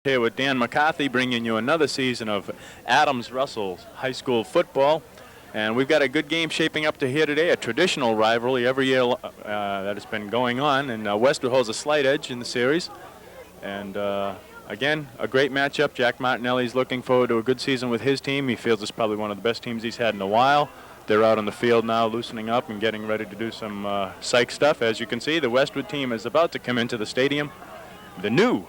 Here with Dan McCarthy, bringing you another season of Adams-Russell High School football. And we've got a good game shaping up to here today, a traditional rivalry every year that has been going on. And Westwood holds a slight edge in the series. And again, a great matchup. Jack Martinelli's looking forward to a good season with his team. He feels it's probably one of the best teams he's had in a while. They're out on the field now loosening up and getting ready to do some psych stuff. As you can see, the Westwood team is about to come into the stadium. The new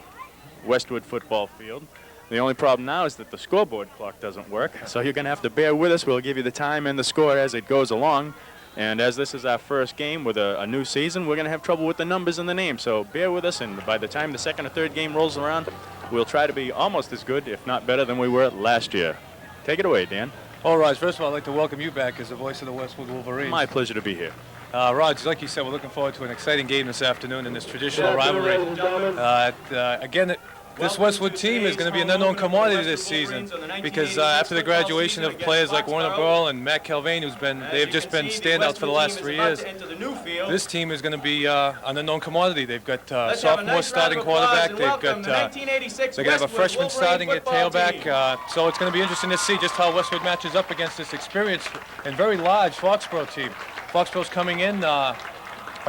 Westwood football field. The only problem now is that the scoreboard clock doesn't work, so you're going to have to bear with us. We'll give you the time and the score as it goes along. And as this is our first game with a new season, we're going to have trouble with the numbers and the names, so bear with us, and by the time the second or third game rolls around, we'll try to be almost as good, if not better, than we were last year. Take it away, Dan. Well, Raj, first of all, I'd like to welcome you back as the voice of the Westwood Wolverines. My pleasure to be here. Raj, like you said, we're looking forward to an exciting game this afternoon in this traditional rivalry. Again, this Westwood team is going to be an unknown commodity this season because after the graduation of players like Warner Burl and Matt Calvain, they've just been standouts for the last 3 years, this team is going to be an unknown commodity. They've got sophomore starting quarterback. They're going to have a freshman starting at tailback. So it's going to be interesting to see just how Westwood matches up against this experienced and very large Foxborough team. Foxborough's coming in a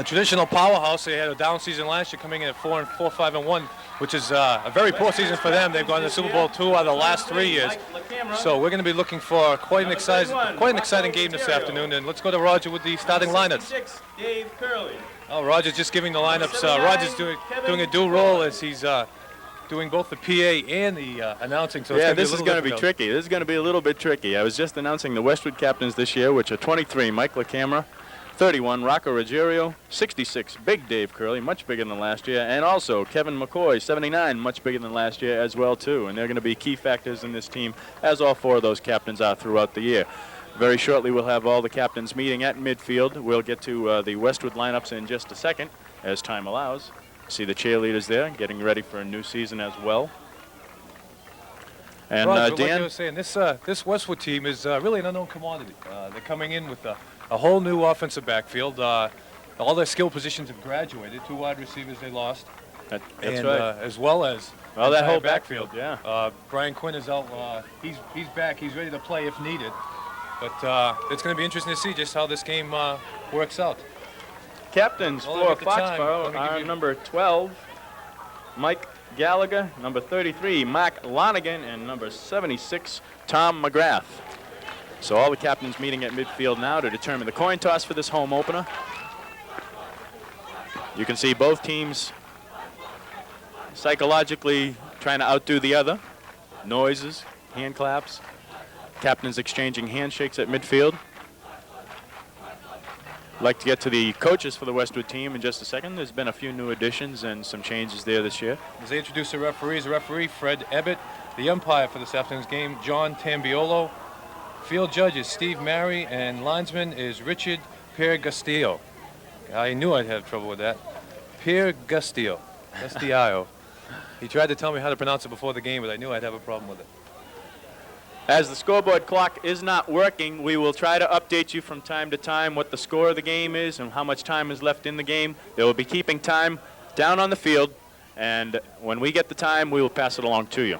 traditional powerhouse. They had a down season last year, coming in at 4-5-1, which is a very poor season for them. They've gone to the Super Bowl 2 out of the last 3 years. So we're going to be looking for quite an exciting game this afternoon. And let's go to Roger with the starting lineups. Oh, Roger's just giving the lineups. Roger's doing a dual role as he's doing both the PA and the announcing. So yeah, this is going to be tricky. This is going to be a little bit tricky. I was just announcing the Westwood captains this year, which are 23, Mike LaCamera, 31, Rocco Ruggiero, 66, Big Dave Curley, much bigger than last year, and also Kevin McCoy, 79, much bigger than last year as well, too. And they're going to be key factors in this team, as all 4 of those captains are throughout the year. Very shortly, we'll have all the captains meeting at midfield. We'll get to the Westwood lineups in just a second, as time allows. See the cheerleaders there, getting ready for a new season as well. And Roger, Dan, like I was saying, this Westwood team is really an unknown commodity. They're coming in with a whole new offensive backfield. All their skill positions have graduated. 2 wide receivers they lost. That's and, right. As well as that whole backfield, yeah. Brian Quinn is out. He's back. He's ready to play if needed. But it's going to be interesting to see just how this game works out. Captains for Foxborough are number 12, Mike Gallagher, number 33, Mark Lonigan, and number 76, Tom McGrath. So all the captains meeting at midfield now to determine the coin toss for this home opener. You can see both teams psychologically trying to outdo the other. Noises, hand claps, captains exchanging handshakes at midfield. I'd like to get to the coaches for the Westwood team in just a second. There's been a few new additions and some changes there this year. As they introduce the referees, referee Fred Ebbett, the umpire for this afternoon's game, John Tambiolo, field judges Steve Mary, and linesman is Richard Pierre-Gustillo. I knew I'd have trouble with that. Pierre-Gustillo. He tried to tell me how to pronounce it before the game, but I knew I'd have a problem with it. As the scoreboard clock is not working, we will try to update you from time to time what the score of the game is and how much time is left in the game. They will be keeping time down on the field, and when we get the time, we will pass it along to you.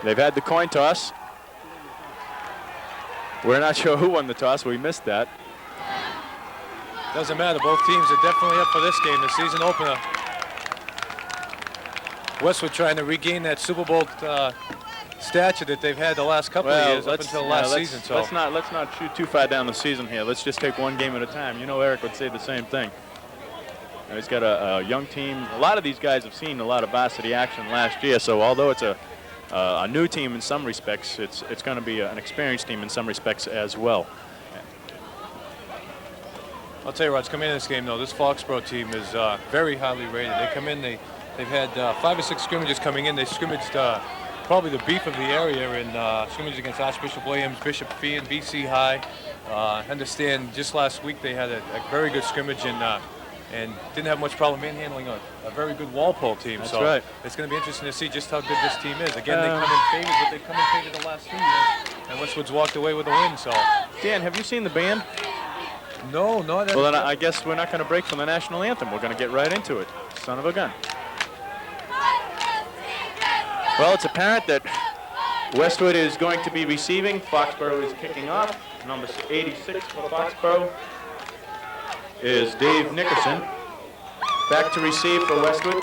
They've had the coin toss. We're not sure who won the toss. We missed that. Doesn't matter. Both teams are definitely up for this game, the season opener. Westwood trying to regain that Super Bowl stature that they've had the last couple of years up until last season. So let's not shoot too far down the season here. Let's just take one game at a time. You know, Eric would say the same thing. He's got a young team. A lot of these guys have seen a lot of varsity action last year. So although it's a new team in some respects, it's going to be an experienced team in some respects as well. I'll tell you, Raj, coming in this game though, this Foxborough team is very highly rated. They come in, they've had 5 or 6 scrimmages coming in. They scrimmaged probably the beef of the area in scrimmages against Archbishop Williams, Bishop Fee, and BC High. Understand just last week they had a very good scrimmage and didn't have much problem manhandling a very good Walpole team. That's so right. It's going to be interesting to see just how good this team is. Again, they come in favored, but they've come in favored the last 2 years, and Westwood's walked away with a win. So, Dan, have you seen the band? No, not. Well, then I guess we're not going to break from the national anthem. We're going to get right into it. Son of a gun. Well, it's apparent that Westwood is going to be receiving. Foxborough is kicking off. Number 86 for Foxborough is Dave Nickerson. Back to receive for Westwood.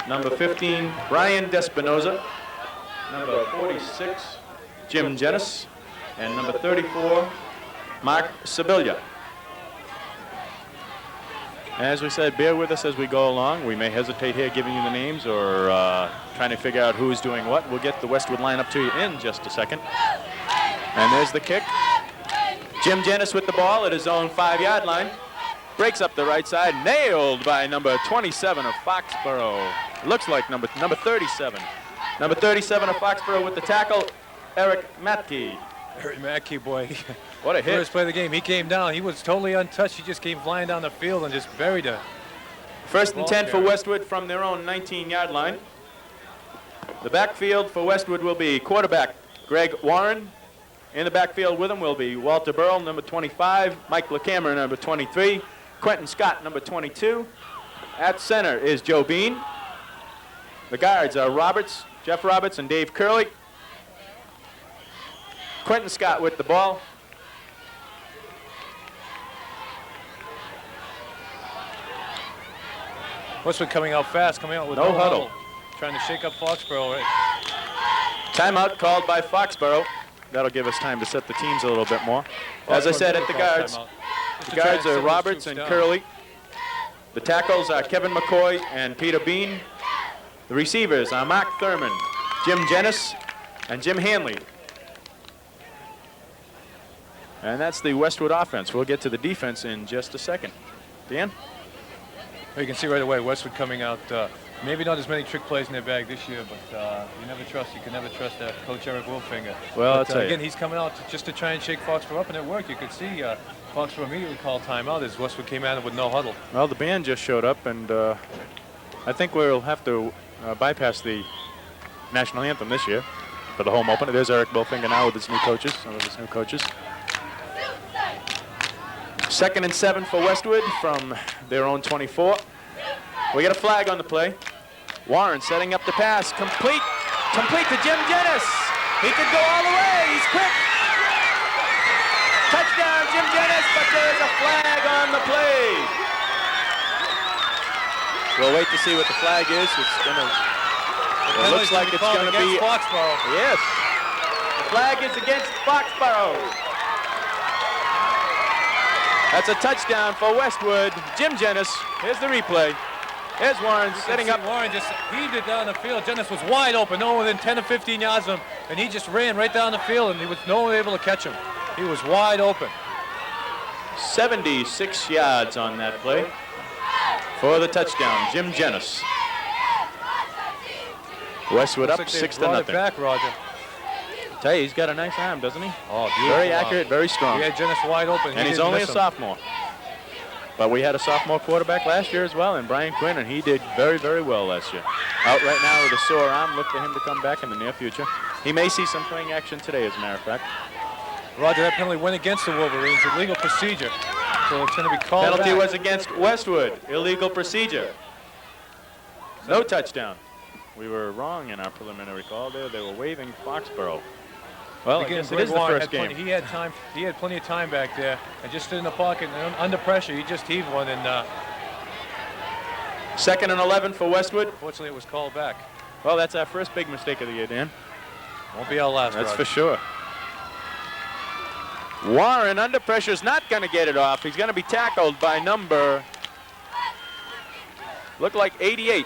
Number 15, Brian Despinoza. Number 46, Jim Jennis. And number 34, Mark Sibilia. As we said, bear with us as we go along. We may hesitate here giving you the names or trying to figure out who's doing what. We'll get the Westwood lineup to you in just a second. And there's the kick. Jim Jennis with the ball at his own 5-yard line. Breaks up the right side, nailed by number 27 of Foxborough. Looks like number 37. Number 37 of Foxborough with the tackle, Eric Matke. Eric Matke, boy. What a hit. First play of the game, he came down. He was totally untouched. He just came flying down the field and just buried it. First and 10 for Westwood from their own 19-yard line. The backfield for Westwood will be quarterback Greg Warren. In the backfield with him will be Walter Burrell, number 25, Mike LeCamera, number 23, Quentin Scott, number 22. At center is Joe Bean. The guards are Jeff Roberts, and Dave Curley. Quentin Scott with the ball. Westwood coming out fast, coming out with no huddle. Trying to shake up Foxborough. Right? Timeout called by Foxborough. That'll give us time to set the teams a little bit more. As I said, at the guards are Roberts and Curley. The tackles are Kevin McCoy and Peter Bean. The receivers are Mark Thurman, Jim Jennis, and Jim Hanley. And that's the Westwood offense. We'll get to the defense in just a second. Dan? Well, you can see right away Westwood coming out. Maybe not as many trick plays in their bag this year, but you can never trust Coach Eric Wolfinger. Well, I'll tell you. Again, he's coming out just to try and shake Foxborough up, and it worked. You could see Foxborough immediately called timeout as Westwood came out with no huddle. Well, the band just showed up, and I think we'll have to bypass the national anthem this year for the home opener. There's Eric Wolfinger now with some of his new coaches. 2nd and 7 for Westwood from their own 24. We got a flag on the play. Warren setting up the pass. Complete to Jim Jennis. He could go all the way. He's quick. Touchdown, Jim Jennis, but there's a flag on the play. We'll wait to see what the flag is. It looks like it's going to be Foxborough. Yes. The flag is against Foxborough. That's a touchdown for Westwood. Jim Jennis. Here's the replay. There's Warren setting up. Warren just heaved it down the field. Jennis was wide open, no one within 10 or 15 yards of him, and he just ran right down the field, and there was no one able to catch him. He was wide open. 76 yards on that play for the touchdown, Jim Jennis. Westwood up 6-0. Back, Roger. Tell you, he's got a nice arm, doesn't he? Oh, beautiful. Very accurate, very strong. He had Jennis wide open. And he's only a sophomore. But we had a sophomore quarterback last year as well, and Brian Quinn, and he did very, very well last year. Out right now with a sore arm. Look for him to come back in the near future. He may see some playing action today, as a matter of fact. Roger, that penalty went against the Wolverines. Illegal procedure. So it's going to be called Penalty back. was against Westwood. Illegal procedure. No touchdown. We were wrong in our preliminary call there. They were waving Foxborough. Well, again, I guess it is the first game. He had time. He had plenty of time back there, and just stood in the pocket and under pressure. He just heaved one, and 2nd and 11 for Westwood. Fortunately, it was called back. Well, that's our first big mistake of the year, Dan. Won't be our last. That's Roger. for sure. Warren under pressure is not going to get it off. He's going to be tackled by number, look like 88.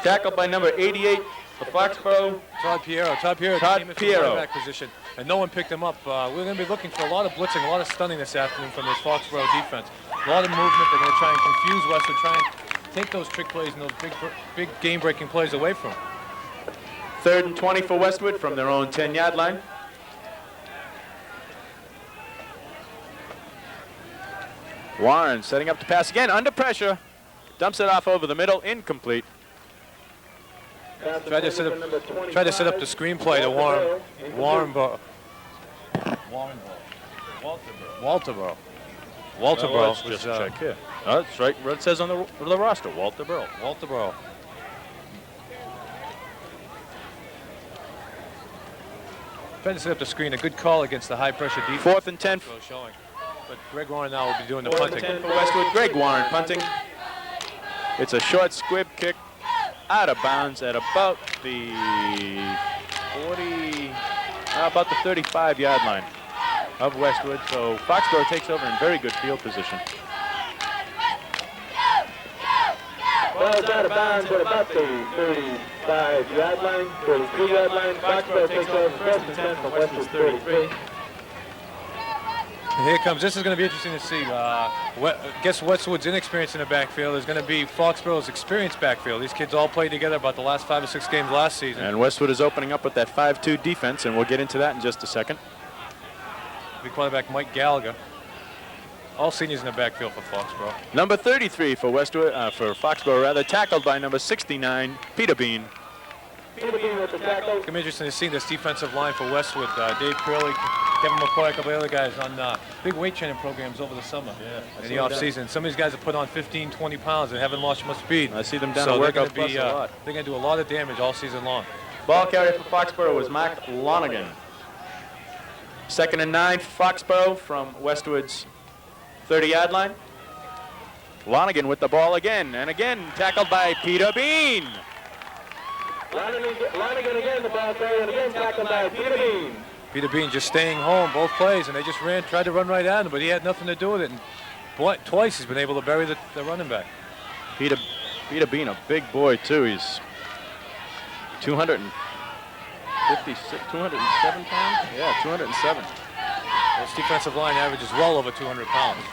Tackled by number 88 for Foxborough. Todd Piero came in from the quarterback position, and no one picked him up. We're going to be looking for a lot of blitzing, a lot of stunning this afternoon from this Foxborough defense. A lot of movement. They're going to try and confuse Westwood, try and take those trick plays and those big game-breaking plays away from them. 3rd and 20 for Westwood from their own 10-yard line. Warren setting up the pass again, under pressure. Dumps it off over the middle, incomplete. Tried to set up the screenplay to Walterborough. Let's just check here. Oh, that's right. What it says on the roster, Walter Burrell. Walterborough. Tried to set up the screen. A good call against the high-pressure defense. 4th and 10. Showing. But Greg Warren now will be doing the 4th punting. and 10 for Westwood. Greg Warren punting. It's a short squib kick out of bounds at about the 35-yard line of Westwood. So Foxborough takes over in very good field position. Ball's out of bounds at about the 35-yard line, 33-yard line. Foxborough takes over 1st and 10 from Westwood's 33. And here comes, this is going to be interesting to see. Guess Westwood's inexperience in the backfield is going to be Foxborough's experienced backfield. These kids all played together about the last 5 or 6 games last season. And Westwood is opening up with that 5-2 defense, and we'll get into that in just a second. The quarterback Mike Gallagher. All seniors in the backfield for Foxborough. Number 33 for Westwood, for Foxborough rather, tackled by number 69, Peter Bean. Peter Bean with the tackle. It's going to be interesting to see this defensive line for Westwood. Dave Curley, Kevin McCoy, a couple of other guys on big weight training programs over the summer. Yeah, in the off-season. Some of these guys have put on 15, 20 pounds and haven't lost much speed. I see them down so at they're going Workout to be, Plus a lot. they're going to do a lot of damage all season long. Ball carrier for Foxborough was Mark Lonergan. 2nd and 9 for Foxborough from Westwood's 30-yard line. Lonergan with the ball again, and again tackled by Peter Bean. Lonergan again, the ball carrier, and again tackled by Peter Bean. Peter Bean just staying home both plays, and they just tried to run right at him, but he had nothing to do with it. And twice he's been able to bury the running back. Peter Bean, a big boy too. He's 256, 207 pounds? Yeah, 207. This defensive line averages well over 200 pounds.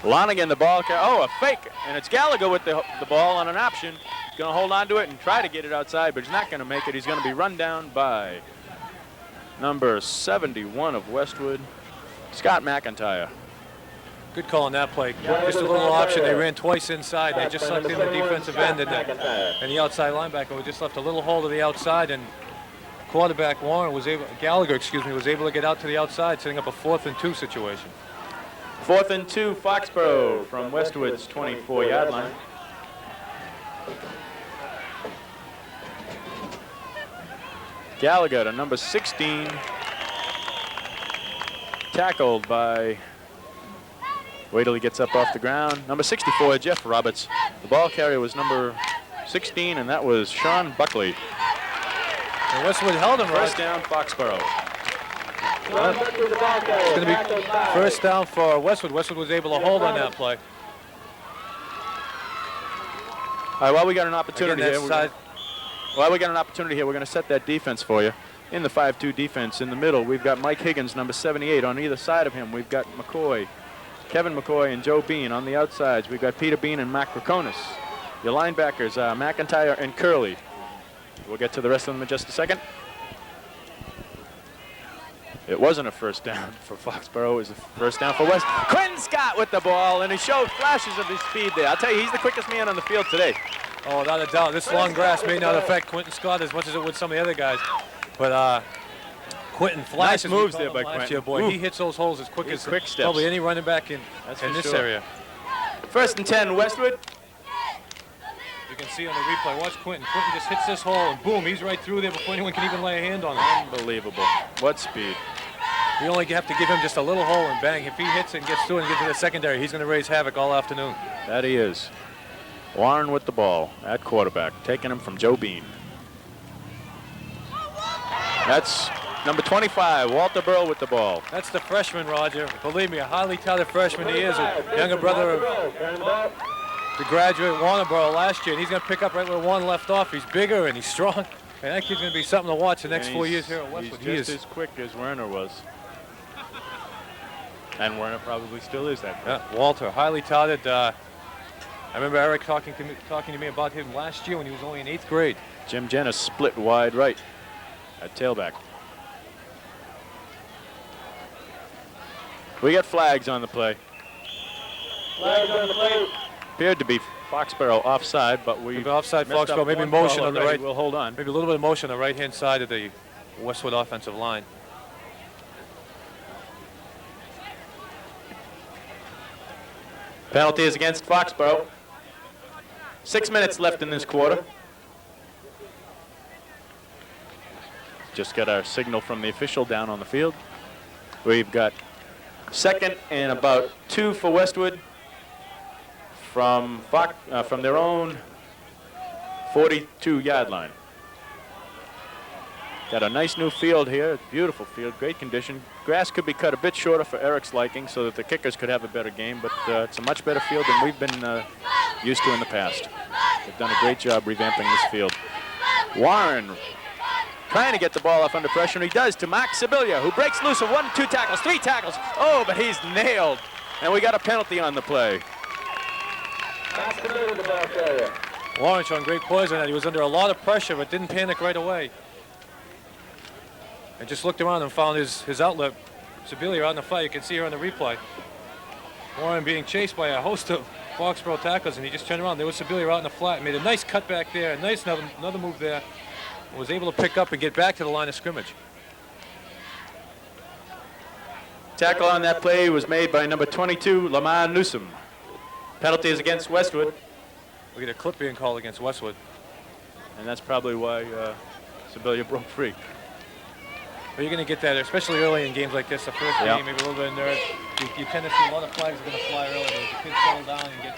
Lonergan, the ball carrier. Oh, a fake, and it's Gallagher with the ball on an option. He's going to hold on to it and try to get it outside, but he's not going to make it. He's going to be run down by number 71 of Westwood, Scott McIntyre. Good call on that play. Just a little option. They ran twice inside. They just left in the defensive end, and the outside linebacker just left a little hole to the outside, and quarterback Gallagher was able to get out to the outside, setting up a 4th and 2 situation. 4th and 2, Foxborough from Westwood's 24-yard line. Gallagher to number 16, tackled by, wait till he gets up off the ground, number 64, Jeff Roberts. The ball carrier was number 16, and that was Sean Buckley. And Westwood held him right. 1st down, Foxborough. It's going to be 1st down for Westwood. Westwood was able to hold on that play. All right, while we got an opportunity Again, here, we're going to set that defense for you. In the 5-2 defense, in the middle, we've got Mike Higgins, number 78. On either side of him, we've got McCoy, Kevin McCoy and Joe Bean. On the outsides, we've got Peter Bean and Mac Rakonis. Your linebackers, McIntyre and Curley. We'll get to the rest of them in just a second. It wasn't a 1st down for Foxborough. It was a 1st down for West. Quentin Scott with the ball, and he showed flashes of his speed there. I'll tell you, he's the quickest man on the field today. Oh, without a doubt. This long grass may not affect Quentin Scott as much as it would some of the other guys. But Quentin flashes. Nice moves there by Quentin. Boy, he hits those holes as quick as quick steps. Probably any running back in this area. 1st and 10, Westwood. You can see on the replay. Watch Quentin. Quentin just hits this hole, and boom, he's right through there before anyone can even lay a hand on him. Unbelievable. What speed. You only have to give him just a little hole and bang. If he hits it and gets through and gets to the secondary, he's going to raise havoc all afternoon. That he is. Warren with the ball at quarterback, taking him from Joe Bean. That's number 25, Walter Burl with the ball. That's the freshman, Roger. Believe me, a highly touted freshman he is. A younger brother of the graduate Warrenboro last year, and he's going to pick up right where Warren left off. He's bigger and he's strong, and that kid's going to be something to watch the next 4 years here at Westwood. He's just as quick as Werner was. And Werner probably still is that quick. Yeah, Walter, highly touted. I remember Eric talking to me about him last year when he was only in 8th grade. Jim Jenner split wide right at tailback. We got flags on the play. Flags on the play. Appeared to be Foxborough offside, but we offside messed Foxborough, up maybe one motion call on the already. right. We'll hold on. Maybe a little bit of motion on the right-hand side of the Westwood offensive line. Penalty is against Foxborough. 6 minutes left in this quarter. just got our signal from the official down on the field. We've got second and about 2 for Westwood from their own 42-yard line. Got a nice new field here, beautiful field, great condition. Grass could be cut a bit shorter for Eric's liking so that the kickers could have a better game, but it's a much better field than we've been used to in the past. They've done a great job revamping this field. Warren trying to get the ball off under pressure, and he does to Mark Sibilia, who breaks loose of 1, 2 tackles, 3 tackles. Oh, but he's nailed, and we got a penalty on the play. Warren showing great poise on that. He was under a lot of pressure, but didn't panic right away. And just looked around and found his outlet. Sibilia out in the fight. You can see her on the replay. Warren being chased by a host of Foxborough tacklers, and he just turned around. There was Sibilia out in the flat. Made a nice cut back there. A nice another move there. And was able to pick up and get back to the line of scrimmage. Tackle on that play was made by number 22, Lamar Newsom. Penalty is against Westwood. We get a clip being called against Westwood. And that's probably why Sibilia broke free. But you're going to get that, especially early in games like this, the first game, maybe a little bit of nerve. You tend to see a lot of flags are going to fly early. But if the kids settle down and get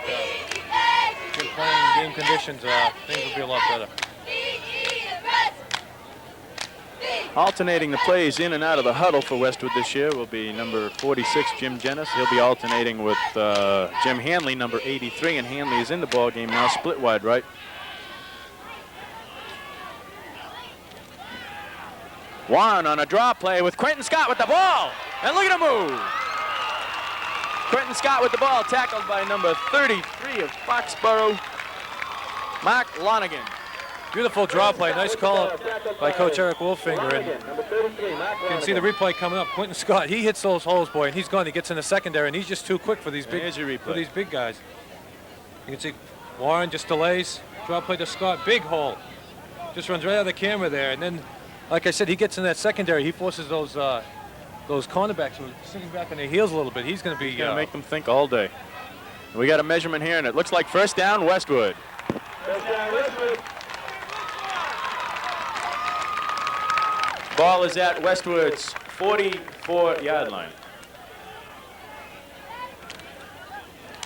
playing in game conditions, things will be a lot better. Alternating the plays in and out of the huddle for Westwood this year will be number 46, Jim Jennis. He'll be alternating with Jim Hanley, number 83, and Hanley is in the ball game now, split wide right. Warren on a draw play with Quentin Scott with the ball, and look at him move. Quentin Scott with the ball, tackled by number 33 of Foxborough, Mark Lonigan. Beautiful draw play, nice call by Coach Eric Wolfinger. And you can see the replay coming up. Quentin Scott, he hits those holes, boy, and he's gone. He gets in the secondary, and he's just too quick for these big guys. You can see Warren just delays. Draw play to Scott, big hole. Just runs right out of the camera there, and then, like I said, he gets in that secondary. He forces those cornerbacks who are sitting back on their heels a little bit. He's going to be going to make them think all day. We got a measurement here, and it looks like first down, Westwood. First down, Westwood. Ball is at Westwood's 44-yard line.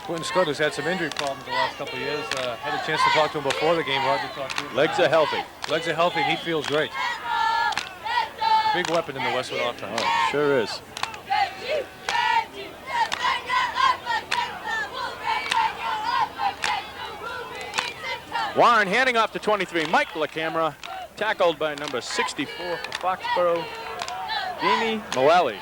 Quentin Scott has had some injury problems the last couple of years. Had a chance to talk to him before the game. Roger talked to him. Legs are healthy. Legs are healthy, and he feels great. Big weapon in the Westwood offense. Oh, sure is. Warren handing off to 23, Mike LaCamera, tackled by number 64 for Foxborough, Jamie Mullally.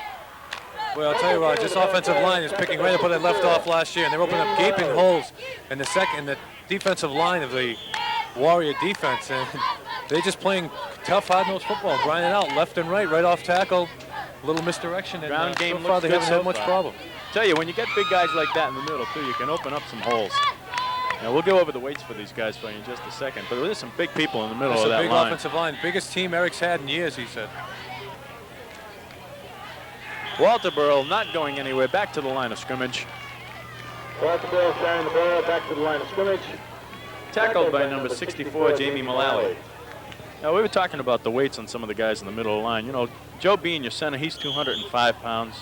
Well, I'll tell you what, this offensive line is picking right up where they left off last year, and they're opening up gaping holes in the defensive line of the Warrior defense, and they're just playing tough, hard-nosed football, grinding out left and right off tackle, a little misdirection, and Ground game so far they haven't had much problem. Tell you, when you get big guys like that in the middle, too, you can open up some holes. Now, we'll go over the weights for these guys for you in just a second, but there's some big people in the middle of that line. It's a big offensive line. Biggest team Eric's had in years, he said. Walterboro not going anywhere, back to the line of scrimmage. Walterboro carrying the ball back to the line of scrimmage. Tackled by number 64, Jamie Mullally. Now, we were talking about the weights on some of the guys in the middle of the line. You know, Joe Bean, your center, he's 205 pounds.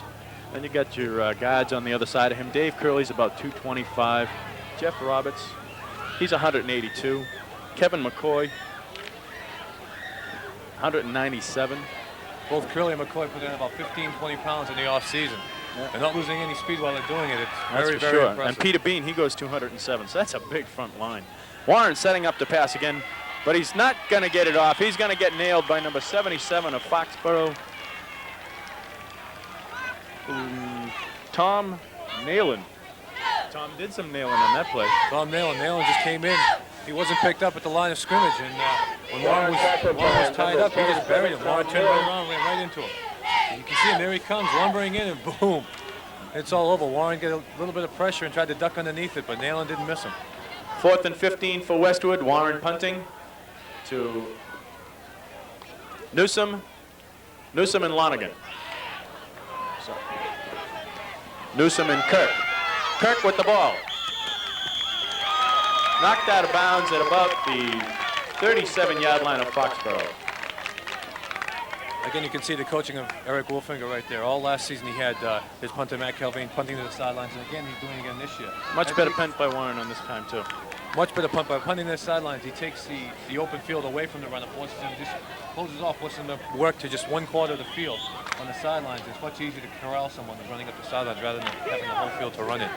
Then you got your guards on the other side of him. Dave Curley's about 225. Jeff Roberts, he's 182. Kevin McCoy, 197. Both Curley and McCoy put in about 15, 20 pounds in the offseason. Yeah. They're not losing any speed while they're doing it. It's very impressive. And Peter Bean, he goes 207, so that's a big front line. Warren setting up to pass again, but he's not going to get it off. He's going to get nailed by number 77 of Foxborough, Tom Nalen. Tom did some nailing on that play. Tom Nalen just came in. He wasn't picked up at the line of scrimmage, and when Warren was tied up, he just buried him. Warren turned right around and ran right into him. And you can see him, there he comes, lumbering in, and boom. It's all over. Warren got a little bit of pressure and tried to duck underneath it, but Nalen didn't miss him. 4th and 15 for Westwood. Warren punting to Newsom and Lonigan. Newsom and Kirk. Kirk with the ball. Knocked out of bounds at about the 37-yard line of Foxborough. Again, you can see the coaching of Eric Wolfinger right there. All last season he had his punter Matt Calvin punting to the sidelines, and again he's doing it again this year. Much better punt by Warren on this time too. Much better punt by punting to the sidelines. He takes the open field away from the runner, forces him just closes off, forces him to work to just one quarter of the field on the sidelines. It's much easier to corral someone who's running up the sidelines rather than having the whole field to run it.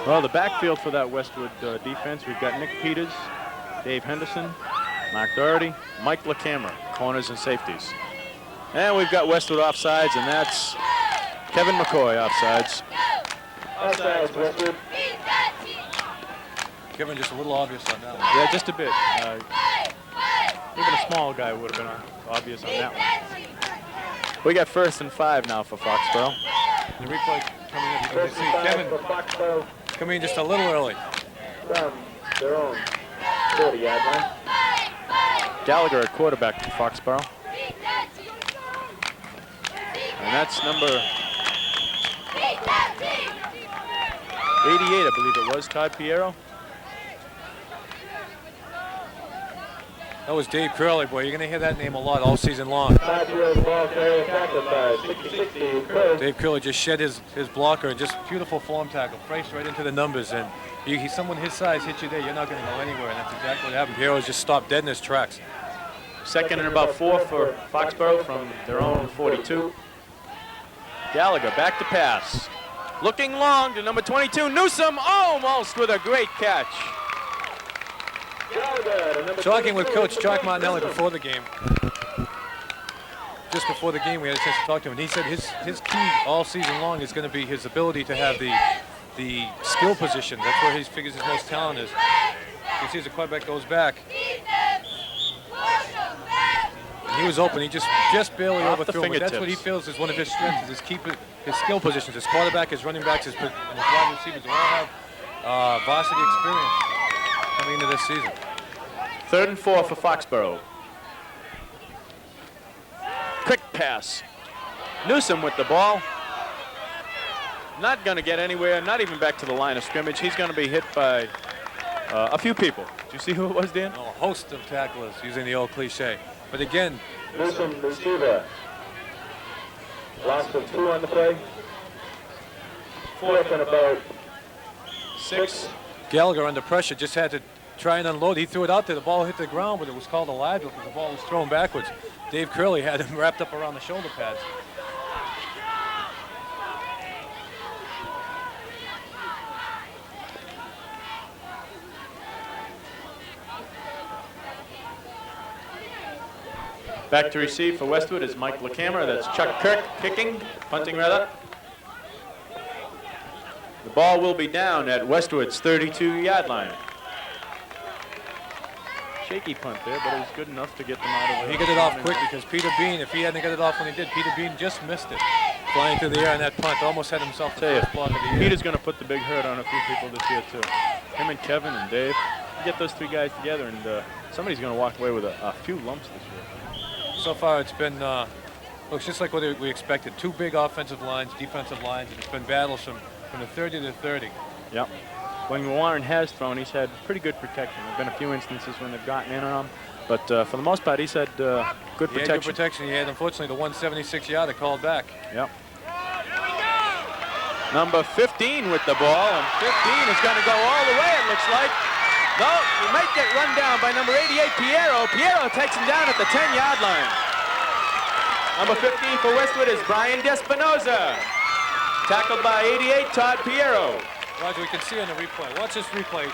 Well, the backfield for that Westwood defense, we've got Nick Peters, Dave Henderson, Mark Doherty, Mike LaCamera, corners and safeties. And we've got Westwood offsides, and that's Kevin McCoy offsides. Offsides, Westwood. Kevin, just a little obvious on that one. Yeah, just a bit. Even a small guy would have been obvious on that one. We got 1st and 5 now for Foxborough. The replay coming up, you can First see and 5 Kevin for Foxborough coming in just a little early. from their own 40-yard line. Gallagher at quarterback for Foxborough. And that's number 88, I believe it was, Todd Piero. That was Dave Curley, boy. You're going to hear that name a lot all season long. 5-year-old ball carrier tackled by 60-60 Curley. Dave Curley just shed his blocker and just beautiful form tackle, placed right into the numbers. And someone his size hit you there, you're not going to go anywhere. And that's exactly what happened. Piero's just stopped dead in his tracks. 2nd and about 4 for Foxborough from their own 42. Gallagher back to pass. Looking long to number 22, Newsom, almost with a great catch. Talking with Coach Chuck Martinelli before the game. Just before the game, we had a chance to talk to him, and he said his key all season long is going to be his ability to have the skill position. That's where he figures his most talent is. You can see as the quarterback goes back. And he was open. He just barely overthrew him. That's what he feels is one of his strengths, is his skill positions. His quarterback, his running backs, and his wide receivers all have varsity experience coming into this season. 3rd and 4 for Foxborough. Quick pass. Newsom with the ball. Not going to get anywhere, not even back to the line of scrimmage. He's going to be hit by a few people. Did you see who it was, Dan? A host of tacklers, using the old cliche. But again, Newsom, receiver. Loss of 2 on the play. 4th and about 6. Gallagher under pressure just had to try and unload. He threw it out there. The ball hit the ground, but it was called a live because the ball was thrown backwards. Dave Curley had him wrapped up around the shoulder pads. Back to receive for Westwood is Mike LaCamera. That's Chuck Kirk punting rather. The ball will be down at Westwood's 32-yard line. Shaky punt there, but it was good enough to get them out of He got it off quick because Peter Bean, if he hadn't got it off when he did, Peter Bean just missed it. Flying through the air on that punt, almost had himself the first block of the year. Peter's going to put the big hurt on a few people this year, too. Him and Kevin and Dave. You get those 3 guys together, and somebody's going to walk away with a few lumps this year. So far, it's been looks just like what we expected. 2 big offensive lines, defensive lines, and it's been battles from the 30 to 30. Yep. When Warren has thrown, he's had pretty good protection. There have been a few instances when they've gotten in on him, but for the most part, he's had good protection. He had good protection. He had, unfortunately, the 176-yarder called back. Yep. Number 15 with the ball, and 15 is going to go all the way, it looks like. No, he might get run down by number 88, Piero. Piero takes him down at the 10-yard line. Number 15 for Westwood is Brian Despinoza. Tackled by 88, Todd Piero. Roger, we can see on the replay. Watch this replay.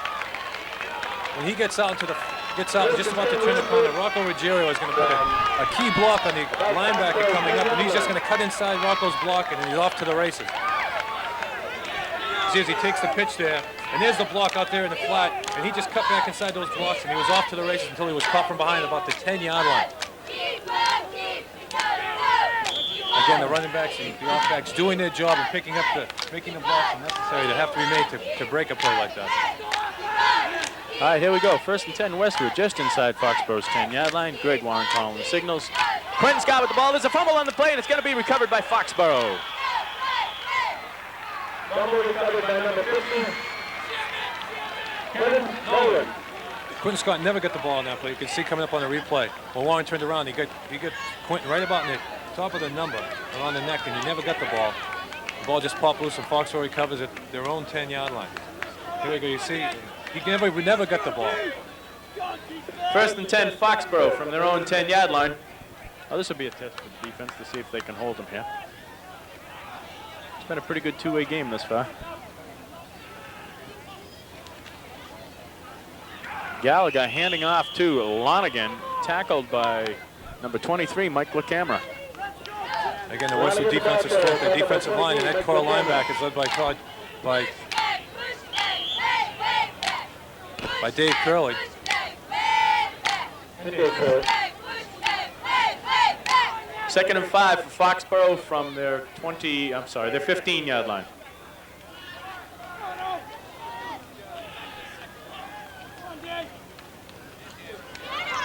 When he gets out just about to turn the corner, Rocco Ruggiero is going to put a key block on the linebacker coming up, and he's just going to cut inside Rocco's block, and he's off to the races. See as he takes the pitch there, and there's the block out there in the flat, and he just cut back inside those blocks, and he was off to the races until he was caught from behind about the 10-yard line. Again, the running backs and the off-backs doing their job and making the blocks necessary that have to be made to break a play like that. All right, here we go. 1st and 10 Westwood, just inside Foxborough's 10-yard line. Greg Warren calling the signals. Quentin Scott with the ball. There's a fumble on the play, and it's going to be recovered by Foxborough. Fumble recovered by number 15. Kevin Nolan. Quentin Scott never got the ball on that play. You can see coming up on the replay. When Warren turned around, he got Quentin right about in the top of the number, around the neck, and he never got the ball. The ball just popped loose, and Foxborough recovers at their own 10-yard line. Here we go. You see, we never got the ball. First and 10, Foxborough from their own 10-yard line. Oh, this will be a test for the defense to see if they can hold them here. It's been a pretty good two-way game this far. Gallagher handing off to Lonigan, tackled by number 23, Mike LaCamera. Again, the Westwood defensive strength, the defensive line, and that core linebacker is led by Dave Curley. Second and 5 for Foxborough from their their 15-yard line.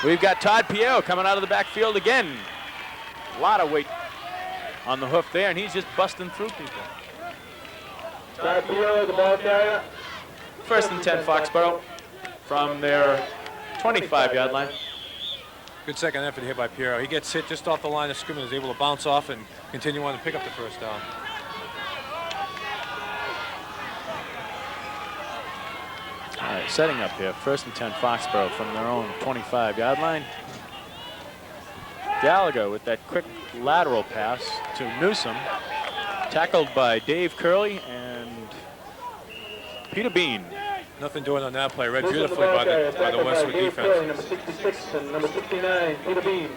We've got Todd Piero coming out of the backfield again. A lot of weight on the hoof there, and he's just busting through people. Todd Piero, the ball carrier. First and 10, Foxborough from their 25-yard line. Good second effort here by Piero. He gets hit just off the line of scrimmage, is able to bounce off and continue on to pick up the first down. All right, setting up here. First and 10, Foxborough from their own 25-yard line. Gallagher with that quick lateral pass to Newsom, tackled by Dave Curley and Peter Bean. Nothing doing on that play. Read beautifully by the Westwood defense. Number 66 and number 69, Peter Bean.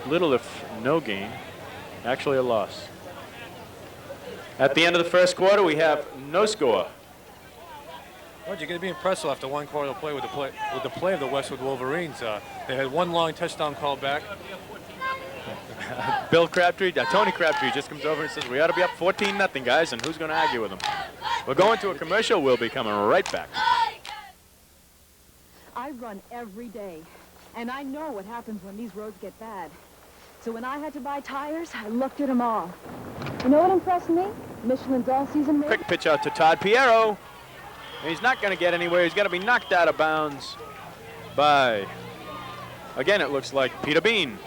Little if no gain, actually a loss. At the end of the first quarter, we have no score. Well, you're going to be impressed after one quarter of play with the play of the Westwood Wolverines. They had one long touchdown call back. Tony Crabtree just comes over and says, we ought to be up 14-0, guys, and who's going to argue with them? We're going to a commercial. We'll be coming right back. I run every day, and I know what happens when these roads get bad. So when I had to buy tires, I looked at them all. You know what impressed me? Michelin's all-season rating. Quick pitch out to Todd Piero. He's not going to get anywhere. He's going to be knocked out of bounds by, again, it looks like Peter Bean.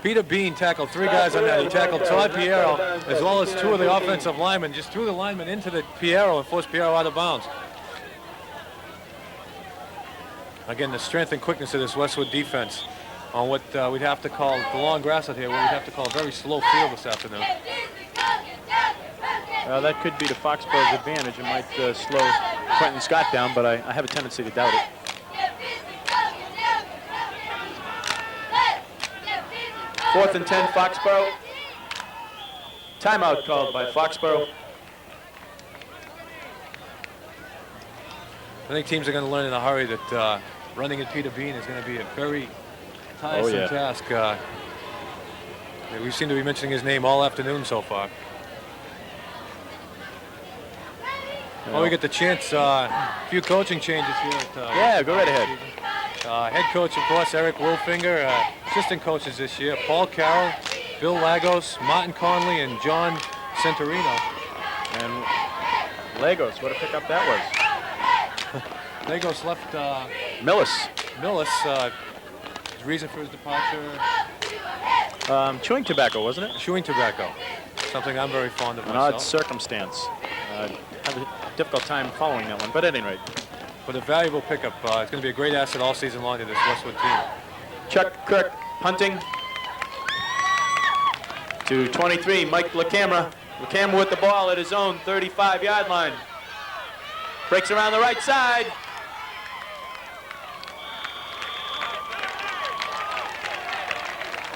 Peter Bean tackled three guys on that. He tackled Todd Piero as well as two of the offensive linemen. Just threw the lineman into the Piero and forced Piero out of bounds. Again, the strength and quickness of this Westwood defense on what we'd have to call the long grass out here, what we'd have to call a very slow field this afternoon. That could be to Foxborough's advantage. It might slow Quentin Scott down, but I have a tendency to doubt it. Fourth and 10, Foxborough. Timeout called by Foxborough. I think teams are going to learn in a hurry that running at Peter Bean is going to be a very tiresome task. We seem to be mentioning his name all afternoon so far. Well, we get the chance, a few coaching changes here. Yeah, go right ahead. Head coach, of course, Eric Wolfinger. Assistant coaches this year, Paul Carroll, Bill Lagos, Martin Conley, and John Centurino. And Lagos, what a pickup that was. Lagos left Millis. His reason for his departure? Chewing tobacco, wasn't it? Chewing tobacco. Something I'm very fond of An myself. odd circumstance. Have a difficult time following that one, but at any rate. But a valuable pickup. It's going to be a great asset all season long to this Westwood team. Chuck Kirk punting to 23, Mike LaCamera. LaCamera with the ball at his own 35-yard line. Breaks around the right side.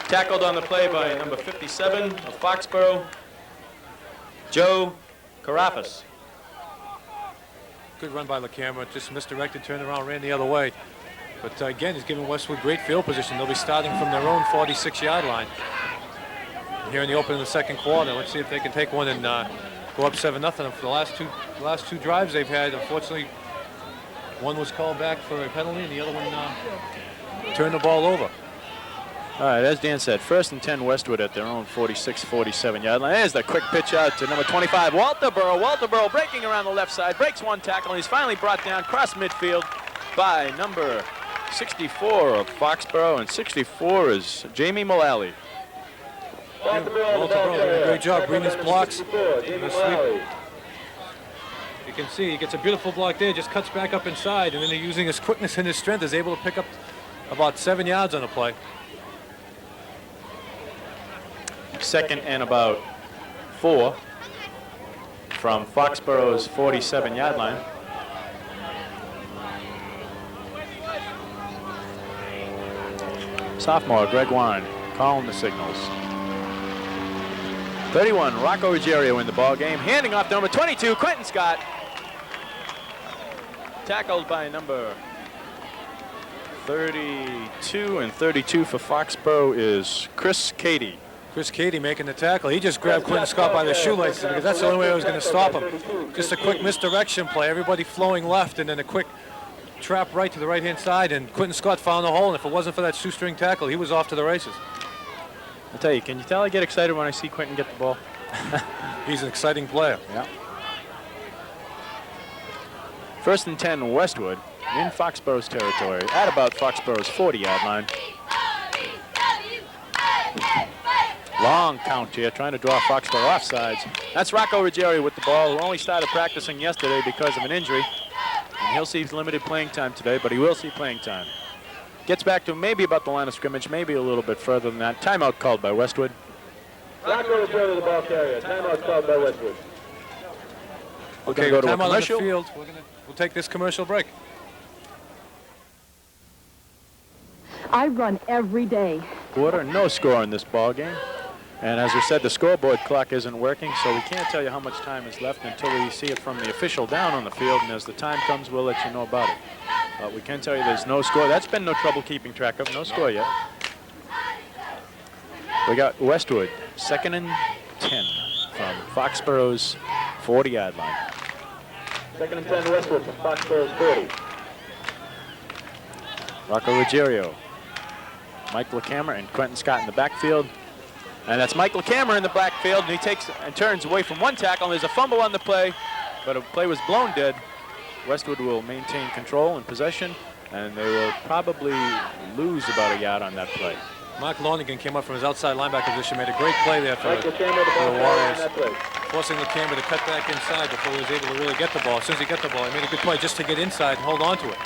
Tackled on the play by number 57 of Foxborough, Joe Carafas. Good run by LaCamera, just misdirected, turned around, ran the other way. But again, he's giving Westwood great field position. They'll be starting from their own 46-yard line. Here in the open of the second quarter, let's see if they can take one and go up 7-0. For the last two drives they've had, unfortunately, one was called back for a penalty and the other one turned the ball over. All right, as Dan said, 1st and 10 Westwood at their own 46-47 yard line. There's the quick pitch out to number 25, Walterboro. Walterboro breaking around the left side, breaks one tackle, and he's finally brought down cross midfield by number 64 of Foxborough, and 64 is Jamie Mullally. Walterboro doing a great job reading his blocks. You can see he gets a beautiful block there, just cuts back up inside, and then using his quickness and his strength is able to pick up about 7 yards on the play. 2nd and about 4 from Foxborough's 47-yard line. Sophomore Greg Warren calling the signals. 31, Rocco Ruggiero in the ball game, handing off to number 22, Quentin Scott. Tackled by number 32, and 32 for Foxborough is Chris Cady. Chris Cady making the tackle. He just grabbed Quentin Scott by the shoelaces because that's the only way I was going to stop him. Just a quick misdirection play. Everybody flowing left, and then a quick trap right to the right-hand side, and Quentin Scott found the hole, and if it wasn't for that shoestring tackle, he was off to the races. I'll tell you, can you tell I get excited when I see Quentin get the ball? He's an exciting player. Yeah. 1st and 10 Westwood in Foxborough's territory at about Foxborough's 40-yard line. Long count here, trying to draw Foxborough offsides. That's Rocco Ruggiero with the ball, who only started practicing yesterday because of an injury. And he'll see limited playing time today, but he will see playing time. Gets back to maybe about the line of scrimmage, maybe a little bit further than that. Timeout called by Westwood. Rocco Ruggiero, the ball carrier. Timeout called by Westwood. We're going to go to a commercial. On the field. We'll take this commercial break. I run every day. Quarter, no score in this ball game. And as we said, the scoreboard clock isn't working, so we can't tell you how much time is left until we see it from the official down on the field. And as the time comes, we'll let you know about it. But we can tell you there's no score. That's been no trouble keeping track of. No score yet. We got Westwood, 2nd and 10 from Foxborough's 40-yard line. 2nd and 10 Westwood from Foxborough's 40. Rocco Ruggiero, Mike LaCamera, and Quentin Scott in the backfield. And that's Mike LaCamera in the backfield, and he takes and turns away from one tackle. There's a fumble on the play, but a play was blown dead. Westwood will maintain control and possession, and they will probably lose about a yard on that play. Mark Lonergan came up from his outside linebacker position, made a great play there for the Warriors, forcing LaCamera to cut back inside before he was able to really get the ball. As soon as he got the ball, he made a good play just to get inside and hold on to it.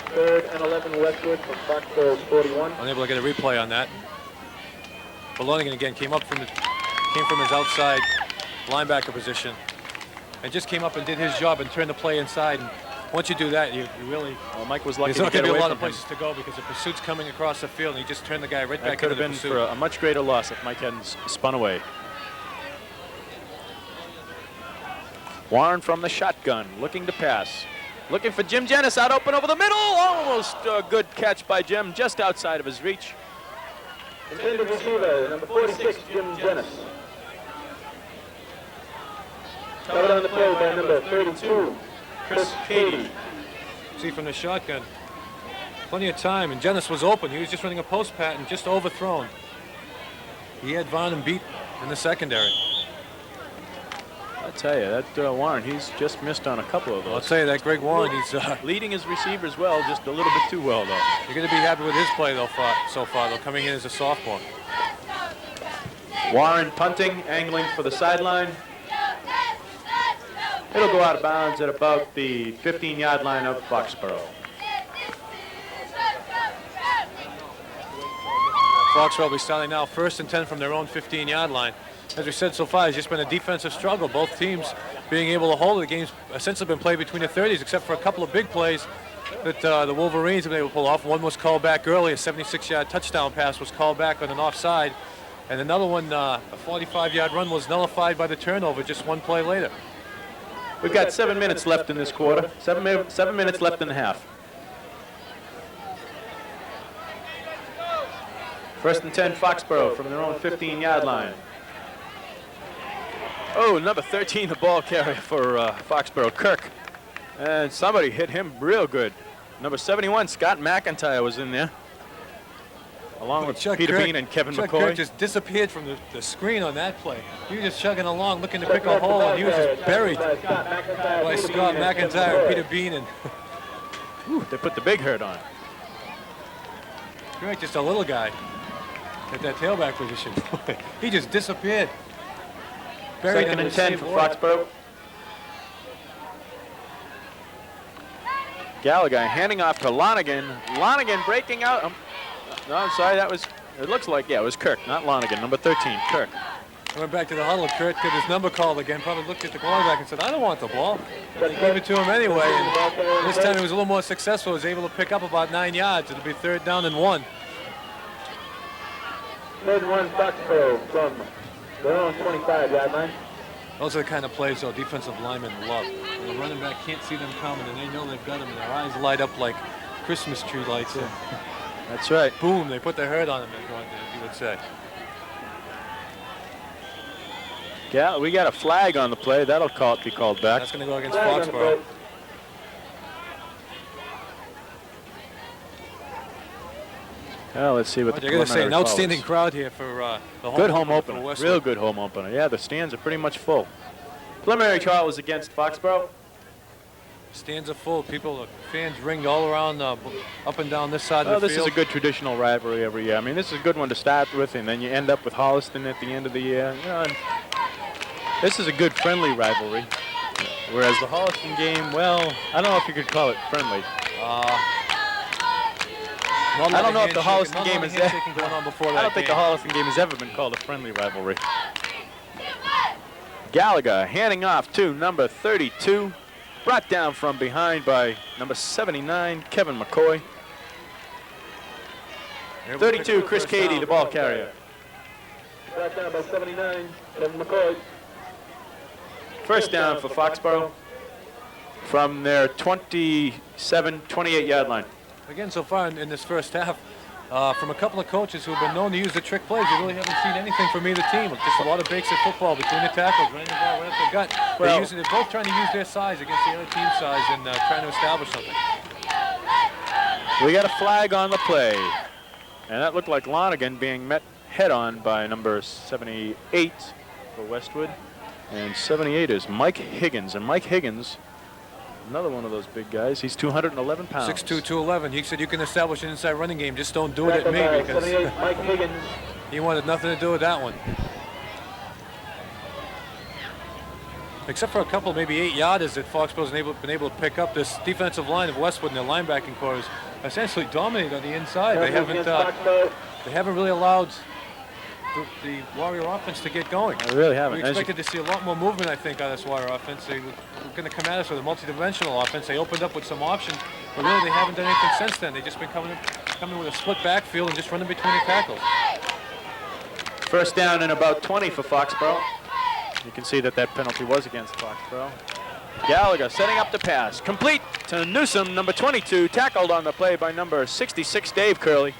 3rd and 11 Westwood from Foxborough's 41. Unable to get a replay on that. But Lonergan again came from his outside linebacker position and just came up and did his job and turned the play inside. And once you do that, you really. Well, Mike was lucky to get away. There's not going to be a lot of places to go because the pursuit's coming across the field, and he just turned the guy right back into the pursuit. That could have been for a much greater loss if Mike hadn't spun away. Warren from the shotgun, looking to pass. Looking for Jim Jennis out open over the middle. Almost a good catch by Jim, just outside of his reach. Intended receiver, number 46, Jim Dennis. Covered on the play by number 32, Chris Cady. See from the shotgun, plenty of time, and Dennis was open. He was just running a post pat and just overthrown. He had Von beat in the secondary. I'll tell you, that Warren, he's just missed on a couple of those. I'll tell you, that Greg Warren, he's leading his receivers well, just a little bit too well, though. You're going to be happy with his play, though, so far, though, coming in as a sophomore. Warren punting, angling for the sideline. It'll go out of bounds at about the 15-yard line of Foxborough. Foxborough will be starting now 1st and 10 from their own 15-yard line. As we said so far, it's just been a defensive struggle. Both teams being able to hold. The game's essentially been played between the 30s, except for a couple of big plays that the Wolverines have been able to pull off. One was called back early. A 76-yard touchdown pass was called back on an offside. And another one, a 45-yard run, was nullified by the turnover just one play later. We've got 7 minutes left in this quarter. 7 minutes left in the half. 1st and 10, Foxborough from their own 15-yard line. Oh, number 13, the ball carrier for Foxborough, Kirk. And somebody hit him real good. Number 71, Scott McIntyre, was in there. along with Chuck Peter Kirk, Bean and Kevin Chuck McCoy. Kirk just disappeared from the screen on that play. He was just chugging along, looking to pick a hole, and he was just buried by Scott McIntyre and Peter Bean. And They put the big hurt on. Kirk, just a little guy at that tailback position. He just disappeared. Buried Second under and the 10 same for water. Foxborough. Gallagher handing off to Lonigan. Lonigan breaking out. No, I'm sorry, that was, it looks like, yeah, it was Kirk, not Lonigan, number 13, Kirk. I went back to the huddle. Kirk got his number called again. Probably looked at the quarterback and said, "I don't want the ball." He gave it to him anyway. And this time he was a little more successful. He was able to pick up about 9 yards. It'll be 3rd down and 1. 3rd and 1, Foxborough from their own 25-yard line. Those are the kind of plays, though, defensive linemen love. When the running back can't see them coming, and they know they've got them, and their eyes light up like Christmas tree lights. And That's right. boom, they put their hurt on him, as you would say. Yeah, we got a flag on the play. That'll be called back. That's going to go against Foxborough. Well, let's see what the You're going to say an preliminary call outstanding is. crowd here for the home Good home for opener. Westwood. Real good home opener. Yeah, the stands are pretty much full. Preliminary call is against Foxborough. Stands are full. Fans ringed all around, up and down this side Well, of the this field. is a good traditional rivalry every year. I mean, this is a good one to start with, and then you end up with Holliston at the end of the year. You know, and this is a good friendly rivalry. Whereas the Holliston game, well, I don't know if you could call it friendly. I don't know if the Holliston game is there. I don't think the Holliston game has ever been called a friendly rivalry. Gallagher handing off to number 32. Brought down from behind by number 79, Kevin McCoy. 32, Chris Cady, the ball carrier. Brought down by 79, Kevin McCoy. First down for Foxborough from their 27, 28-yard line. Again, so far in this first half, from a couple of coaches who have been known to use the trick plays, you really haven't seen anything from either team. Just a lot of basic football between the tackles, running the ball right up the gut. Well, they're both trying to use their size against the other team's size and trying to establish something. We got a flag on the play. And that looked like Lonigan being met head-on by number 78 for Westwood. And 78 is Mike Higgins. And Mike Higgins, another one of those big guys, he's 211 pounds. 6'2", 211. He said, "You can establish an inside running game, just don't do it at me," because 78, Mike Higgins. he wanted nothing to do with that one. Except for a couple, maybe 8-yarders that Foxborough's been able to pick up. This defensive line of Westwood and their linebacking core is essentially dominated on the inside. They haven't really allowed the Warrior offense to get going. I really haven't. We expected to see a lot more movement, I think, out of this Warrior offense. They were going to come at us with a multi-dimensional offense. They opened up with some options, but really they haven't done anything since then. They've just been coming with a split backfield and just running between the tackles. First down and about 20 for Foxborough. You can see that penalty was against Foxborough. Gallagher setting up the pass. Complete to Newsom, number 22, tackled on the play by number 66, Dave Curley.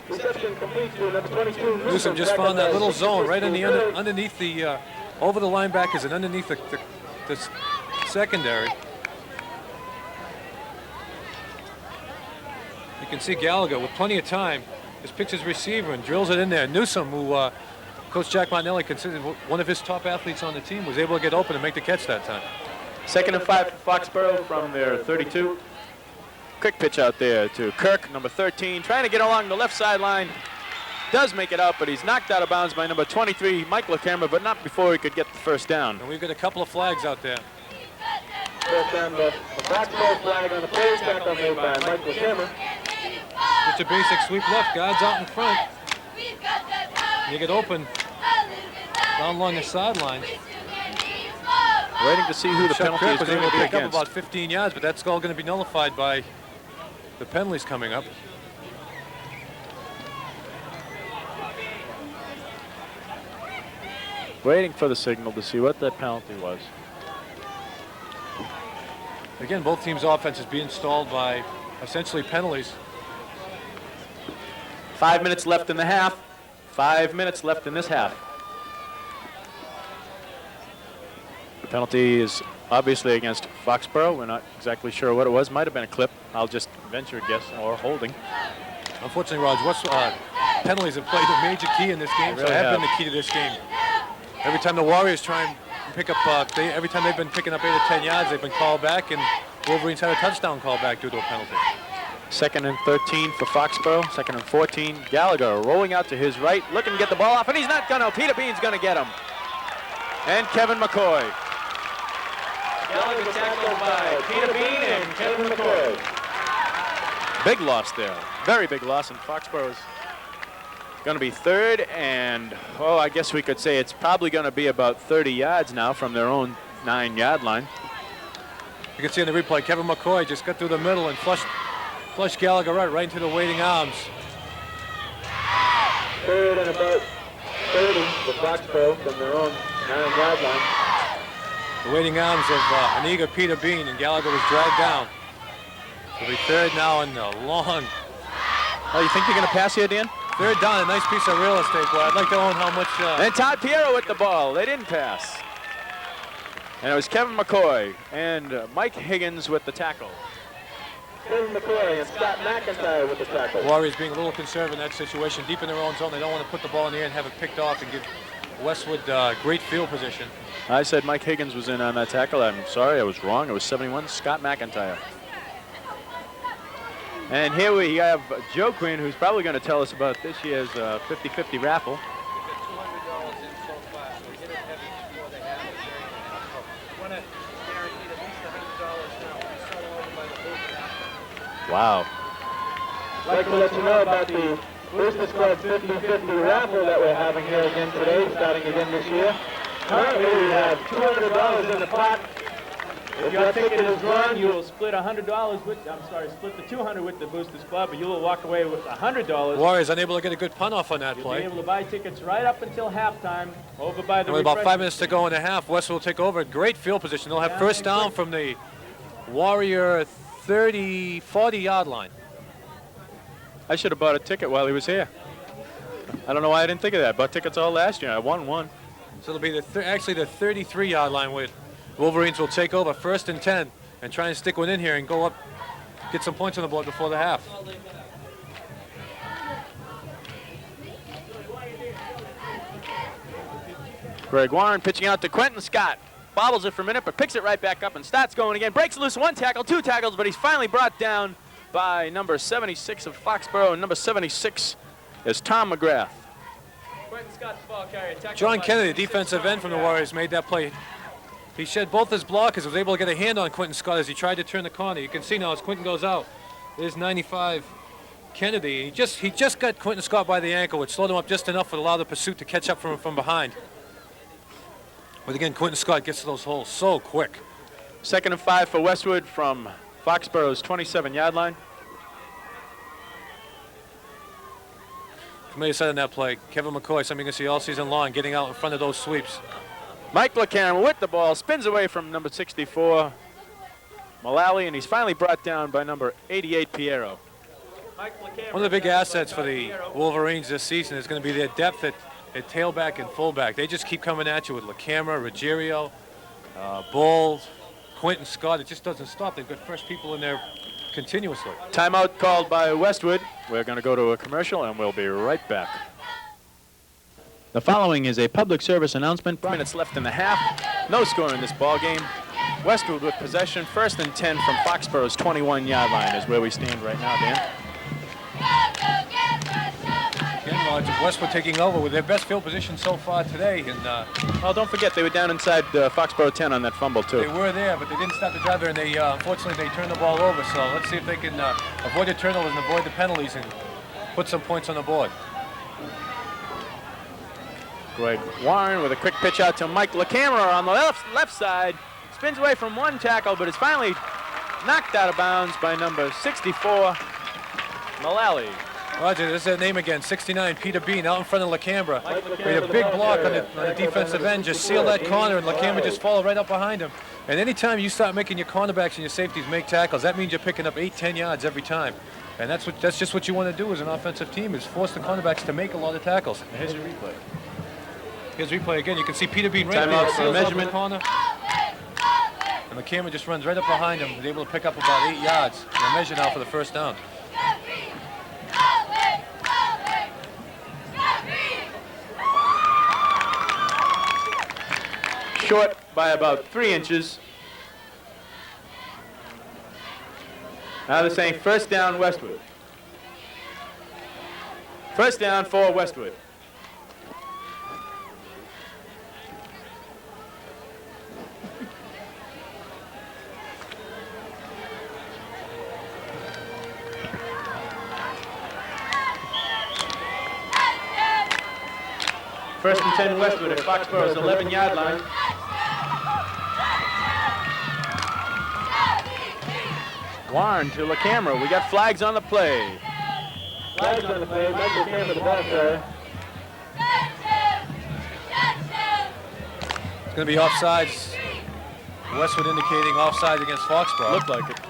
Reception complete to number 22. Newsom just found that little zone right in the underneath the over the linebackers and underneath the secondary. You can see Gallagher with plenty of time just picks his receiver and drills it in there. Newsom, who Coach Jack Martinelli considered one of his top athletes on the team, was able to get open and make the catch that time. 2nd and 5 for Foxborough from their 32. Quick pitch out there to Kirk, number 13, trying to get along the left sideline. Does make it out, but he's knocked out of bounds by number 23, Mike LaCamera, but not before he could get the first down. And we've got a couple of flags out there. First down, the Foxborough flag on the play, tackle made by Mike LaCamera. Just a basic sweep left, guards out in front. You get open down along the sideline. Waiting to see who the Chuck penalty Kirk is was going able to to be pick up against. about 15 yards, but that's all going to be nullified by the penalties coming up. Waiting for the signal to see what that penalty was. Again, both teams' offense is being stalled by essentially penalties. 5 minutes left in the half. 5 minutes left in this half. The penalty is obviously against Foxborough. We're not exactly sure what it was. Might have been a clip. I'll just venture a guess, or holding. Unfortunately, Raj, penalties have played a major key in this game, They really so have been have. the key to this game. Every time the Warriors try and pick up, every time they've been picking up 8 or 10 yards, they've been called back, and Wolverines had a touchdown call back due to a penalty. 2nd and 13 for Foxborough. 2nd and 14. Gallagher rolling out to his right, looking to get the ball off, and he's not gonna. Peter Bean's gonna get him. And Kevin McCoy. Gallagher tackled by Peter Bean and Kevin McCoy. Big loss there. Very big loss, and Foxborough's going to be 3rd, and, oh, I guess we could say it's probably going to be about 30 yards now from their own 9-yard line. You can see in the replay, Kevin McCoy just got through the middle and flushed Gallagher right into the waiting arms. 3rd and about 30 for Foxborough from their own 9-yard line. The waiting arms of an eager Peter Bean, and Gallagher was dragged down. It'll be 3rd now and a long. Oh, you think they're going to pass here, Dan? 3rd down, a nice piece of real estate, boy. I'd like to own how much. And Todd Piero with the ball. They didn't pass. And it was Kevin McCoy and Mike Higgins with the tackle. Kevin McCoy and Scott McIntyre with the tackle. Warriors being a little conservative in that situation, deep in their own zone. They don't want to put the ball in the air and have it picked off and give Westwood great field position. I said Mike Higgins was in on that tackle. I'm sorry, I was wrong. It was 71, Scott McIntyre. And here we have Joe Quinn, who's probably going to tell us about this year's 50-50 raffle. Wow. I'd like to let you know about the Boosters Club 50-50 raffle that we're having here again today, starting again this year. Currently, we have $200 in the pot. If your ticket is drawn, you will split $100 with, split the $200 with the Boosters Club, but you will walk away with $100. Warriors unable to get a good punt off on that You'll play. be able to buy tickets right up until halftime over by the With about 5 refreshment. minutes to go in the half, Westwood will take over. Great field position. They'll have first down from the Warrior 30, 40-yard line. I should have bought a ticket while he was here. I don't know why I didn't think of that. Bought tickets all last year. I won one. So it'll be actually the 33-yard line where Wolverines will take over 1st and 10 and try and stick one in here and go up, get some points on the board before the half. Greg Warren pitching out to Quentin Scott. Bobbles it for a minute, but picks it right back up, and Stott's going again. Breaks loose, 1 tackle, 2 tackles, but he's finally brought down by number 76 of Foxborough, and number 76 is Tom McGrath. John Kennedy, defensive end from the Warriors, made that play. He shed both his blockers, was able to get a hand on Quentin Scott as he tried to turn the corner. You can see now as Quentin goes out, there's 95 Kennedy. He just got Quentin Scott by the ankle, which slowed him up just enough to allow the pursuit to catch up from him from behind. But again, Quentin Scott gets to those holes so quick. 2nd and 5 for Westwood from Foxborough's 27-yard line. Familiar side on that play. Kevin McCoy, something you can see all season long, getting out in front of those sweeps. Mike LaCamera with the ball, spins away from number 64, Mullally, and he's finally brought down by number 88, Piero. One of the big assets for the Wolverines this season is going to be their depth at tailback and fullback. They just keep coming at you with LaCamera, Ruggiero, Bull, Quentin Scott. It just doesn't stop. They've got fresh people in there continuously. Timeout called by Westwood. We're going to go to a commercial, and we'll be right back. The following is a public service announcement. 4 minutes left in the half. No score in this ball game. Westwood with possession. 1st and 10 from Foxborough's 21-yard line is where we stand right now, Dan. Again, Roger, Westwood taking over with their best field position so far today. And Well, don't forget, they were down inside Foxborough 10 on that fumble, too. they were there, but they didn't stop the drive there, and they unfortunately they turned the ball over. So let's see if they can avoid the turnovers and avoid the penalties and put some points on the board. Greg Warren with a quick pitch out to Mike LaCamera on the left side. Spins away from 1 tackle, but is finally knocked out of bounds by number 64, Mullally. Roger, there's that name again, 69, Peter Bean, out in front of LaCamera. Made a big block on the defensive end, just seal that corner, and LaCamera just followed right up behind him. And anytime you start making your cornerbacks and your safeties make tackles, that means you're picking up 8, 10 yards every time. And that's just what you want to do as an offensive team, is force the cornerbacks to make a lot of tackles. And here's your replay. Here's replay again. You can see Peter Bean right Time there. out for a seals up measurement. the corner. And LaCamera just runs right up behind him. He's able to pick up about 8 yards. And a measure now for the first down. short by about 3 inches. Now they're saying first down Westwood. First down for Westwood. First and 10 Westwood at Foxborough's 11-yard line. Warren to the camera. We got flags on the play. Flags on the play. Michael Cameron, the ball carrier. It's going to be offsides. Westwood indicating offsides against Foxborough. Looked like it.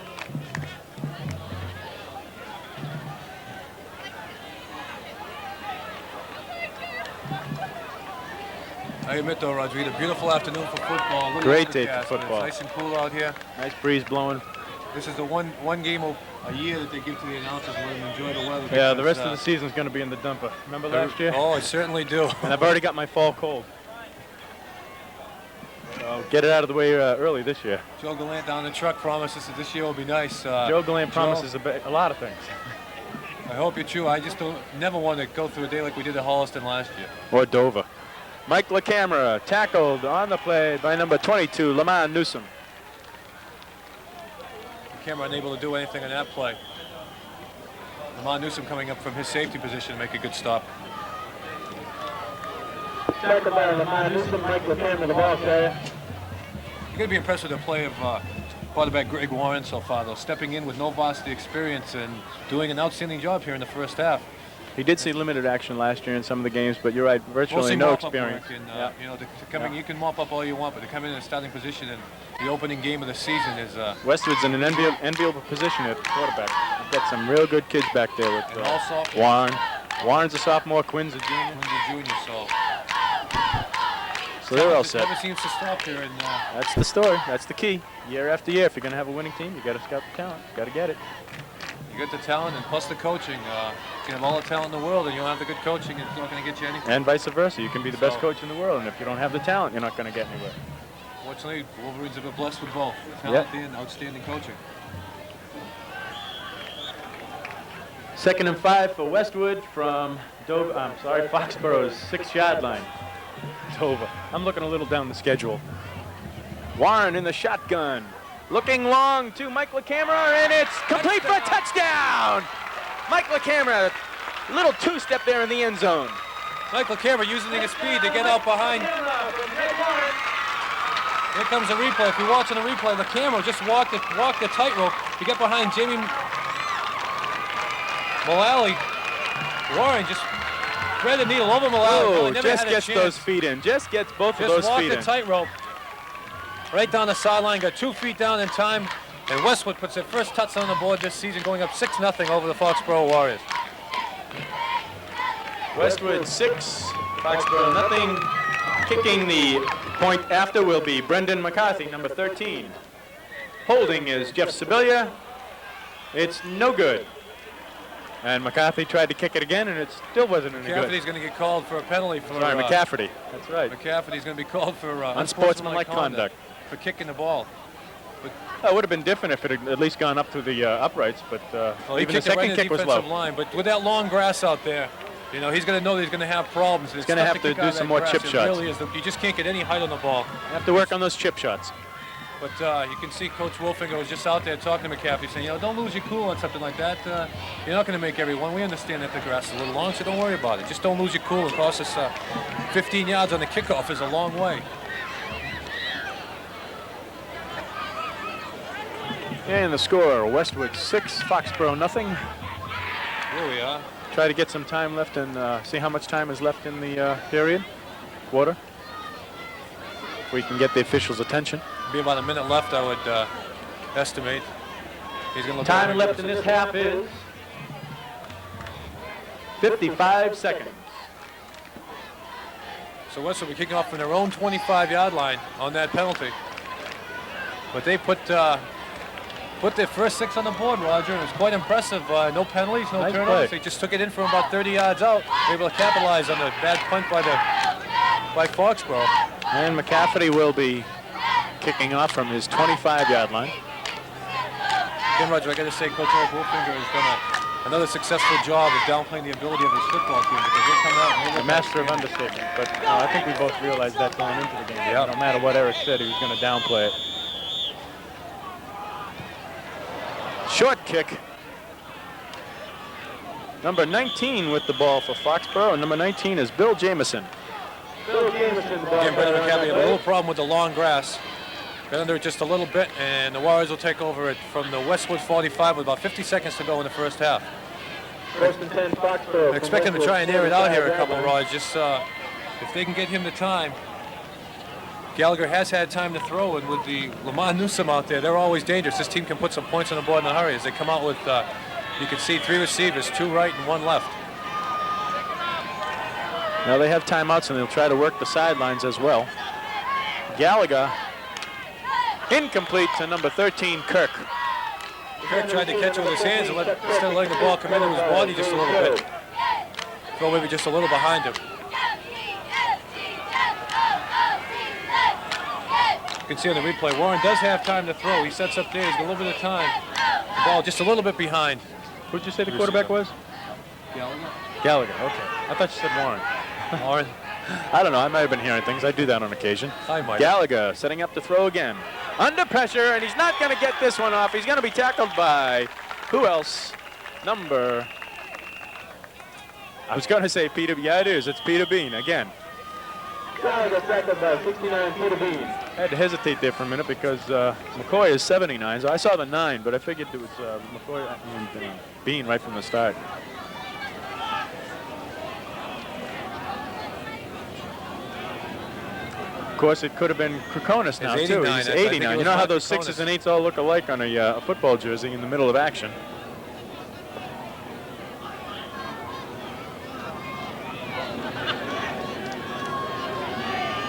I admit though, Roger, we had a beautiful afternoon for football. Look at Great the day for forecast. football. It's nice and cool out here. Nice breeze blowing. This is the one game a year that they give to the announcers and let them enjoy the weather. Yeah, the because, rest of the season's going to be in the dumper. Remember last year? Oh, I certainly do. And I've already got my fall cold. So get it out of the way early this year. Joe Gallant down the truck promises that this year will be nice. Joe Gallant promises a lot of things. I hope you're true. I just never want to go through a day like we did at Holliston last year. Or Dover. Mike LaCamera tackled on the play by number 22, Lamont Newsom. The camera unable to do anything on that play. Lamont Newsom coming up from his safety position to make a good stop. Tackled by Lamont Newsom, Michael Cameron, the ball carrier. You're going to be impressed with the play of quarterback Greg Warren so far, though, stepping in with no varsity experience and doing an outstanding job here in the first half. He did see limited action last year in some of the games, but you're right, virtually no experience. And, you know, to come in, you can mop up all you want, but to come in a starting position in the opening game of the season is... Westwood's in an enviable position at quarterback. We've got some real good kids back there with Warren. Warren's a sophomore, Quinn's a junior. Quinn's a junior, so they're all set. Never seems to stop here. And, that's the story. That's the key. Year after year, if you're going to have a winning team, you got to scout the talent. Got to get it. You get the talent and plus the coaching. You can have all the talent in the world and you don't have the good coaching, it's not going to get you anything. And vice versa. You can be the best coach in the world, and if you don't have the talent, you're not going to get anywhere. Fortunately, Wolverines have been blessed with both talent and outstanding coaching. 2nd and 5 for Westwood from Foxborough's 6-yard line. Dover. I'm looking a little down the schedule. Warren in the shotgun. Looking long to Mike LaCamera, and it's complete for a touchdown! Mike LaCamera, a little two-step there in the end zone. Mike LaCamera using his speed to get out behind. Here comes the replay. If you're watching the replay, LaCamera just walked the tightrope to get behind Jamie Mullally. Warren just thread the needle over Mullally. Oh, just gets those feet in. Just gets both of those feet in. Just walked the tightrope. Right down the sideline, got 2 feet down in time, and Westwood puts their first touchdown on the board this season, going up 6-0 over the Foxborough Warriors. Westwood 6, Foxborough nothing. Kicking the point after will be Brendan McCarthy, number 13. Holding is Jeff Sibilia. It's no good. And McCarthy tried to kick it again, and it still wasn't any good. McCafferty's going to get called for a penalty for... Sorry, McCafferty. That's right. McCafferty's going to be called for unsportsmanlike conduct for kicking the ball. It would have been different if it had at least gone up to the uprights, but even the second kick was low. Line, but with that long grass out there, you know, he's going to know that he's going to have problems. He's going to have to do some more chip shots. Really is. You just can't get any height on the ball. You have to work on those chip shots. But you can see Coach Wolfinger was just out there talking to McCaffrey, saying, you know, don't lose your cool on something like that. You're not going to make everyone. We understand that the grass is a little long, so don't worry about it. Just don't lose your cool and cost us 15 yards on the kickoff is a long way. And the score, Westwood 6, Foxborough nothing. Here we are. Try to get some time left and see how much time is left in the period, quarter. If we can get the officials' attention. Be about a minute left, I would estimate. He's going to look. Time left in this half is 55 seconds. So Westwood will be kicking off from their own 25-yard line on that penalty. But they put their first 6 on the board, Roger. It was quite impressive. No penalties, no nice turnovers. Play. They just took it in from about 30 yards out. They were able to capitalize on the bad punt by Foxborough. And McCafferty will be kicking off from his 25-yard line. Again, Roger, I got to say, Coach Eric Wolfinger has done another successful job of downplaying the ability of his football team because they come out and they The master of understatement. But I think we both realized that going into the game. Yep. No matter what Eric said, he was going to downplay it. Short kick. Number 19 with the ball for Foxborough, and number 19 is Bill Jameson. Bill Jameson, the ball Again, Brendan carrier, McCaffrey had a little problem with the long grass. Got under it just a little bit, and the Warriors will take over it from the Westwood 45 with about 50 seconds to go in the first half. First and 10, Foxborough. I expect him to try and air it out here a couple, Rod. Just if they can get him the time. Gallagher has had time to throw, and with the Lamont Newsom out there, they're always dangerous. This team can put some points on the board in a hurry as they come out with, you can see 3 receivers, 2 right and 1 left. Now they have timeouts, and they'll try to work the sidelines as well. Gallagher, incomplete to number 13, Kirk. Kirk tried to catch it with his hands and instead of letting the ball come into his body just a little bit. Throw maybe just a little behind him. You can see on the replay, Warren does have time to throw. He sets up there, he's got a little bit of time. The ball just a little bit behind. Who'd you say the quarterback was? Gallagher. Gallagher, okay. I thought you said Warren. Warren. I don't know, I might have been hearing things. I do that on occasion. I might. Gallagher setting up to throw again. Under pressure, and he's not going to get this one off. He's going to be tackled by, who else? Number, I was going to say Peter, yeah it is, it's Peter Bean again. Gallagher tackled by 69, Peter Bean. I had to hesitate there for a minute because McCoy is 79, so I saw the 9, but I figured it was McCoy and Bean right from the start. Of course, it could have been Krukonis now, too. He's 89. You know how those 6s and 8s all look alike on a football jersey in the middle of action?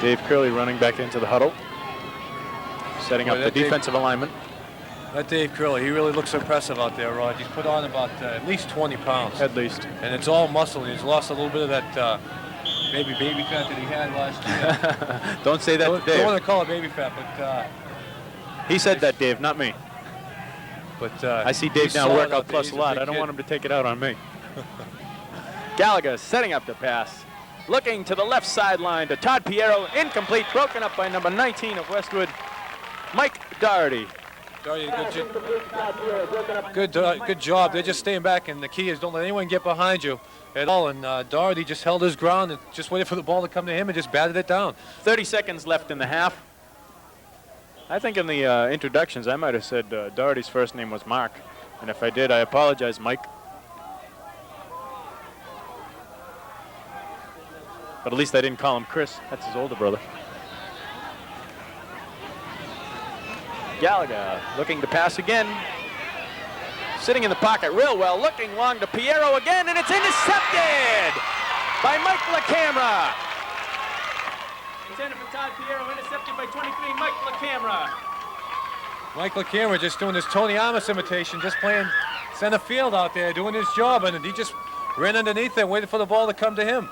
Dave Curley running back into the huddle, setting up the defensive alignment. That Dave Curley, he really looks impressive out there, Rod. He's put on about at least 20 pounds. At least. And it's all muscle. He's lost a little bit of that maybe baby fat that he had last year. Don't say that to Dave. Don't want to call it baby fat, but... he said that, Dave, not me. But I see Dave now workout plus a lot. I don't want him to take it out on me. Gallagher setting up the pass. Looking to the left sideline to Todd Piero. Incomplete, broken up by number 19 of Westwood, Mike Doherty. Doherty, good job. They're just staying back, and the key is don't let anyone get behind you at all. And Doherty just held his ground and just waited for the ball to come to him and just batted it down. 30 seconds left in the half. I think in the introductions I might have said Doherty's first name was Mark. And if I did, I apologize, Mike. But at least I didn't call him Chris. That's his older brother. Gallagher looking to pass again. Sitting in the pocket real well. Looking long to Piero again, and it's intercepted by Mike LaCamera. Intended for Todd Piero, intercepted by 23, Mike LaCamera. Mike LaCamera just doing his Tony Amos imitation, just playing center field out there, doing his job, and he just ran underneath it, waited for the ball to come to him.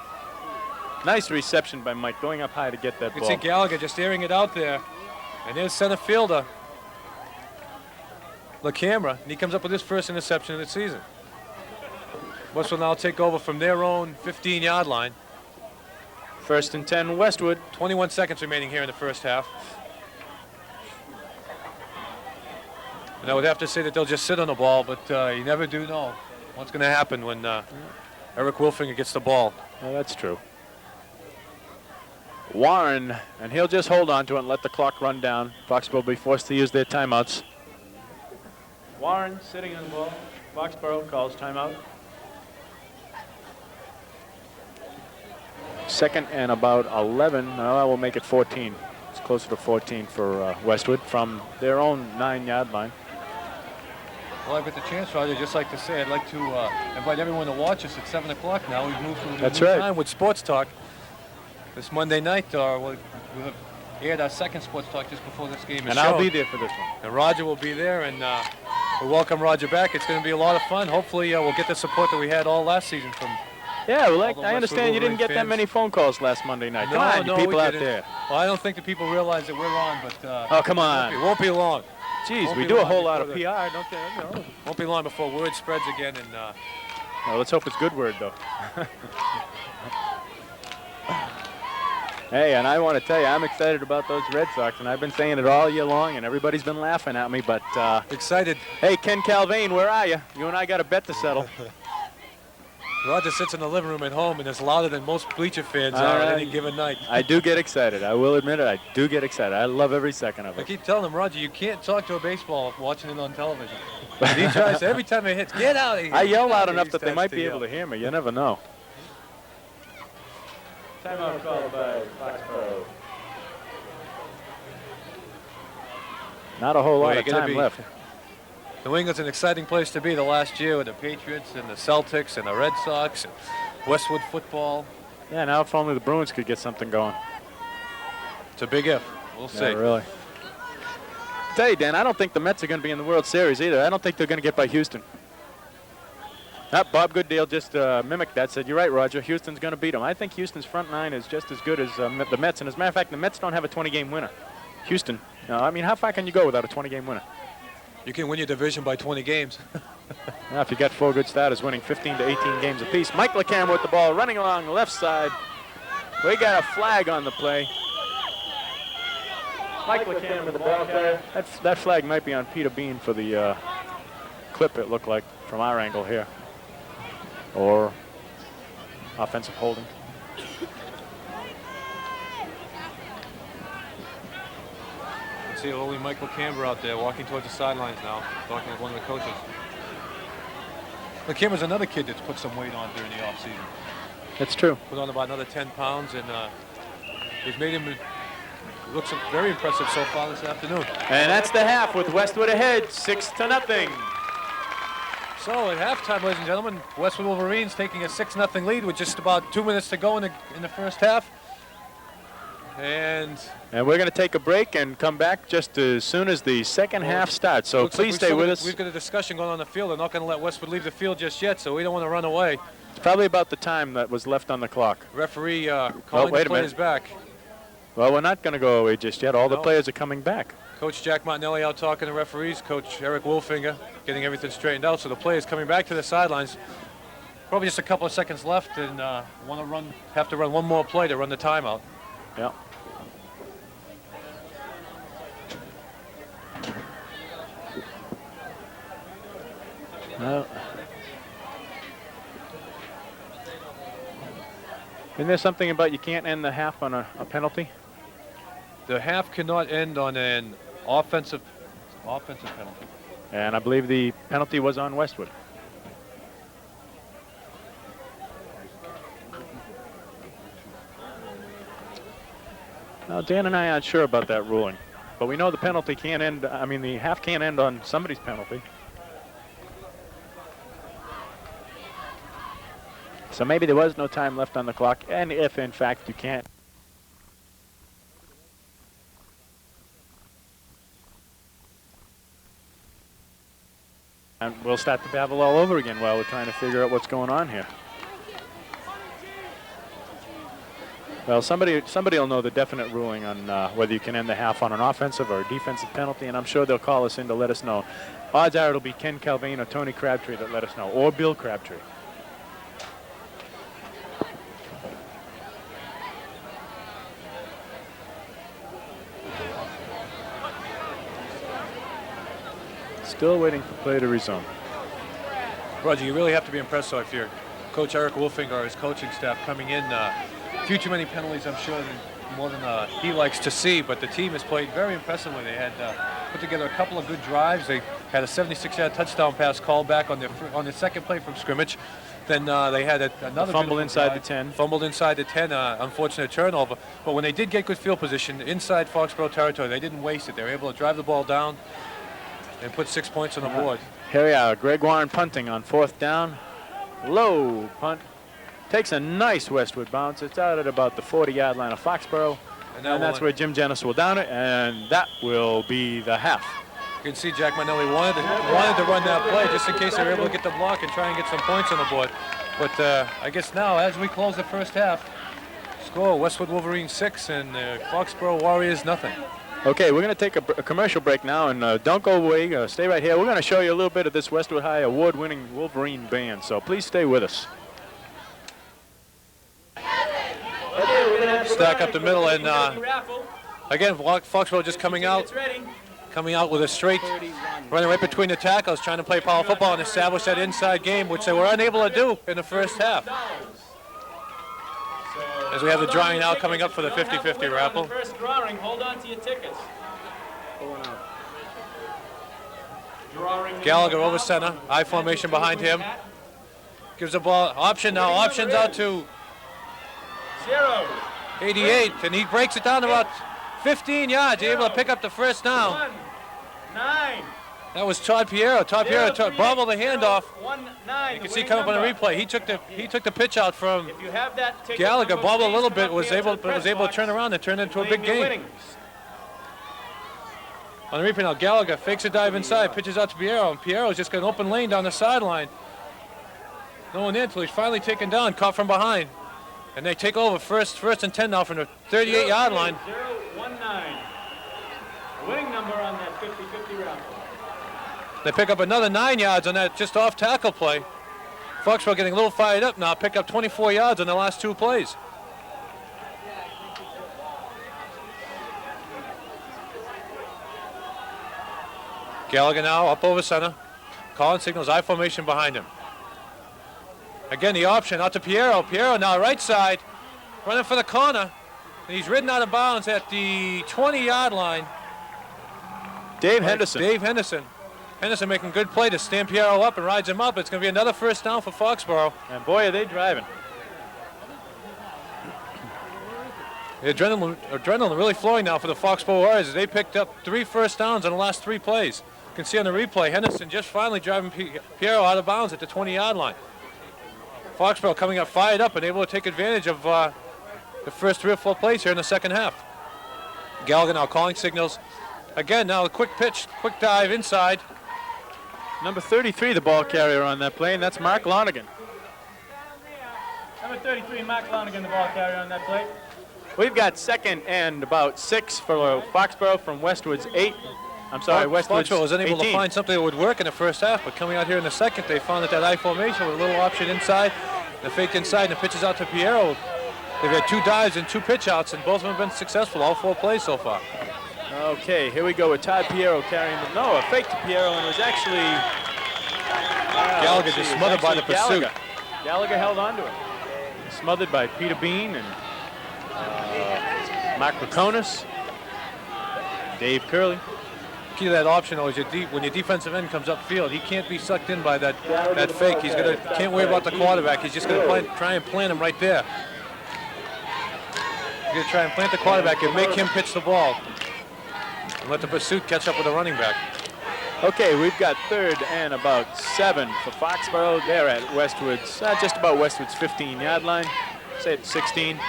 Nice reception by Mike, going up high to get that You ball. can see Gallagher just airing it out there, and there's center fielder LaCamera, and he comes up with his first interception of the season. Westwood now take over from their own 15-yard line. First and 10, Westwood. 21 seconds remaining here in the first half. And I would have to say that they'll just sit on the ball, but you never do know what's going to happen when Eric Wolfinger gets the ball. Well, that's true. Warren, and he'll just hold on to it and let the clock run down. Foxborough will be forced to use their timeouts. Warren sitting on the ball. Foxborough calls timeout. Second and about 11. No, I will make it 14. It's closer to 14 for Westwood from their own 9-yard line. Well, I've got the chance, Roger, just like to say, I'd like to invite everyone to watch us at 7 o'clock now. We've moved to a That's new right. time with Sports Talk. This Monday night, we'll have aired our second Sports Talk just before this game is And shown. I'll be there for this one. And Roger will be there, and we welcome Roger back. It's going to be a lot of fun. Hopefully, we'll get the support that we had all last season from Yeah, well, All the I understand you didn't Westwood get that fans. many phone calls last Monday night. Come on, you we people out didn't. there. Well, I don't think the people realize that we're on, but Oh, come on. it won't be long. Jeez, Won't we be do a long whole lot of before PR, don't they? You know. Won't be long before word spreads again, and Well, let's hope it's good word, though. Hey, and I want to tell you, I'm excited about those Red Sox, and I've been saying it all year long, and everybody's been laughing at me, but excited. hey, Ken Calvane, where are you? You and I got a bet to settle. Roger sits in the living room at home and is louder than most bleacher fans are on any given night. I do get excited. I will admit it. I do get excited. I love every second of I it. keep telling him, Roger, you can't talk to a baseball watching it on television. But he tries every time it hits, get out of here. I yell loud enough He that they starts might to be yell. able to hear me. You never know. Timeout called by Foxborough. Not a whole Well, lot you're of gonna time be- left. New England's an exciting place to be the last year with the Patriots and the Celtics and the Red Sox and Westwood football. Yeah, now if only the Bruins could get something going. It's a big if. We'll see. Yeah, really. Tell you, Dan, I don't think the Mets are going to be in the World Series either. I don't think they're going to get by Houston. Bob Goodale just mimicked that, said, you're right, Roger, Houston's going to beat them. I think Houston's front nine is just as good as the Mets. And as a matter of fact, the Mets don't have a 20-game winner. Houston, I mean, how far can you go without a 20-game winner? You can win your division by 20 games. Now, if you got 4 good starters winning 15 to 18 games apiece. Mike LeCam with the ball, running along the left side. We got a flag on the play. Mike LeCam with the ball carrier. That flag might be on Peter Bean for the clip, it looked like, from our angle here. Or offensive holding. See only Michael Camber out there walking towards the sidelines now, talking with one of the coaches. Camber's another kid that's put some weight on during the offseason. That's true. Put on about another 10 pounds, and he's made him looks very impressive so far this afternoon. And that's the half with Westwood ahead, 6-0. So at halftime, ladies and gentlemen, Westwood Wolverines taking a 6-0 lead with just about 2 minutes to go in the first half. And we're going to take a break and come back just as soon as the second half starts. So looks like please stay with us. We've got a discussion going on the field. They're not going to let Westwood leave the field just yet, so we don't want to run away. It's probably about the time that was left on the clock. Referee calling wait the a minute. players back. Well, we're not going to go away just yet. All the No. players are coming back. Coach Jack Martinelli out talking to referees. Coach Eric Wolfinger getting everything straightened out. So the players coming back to the sidelines. Probably just a couple of seconds left, and have to run one more play to run the timeout. Yeah. Well, isn't there something about you can't end the half on a penalty? The half cannot end on an offensive penalty. And I believe the penalty was on Westwood. Now, Dan and I aren't sure about that ruling, but we know the penalty can't end, the half can't end on somebody's penalty. So maybe there was no time left on the clock, and if, in fact, you can't. And we'll start to babble all over again while we're trying to figure out what's going on here. Well, somebody will know the definite ruling on whether you can end the half on an offensive or a defensive penalty, and I'm sure they'll call us in to let us know. Odds are it'll be Ken Calvane or Tony Crabtree that let us know, or Bill Crabtree. Still waiting for play to resume. Roger, you really have to be impressed though if you're Coach Eric Wolfinger or his coaching staff coming in. Few too many penalties, I'm sure, more than he likes to see, but the team has played very impressively. They had put together a couple of good drives. They had a 76-yard touchdown pass called back on their second play from scrimmage. Then they had another fumble inside drive, the 10. Fumbled inside the 10, unfortunate turnover. But when they did get good field position inside Foxborough territory, they didn't waste it. They were able to drive the ball down and put 6 points on the board. Here we are, Greg Warren punting on 4th down. Low punt. Takes a nice Westwood bounce. It's out at about the 40-yard line of Foxborough. And that's where Jim Janis will down it, and that will be the half. can see Jack Manelli wanted to run that play just in case they were able to get the block and try and get some points on the board. But I guess now, as we close the first half, score Westwood Wolverines 6 and Foxborough Warriors nothing. Okay, we're going to take a commercial break now, and don't go away. Stay right here. We're going to show you a little bit of this Westwood High award-winning Wolverine band, so please stay with us. Stack up the middle, and again, Foxborough just coming out with a straight, running right between the tackles, trying to play power football and establish that inside game, which they were unable to do in the first half. As we have the drawing now coming up for the 50-50 raffle. First drawing, hold on to your tickets. Gallagher over center, I formation behind him. Gives the ball, options out to 88, and he breaks it down to about 15 yards, able to pick up the first down. 9. That was Todd Piero. Todd Piero bobbled the handoff. 9. You can see coming up on the replay. He took the pitch out from If you have that ticket, Gallagher, bobbled a little bit, come was up here able to the press to box. turn around and turn it into a big Claim your game. winnings. On the replay now, Gallagher fakes a dive inside, pitches out to Piero, and Piero's just got an open lane down the sideline. No one in until he's finally taken down, caught from behind. And they take over first and 10 now from the 38-yard line. 019. Winning number on that 50-50 raffle. They pick up another 9 yards on that just off tackle play. Foxborough getting a little fired up now, pick up 24 yards on the last 2 plays. Gallagher now up over center. Calling signals I formation behind him. Again, the option out to Piero. Piero now right side, running for the corner. And he's ridden out of bounds at the 20-yard line. Dave Henderson. Dave Henderson. Henderson making good play to stand Piero up and rides him up. It's going to be another first down for Foxborough. And boy, are they driving. The adrenaline really flowing now for the Foxborough Warriors as they picked up 3 first downs on the last 3 plays. You can see on the replay, Henderson just finally driving Piero out of bounds at the 20-yard line. Foxborough coming up fired up and able to take advantage of the first 3 or 4 plays here in the second half. Gallagher now calling signals. Again, now a quick pitch, quick dive inside. Number 33, the ball carrier on that play, and that's Mark Lonigan. Number 33, Mark Lonigan, the ball carrier on that play. We've got second and about 6 for Foxborough from Westwood's 8. I'm sorry, Westwood's Foxborough was unable 18. to find something that would work in the first half, but coming out here in the second, they found that I formation with a little option inside, the fake inside, and the pitches out to Piero. They've had 2 dives and 2 pitch outs, and both of them have been successful, all 4 plays so far. Okay, here we go with Todd Piero carrying the, no, a fake to Piero, and it was actually Gallagher just smothered by the pursuit. Gallagher held on to it. Smothered by Peter Bean and Mark Rakonis, Dave Curley. Key to that option though is when your defensive end comes upfield, he can't be sucked in by that fake. Can't worry about the quarterback. He's just gonna try and plant him right there. He's gonna try and plant the quarterback and make him pitch the ball. And let the pursuit catch up with the running back. Okay, we've got third and about 7 for Foxborough. They're at Westwood's, just about Westwood's 15-yard line. Say it's 16.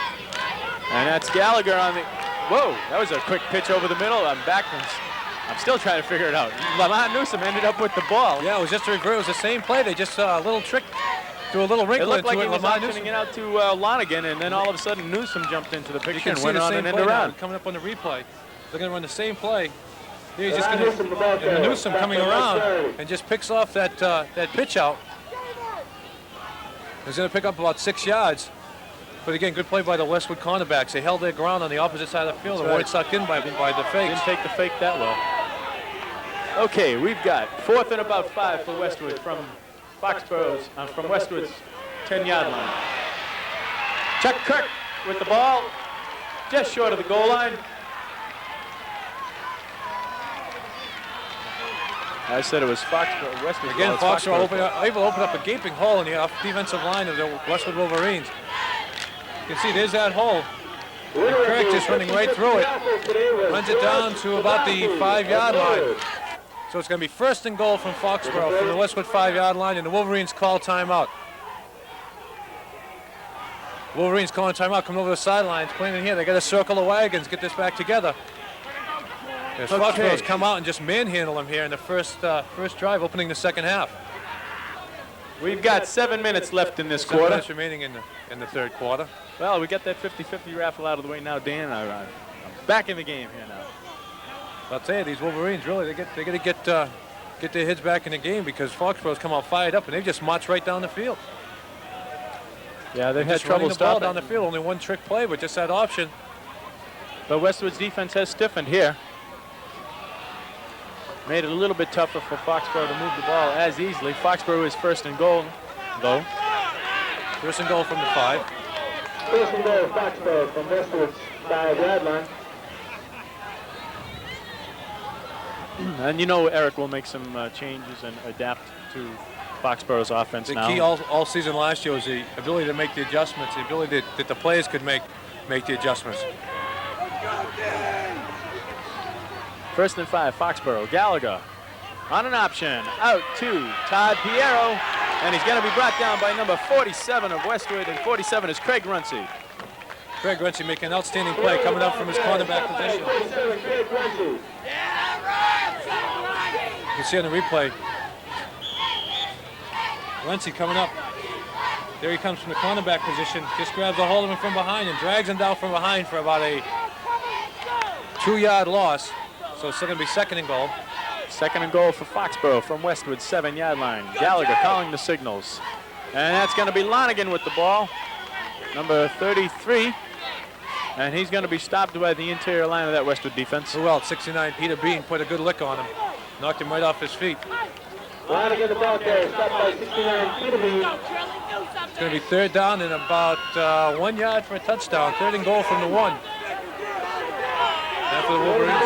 And that's Gallagher on the, whoa, that was a quick pitch over the middle. I'm still trying to figure it out. Lamont Newsom ended up with the ball. Yeah, it was just a revert. It was the same play. They just a little trick, threw a little It wrinkle looked into like he it. was Lamont auctioning Newsom. it out to Lonigan, and then all of a sudden Newsom jumped into the You picture can and see went the on same an end play now around. coming up on the replay. They're going to run the same play. He's just going to, and Newsom coming around and just picks off that pitch out. He's going to pick up about 6 yards. But again, good play by the Westwood cornerbacks. They held their ground on the opposite side of the field and weren't sucked in by the fake. Didn't take the fake that well. Okay, we've got 4th and about 5 for Westwood from from Westwood's 10-yard line. Chuck Kirk with the ball, just short of the goal line. I said it was Foxborough, Westwood. Again, well, it's Foxborough able to open up a gaping hole in the defensive line of the Westwood Wolverines. You can see there's that hole. And Kirk just running right through it. Runs it down to about the 5-yard line. So it's going to be 1st and goal from Foxborough from the Westwood 5-yard line, and the Wolverines call timeout. Wolverines calling timeout, coming over the sidelines, playing in here. They got to circle the wagons, get this back together. As Foxborough's come out and just manhandle them here in the first drive, opening the second half. We've got 7 minutes left in this 7 quarter. minutes remaining in the third quarter. Well, we got that 50-50 raffle out of the way now, Dan. I'm back in the game here now. I'll tell you, these Wolverines really they got to get their heads back in the game because Foxborough's come out fired up and they've just marched right down the field. Yeah, they've had Just trouble running the ball stopping. down the field. Only one trick play, but just that option. But Westwood's defense has stiffened here. Made it a little bit tougher for Foxborough to move the ball as easily. Foxborough is first and goal, though. First and goal from the 5. First and goal, Foxborough from Westwood's 5-yard line. And you know Eric will make some changes and adapt to Foxborough's offense The now. key all season last year was the ability to make the adjustments, the ability that the players could make the adjustments. First and 5, Foxborough. Gallagher on an option. Out to Todd Piero. And he's going to be brought down by number 47 of Westwood. And 47 is Craig Runcie. Craig Runcie making an outstanding play coming up from his cornerback position. You can see on the replay. Runcie coming up. There he comes from the cornerback position. Just grabs a hold of him from behind and drags him down from behind for about a 2-yard loss. So it's still going to be second and goal. Second and goal for Foxborough from Westwood's 7-yard line. Gallagher calling the signals. And that's going to be Lonigan with the ball, number 33. And he's going to be stopped by the interior line of that Westwood defense. Who else? 69, Peter Bean put a good lick on him. Knocked him right off his feet. Lonigan the ball carrier, stopped by 69, Peter Bean. It's going to be third down and about 1 yard for a touchdown. Third and goal from the 1. After the Wolverines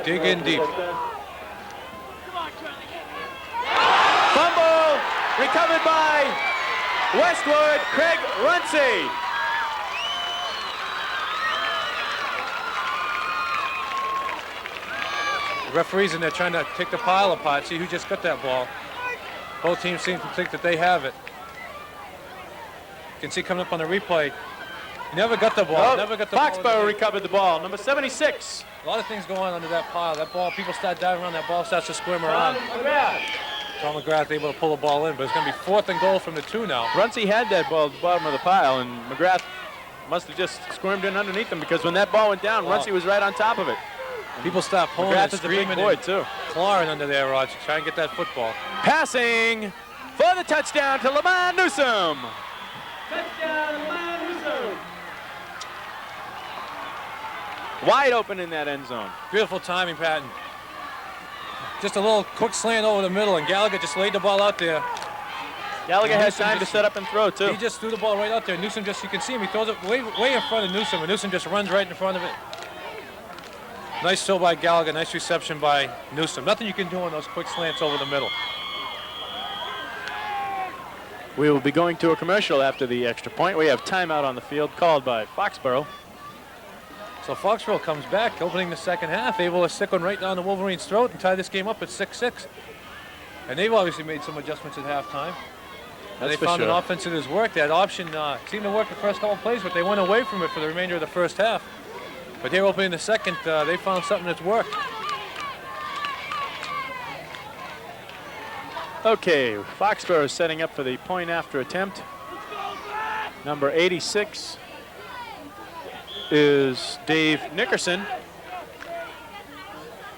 dig in deep. Fumble recovered by Westwood, Craig Runcie. The referees in there trying to take the pile apart, see who just got that ball. Both teams seem to think that they have it. You can see coming up on the replay. He never got the ball. Never got the ball. Foxborough recovered the ball, number 76. A lot of things go on under that pile. That ball, people start diving around, that ball starts to squirm around. Tom McGrath able to pull the ball in, but it's going to be fourth and goal from the 2 now. Runcie had that ball at the bottom of the pile, and McGrath must have just squirmed in underneath him because when that ball went down, Runcie was right on top of it. People start pulling McGrath and is a big screaming boy, and too. clawing under there, Rod, to try and get that football. Passing for the touchdown to Lamar Newsom. Touchdown, Lamar Newsom. Wide open in that end zone. Beautiful timing, Patton. Just a little quick slant over the middle, and Gallagher just laid the ball out there. Gallagher had Newsom time to set up and throw, too. He just threw the ball right out there. Newsom just, you can see him, he throws it way in front of Newsom, and Newsom just runs right in front of it. Nice throw by Gallagher, nice reception by Newsom. Nothing you can do on those quick slants over the middle. We will be going to a commercial after the extra point. We have timeout on the field called by Foxborough. So Foxborough comes back, opening the second half, able to stick one right down the Wolverines' throat and tie this game up at 6-6. And they've obviously made some adjustments at halftime. And they found an offense that has worked. That option seemed to work the first couple plays, but they went away from it for the remainder of the first half. But here opening the second, they found something that's worked. Okay, Foxborough is setting up for the point after attempt. Number 86 is Dave Nickerson.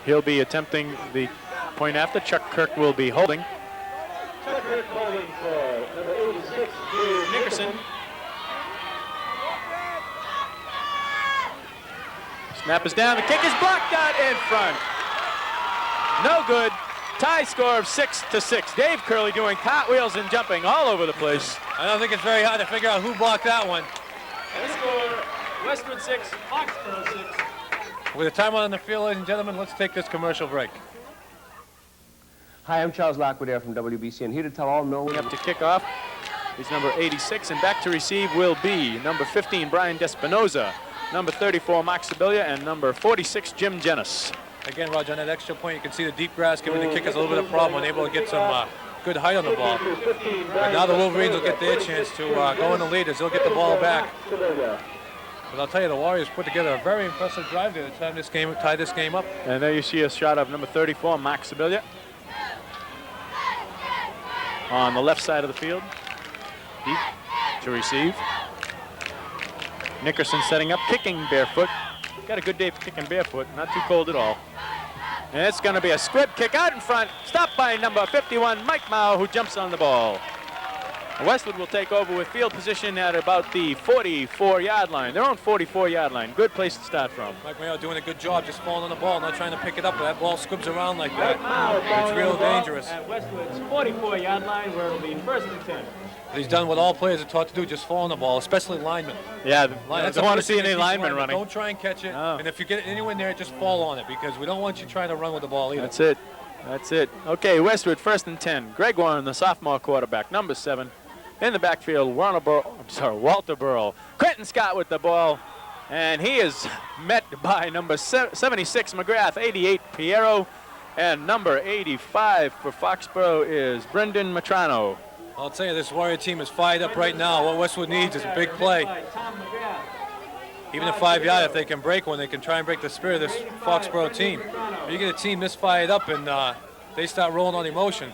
He'll be attempting the point after. Chuck Kirk will be holding. Chuck Kirk holding for number 86, Dave Nickerson. Snap is down. The kick is blocked out in front. No good. Tie score of 6-6. Dave Curley doing cartwheels and jumping all over the place. I don't think it's very hard to figure out who blocked that one. The score, Westwood 6, Foxborough 6. With the timeout on the field, ladies and gentlemen, let's take this commercial break. Hi, I'm Charles Lockwood here from WBC, and here to tell all Millwood. Up to kick off is number 86, and back to receive will be number 15, Brian Despinoza, number 34, Mark Sibilia, and number 46, Jim Jennis. Again, Roger, on that extra point, you can see the deep grass giving the kickers a little bit of problem, unable to get some good height on the ball. But now the Wolverines will get their chance to go in the lead as they'll get the ball back. But I'll tell you, the Warriors put together a very impressive drive there to tie this game up. And there you see a shot of number 34, Mark Sibilia, on the left side of the field, deep to receive. Nickerson setting up, kicking barefoot. Got a good day for kicking barefoot, not too cold at all. And it's going to be a squib kick out in front, stopped by number 51, Mike Mao, who jumps on the ball. Westwood will take over with field position at about the 44-yard line, their own 44-yard line. Good place to start from. Mike Mayo doing a good job, just falling on the ball, not trying to pick it up, but that ball squibs around like that. It's real dangerous. At Westwood's 44-yard line, where it'll be 1st and 10. He's done what all players are taught to do, just fall on the ball, especially linemen. Yeah, I don't want to see any linemen running. Don't try and catch it, No. and if you get it anywhere near it, just fall on it, because we don't want you trying to run with the ball either. That's it. That's it. Okay, Westwood 1st and 10. Greg Warren, the sophomore quarterback, number 7. In the backfield, Walter Burrell. Quentin Scott with the ball, and he is met by number 76 McGrath, 88 Piero, and number 85 for Foxborough is Brendan Matrano. I'll tell you, this Warrior team is fired up right now. What Westwood needs is a big play. Even a 5-yard, if they can break one, they can try and break the spirit of this Foxborough team. If you get a team this fired up and they start rolling on emotion.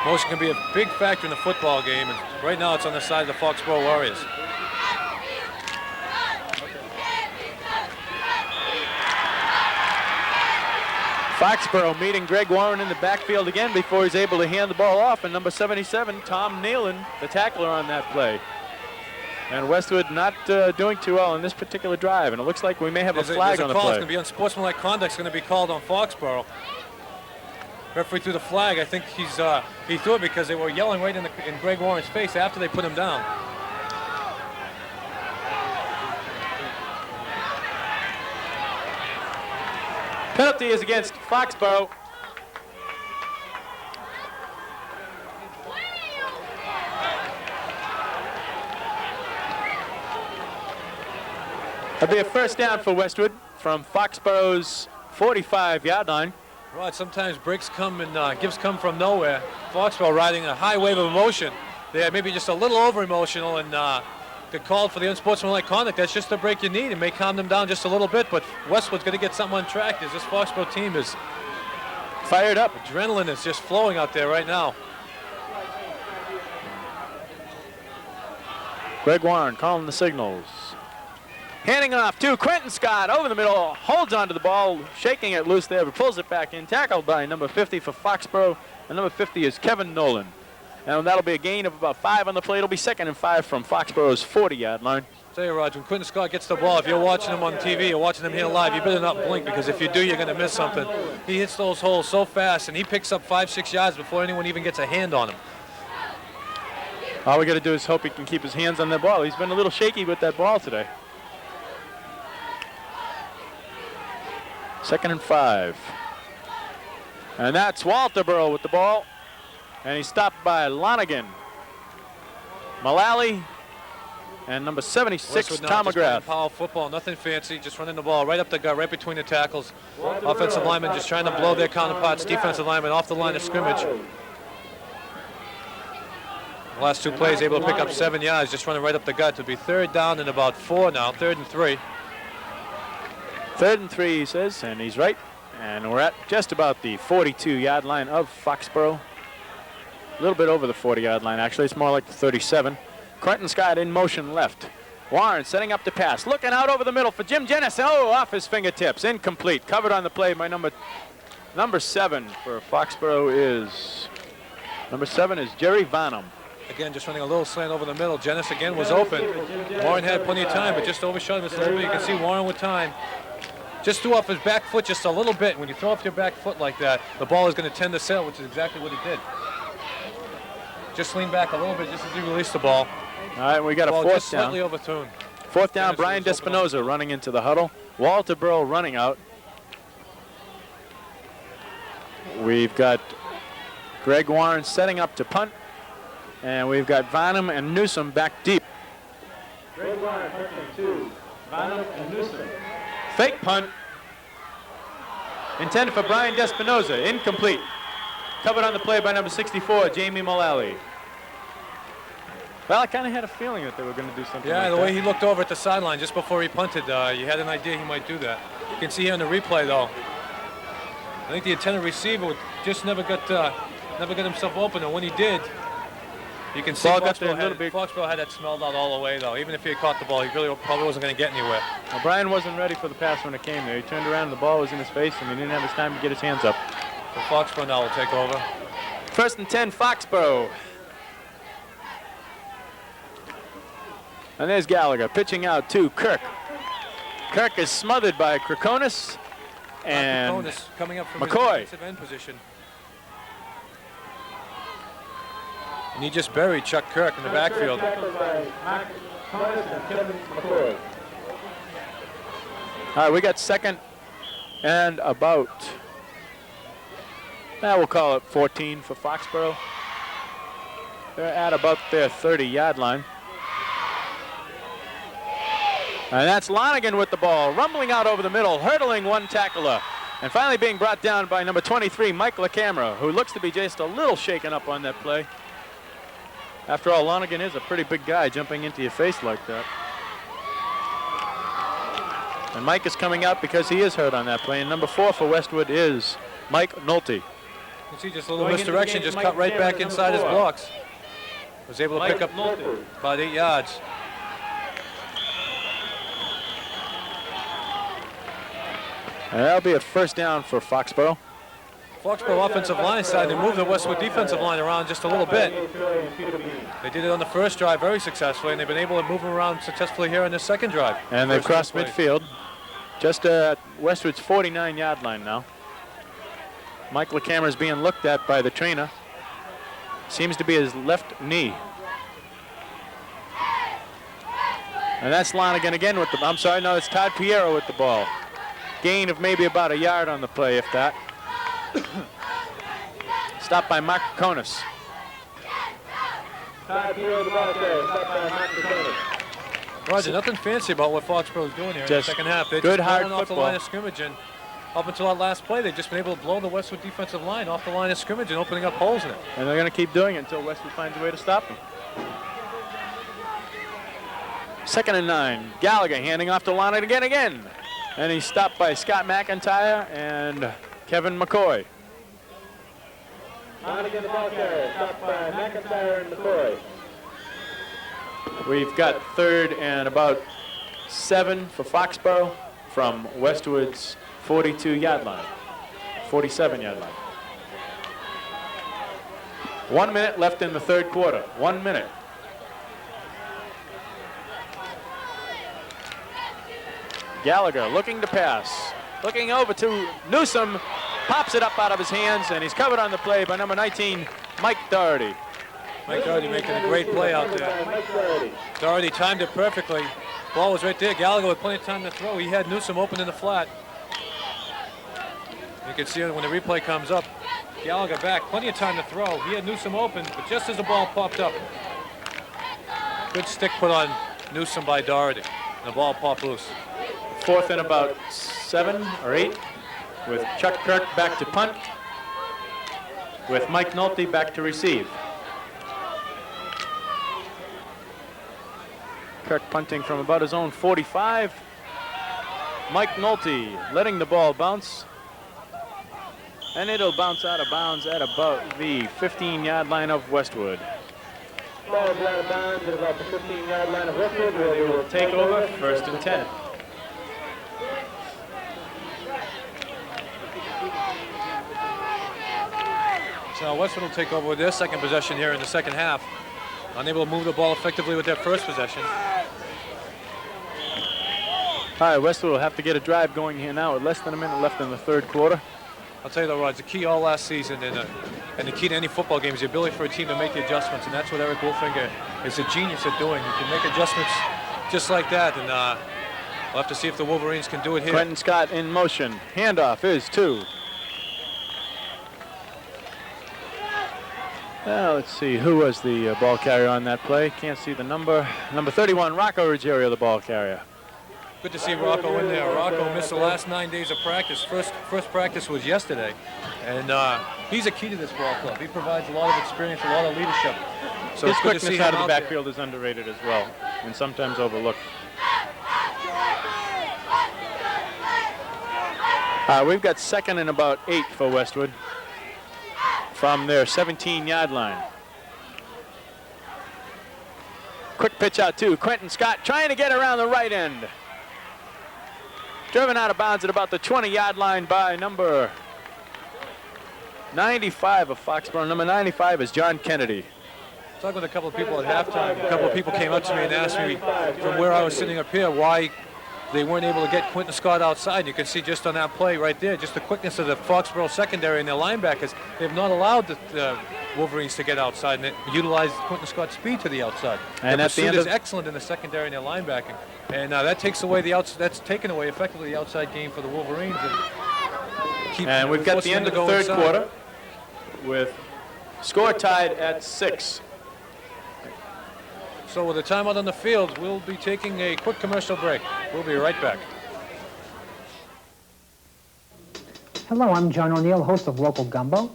Motion can be a big factor in the football game, and right now it's on the side of the Foxborough Warriors. Foxborough meeting Greg Warren in the backfield again before he's able to hand the ball off, and number 77, Tom Nealon, the tackler on that play. And Westwood not doing too well in this particular drive, and it looks like we may have a flag on the play. It's going to be unsportsmanlike conduct. It's going to be called on Foxborough. Referee threw the flag. I think he threw it because they were yelling right in Greg Warren's face after they put him down. Penalty is against Foxborough. That'll be a 1st down for Westwood from Foxborough's 45-yard line. Right, sometimes breaks come and gifts come from nowhere. Foxborough riding a high wave of emotion. They are maybe just a little over-emotional and get called for the unsportsmanlike conduct. That's just the break you need. It may calm them down just a little bit, but Westwood's going to get something on track as this Foxborough team is fired up. Adrenaline is just flowing out there right now. Greg Warren calling the signals. Handing off to Quentin Scott over the middle, holds onto the ball, shaking it loose there, but pulls it back in, tackled by number 50 for Foxborough, and number 50 is Kevin Nolan. And that'll be a gain of about 5 on the play. It'll be 2nd and 5 from Foxborough's 40-yard line. I'll tell you, Roger, when Quentin Scott gets the ball, if you're watching him on TV or watching him here live, you better not blink, because if you do, you're going to miss something. He hits those holes so fast, and he picks up 5-6 yards before anyone even gets a hand on him. All we got to do is hope he can keep his hands on that ball. He's been a little shaky with that ball today. 2nd and 5. And that's Walter Burrell with the ball. And he's stopped by Lonigan, Mullally, and number 76, Tom McGrath. Power football, nothing fancy, just running the ball right up the gut, right between the tackles. Offensive linemen just trying to blow their counterparts, defensive linemen off the line of scrimmage. The last 2 plays able to pick up 7 yards, just running right up the gut. It'll be 3rd down and about 4 now, 3rd and 3. 3rd and 3, he says, and he's right. And we're at just about the 42-yard line of Foxborough. A little bit over the 40-yard line, actually. It's more like the 37. Quentin Scott in motion left. Warren setting up the pass, looking out over the middle for Jim Jennison. Oh, off his fingertips, incomplete. Covered on the play by number 7 for Foxborough is, number 7 is Jerry Vanham. Again, just running a little slant over the middle. Jennison again was open. Warren had plenty of time, but just overshot him just a little bit. You can see Warren with time. Just threw off his back foot just a little bit. When you throw off your back foot like that, the ball is going to tend to sail, which is exactly what he did. Just lean back a little bit just as he released the ball. All right, we got a 4th down. Slightly overthrown. 4th down, Brian Despinoza running into the huddle. Walter Burrell running out. We've got Greg Warren setting up to punt. And we've got Vanham and Newsom back deep. Greg Warren punting 2. Vanham and Newsom. Fake punt. Intended for Brian Despinoza. Incomplete. Covered on the play by number 64, Jamie Mullally. Well, I kind of had a feeling that they were going to do something Yeah, like the that. way he looked over at the sideline just before he punted, you had an idea he might do that. You can see here in the replay, though. I think the intended receiver just never got himself open, and when he did, you can see Ball got there a little bit. Foxborough had that smelled out all the way, though. Even if he had caught the ball, he really probably wasn't going to get anywhere. O'Brien wasn't ready for the pass when it came there. He turned around and the ball was in his face, and he didn't have his time to get his hands up. So Foxborough now will take over. 1st and 10, Foxborough. And there's Gallagher pitching out to Kirk. Kirk is smothered by Krakonis and Krakonis coming up from McCoy. his defensive end position. And he just buried Chuck Kirk in the backfield. All right, we got 2nd and about, we'll call it 14 for Foxborough. They're at about their 30-yard line. And that's Lonigan with the ball, rumbling out over the middle, hurdling one tackler, and finally being brought down by number 23, Mike LaCamera, who looks to be just a little shaken up on that play. After all, Lonigan is a pretty big guy jumping into your face like that. And Mike is coming out because he is hurt on that play. And number 4 for Westwood is Mike Nolte. You can see just a little misdirection, just cut right back inside his blocks. Was able to pick up about 8 yards. And that'll be a 1st down for Foxborough. Foxborough offensive line decided to move the Westwood defensive line around just a little bit. They did it on the first drive very successfully, and they've been able to move them around successfully here on the second drive. And they've crossed midfield, just at Westwood's 49-yard line now. Mike LaCamera is being looked at by the trainer. Seems to be his left knee. And that's Lonigan again with the, I'm sorry, no, it's Todd Piero with the ball. Gain of maybe about a yard on the play, if that. Stopped by Mark Konis. Roger, nothing fancy about what Foxborough is doing here in the second half. They're good, just hard off the football. line of scrimmage, and up until that last play, they've just been able to blow the Westwood defensive line off the line of scrimmage and opening up holes in it. And they're going to keep doing it until Westwood finds a way to stop them. 2nd and 9. Gallagher handing off to Lonigan again. And he's stopped by Scott McIntyre and Kevin McCoy. Lonigan, the ball carrier, stopped by McIntyre and McCoy. We've got 3rd and about 7 for Foxborough from Westwood's 42-yard line, 47-yard line. 1 minute left in the 3rd quarter. 1 minute. Gallagher looking to pass. Looking over to Newsom. Pops it up out of his hands, and he's covered on the play by number 19, Mike Doherty. Mike Doherty making a great play out there. Doherty timed it perfectly. Ball was right there. Gallagher with plenty of time to throw. He had Newsom open in the flat. You can see it when the replay comes up. Gallagher back, plenty of time to throw. He had Newsom open, but just as the ball popped up, good stick put on Newsom by Doherty. And the ball popped loose. 4th and about 7 or 8 with Chuck Kirk back to punt with Mike Nolte back to receive. Kirk punting from about his own 45. Mike Nolte letting the ball bounce. And it'll bounce out of bounds at about the 15-yard line of Westwood. Ball is out of bounds at about the 15-yard line of Westwood. They will take over 1st and 10. So Westwood will take over with their second possession here in the second half. Unable to move the ball effectively with their first possession. All right, Westwood will have to get a drive going here now with less than a minute left in the 3rd quarter. I'll tell you though, Rod, the key all last season and the key to any football game is the ability for a team to make the adjustments, and that's what Eric Wolfinger is a genius at doing. He can make adjustments just like that, and we'll have to see if the Wolverines can do it here. Quentin Scott in motion. Handoff is to. Let's see, who was the ball carrier on that play? Can't see the number. Number 31, Rocco Ruggiero, the ball carrier. Good to see Rocco in there. Rocco missed the last 9 days of practice. First practice was yesterday, and he's a key to this ball club. He provides a lot of experience, a lot of leadership. So his it's good to see quickness him out of the out there. backfield is underrated as well, and sometimes overlooked. We've got 2nd and about 8 for Westwood from their 17-yard line. Quick pitch out to Quentin Scott, trying to get around the right end. Driven out of bounds at about the 20-yard line by number 95 of Foxborough. Number 95 is John Kennedy. Talking with a couple of people at halftime, a couple of people came up to me and asked me from where I was sitting up here why they weren't able to get Quentin Scott outside. You can see just on that play right there, just the quickness of the Foxborough secondary and their linebackers. They've not allowed the Wolverines to get outside and utilize Quentin Scott's speed to the outside. And their at the pursuit end is of excellent in the secondary and their linebacking. And that takes away that's taken away effectively the outside game for the Wolverines. And we've got the end of the third quarter with score tied at 6. So with the timeout on the field, we'll be taking a quick commercial break. We'll be right back. Hello, I'm John O'Neill, host of Local Gumbo.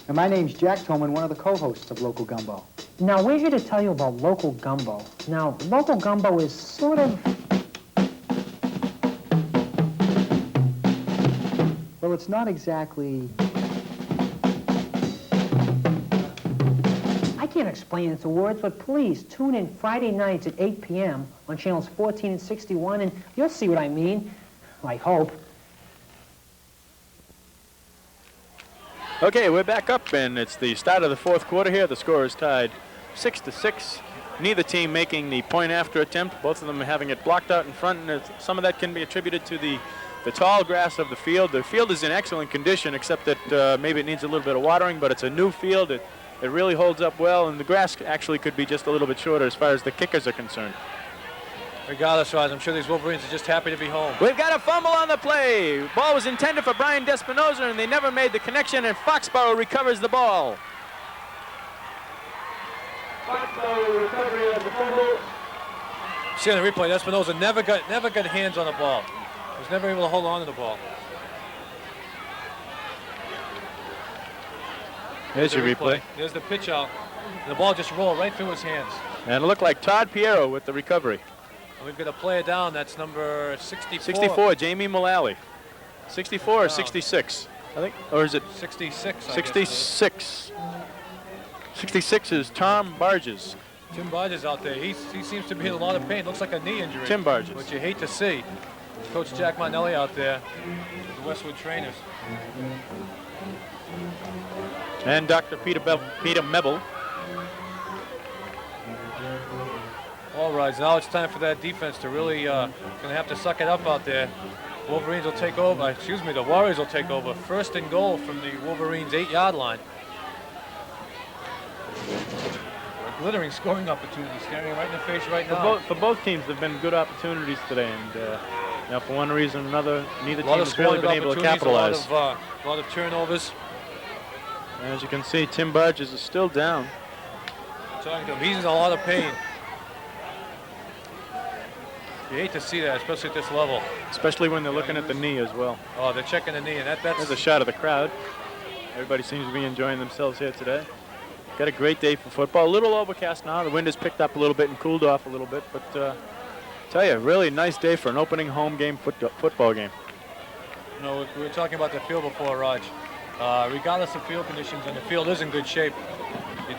And my name's Jack Tolman, one of the co-hosts of Local Gumbo. Now, we're here to tell you about Local Gumbo. Now, Local Gumbo is sort of... well, it's not exactly... I can't explain it into words, but please tune in Friday nights at 8 p.m. on channels 14 and 61, and you'll see what I mean. I hope. Okay, we're back up, and it's the start of the fourth quarter here. The score is tied 6-6. Neither team making the point after attempt. Both of them having it blocked out in front, and some of that can be attributed to the tall grass of the field. The field is in excellent condition, except that maybe it needs a little bit of watering, but it's a new field. It really holds up well, and the grass actually could be just a little bit shorter as far as the kickers are concerned. Regardless, Raj, I'm sure these Wolverines are just happy to be home. We've got a fumble on the play. Ball was intended for Brian Despinoza, and they never made the connection, and Foxborough recovers the ball. Foxborough recovery of the fumble. See on the replay, Despinoza never got hands on the ball. He was never able to hold on to the ball. There's your replay. There's the pitch out. And the ball just rolled right through his hands. And it looked like Todd Piero with the recovery. And we've got a player down. That's number 64. 64, Jamie Mullally. 64 or 66, I think, or is it 66? 66? 66 is Tom Barges. Tim Barges out there. He seems to be in a lot of pain. Looks like a knee injury. Tim Barges. Which you hate to see. Coach Jack Martinelli out there, the Westwood trainers. And Dr. Peter Mebel. All right, now it's time for that defense to really going to have to suck it up out there. Wolverines will take over. The Warriors will take over. 1st and goal from the Wolverines' 8-yard line. A glittering scoring opportunity staring right in the face right now. For both teams, there have been good opportunities today, and for one reason or another, neither team has really been able to capitalize. A lot of turnovers. And as you can see, Tim Barges is still down. Talking to him, he's in a lot of pain. You hate to see that, especially at this level. Especially when they're looking at the knee as well. Oh, they're checking the knee, and that's... There's a shot of the crowd. Everybody seems to be enjoying themselves here today. Got a great day for football. A little overcast now. The wind has picked up a little bit and cooled off a little bit, but tell you, really nice day for an opening home game football game. You know, we were talking about the field before, Raj. Regardless of field conditions, and the field is in good shape,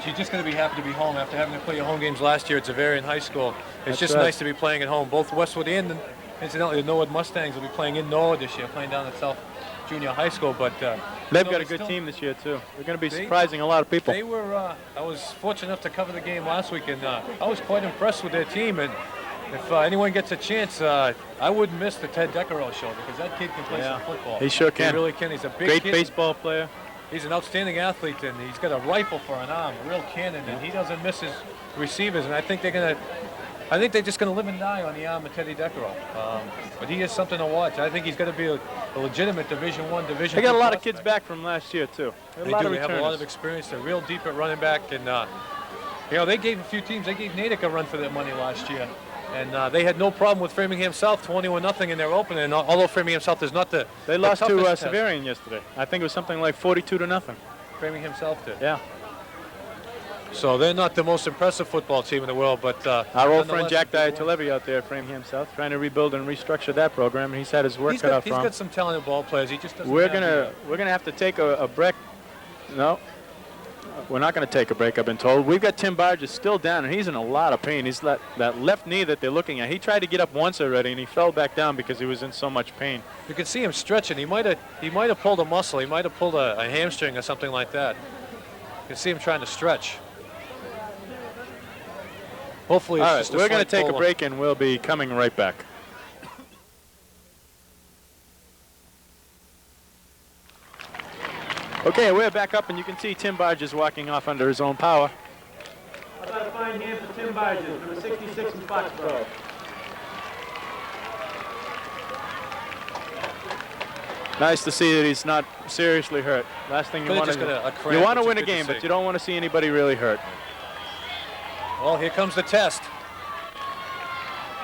you're just going to be happy to be home after having to play your home games last year at Xaverian High School. It's just nice to be playing at home. Both Westwood and, incidentally, the Norwood Mustangs will be playing in Norwood this year, playing down at South Junior High School. But they've got a good team this year too. They're going to be surprising a lot of people. They were. I was fortunate enough to cover the game last week, and I was quite impressed with their team. And if anyone gets a chance, I wouldn't miss the Ted Decaro show, because that kid can play some football. He sure can. He really can. He's a big great kid. Baseball player. He's an outstanding athlete, and he's got a rifle for an arm, a real cannon, and he doesn't miss his receivers. And I think they're just going to live and die on the arm of Teddy Decaro. But he is something to watch. I think he's going to be a legitimate Division I, Division II. They got a lot of kids back from last year too. They do. They have a lot of experience. They're real deep at running back, and they gave a few teams. They gave Natick a run for their money last year. And they had no problem with Framingham South 21-0 in their opener. And although Framingham South is not they lost to Xaverian yesterday. I think it was something like 42-0. Framingham South did. Yeah. So they're not the most impressive football team in the world, but our old friend nonetheless, Jack Diatalevi out there at Framingham South trying to rebuild and restructure that program, and he's had his work cut out for he's him. got some talented ball players. He just doesn't. We're gonna have to take a break. No, we're not gonna take a break. I've been told. We've got Tim Barges still down, and he's in a lot of pain. He's that left knee that they're looking at. He tried to get up once already, and he fell back down because he was in so much pain. You can see him stretching. He might have pulled a muscle. He might have pulled a hamstring or something like that. You can see him trying to stretch. Hopefully, it's just we're going to take a break, and we'll be coming right back. Okay, we're back up, and you can see Tim Barges walking off under his own power. How about a fine hand for Tim Barges, number 66 in Foxborough. Nice to see that he's not seriously hurt. Last thing you want to win a game, but you don't want to see anybody really hurt. Well, here comes the test.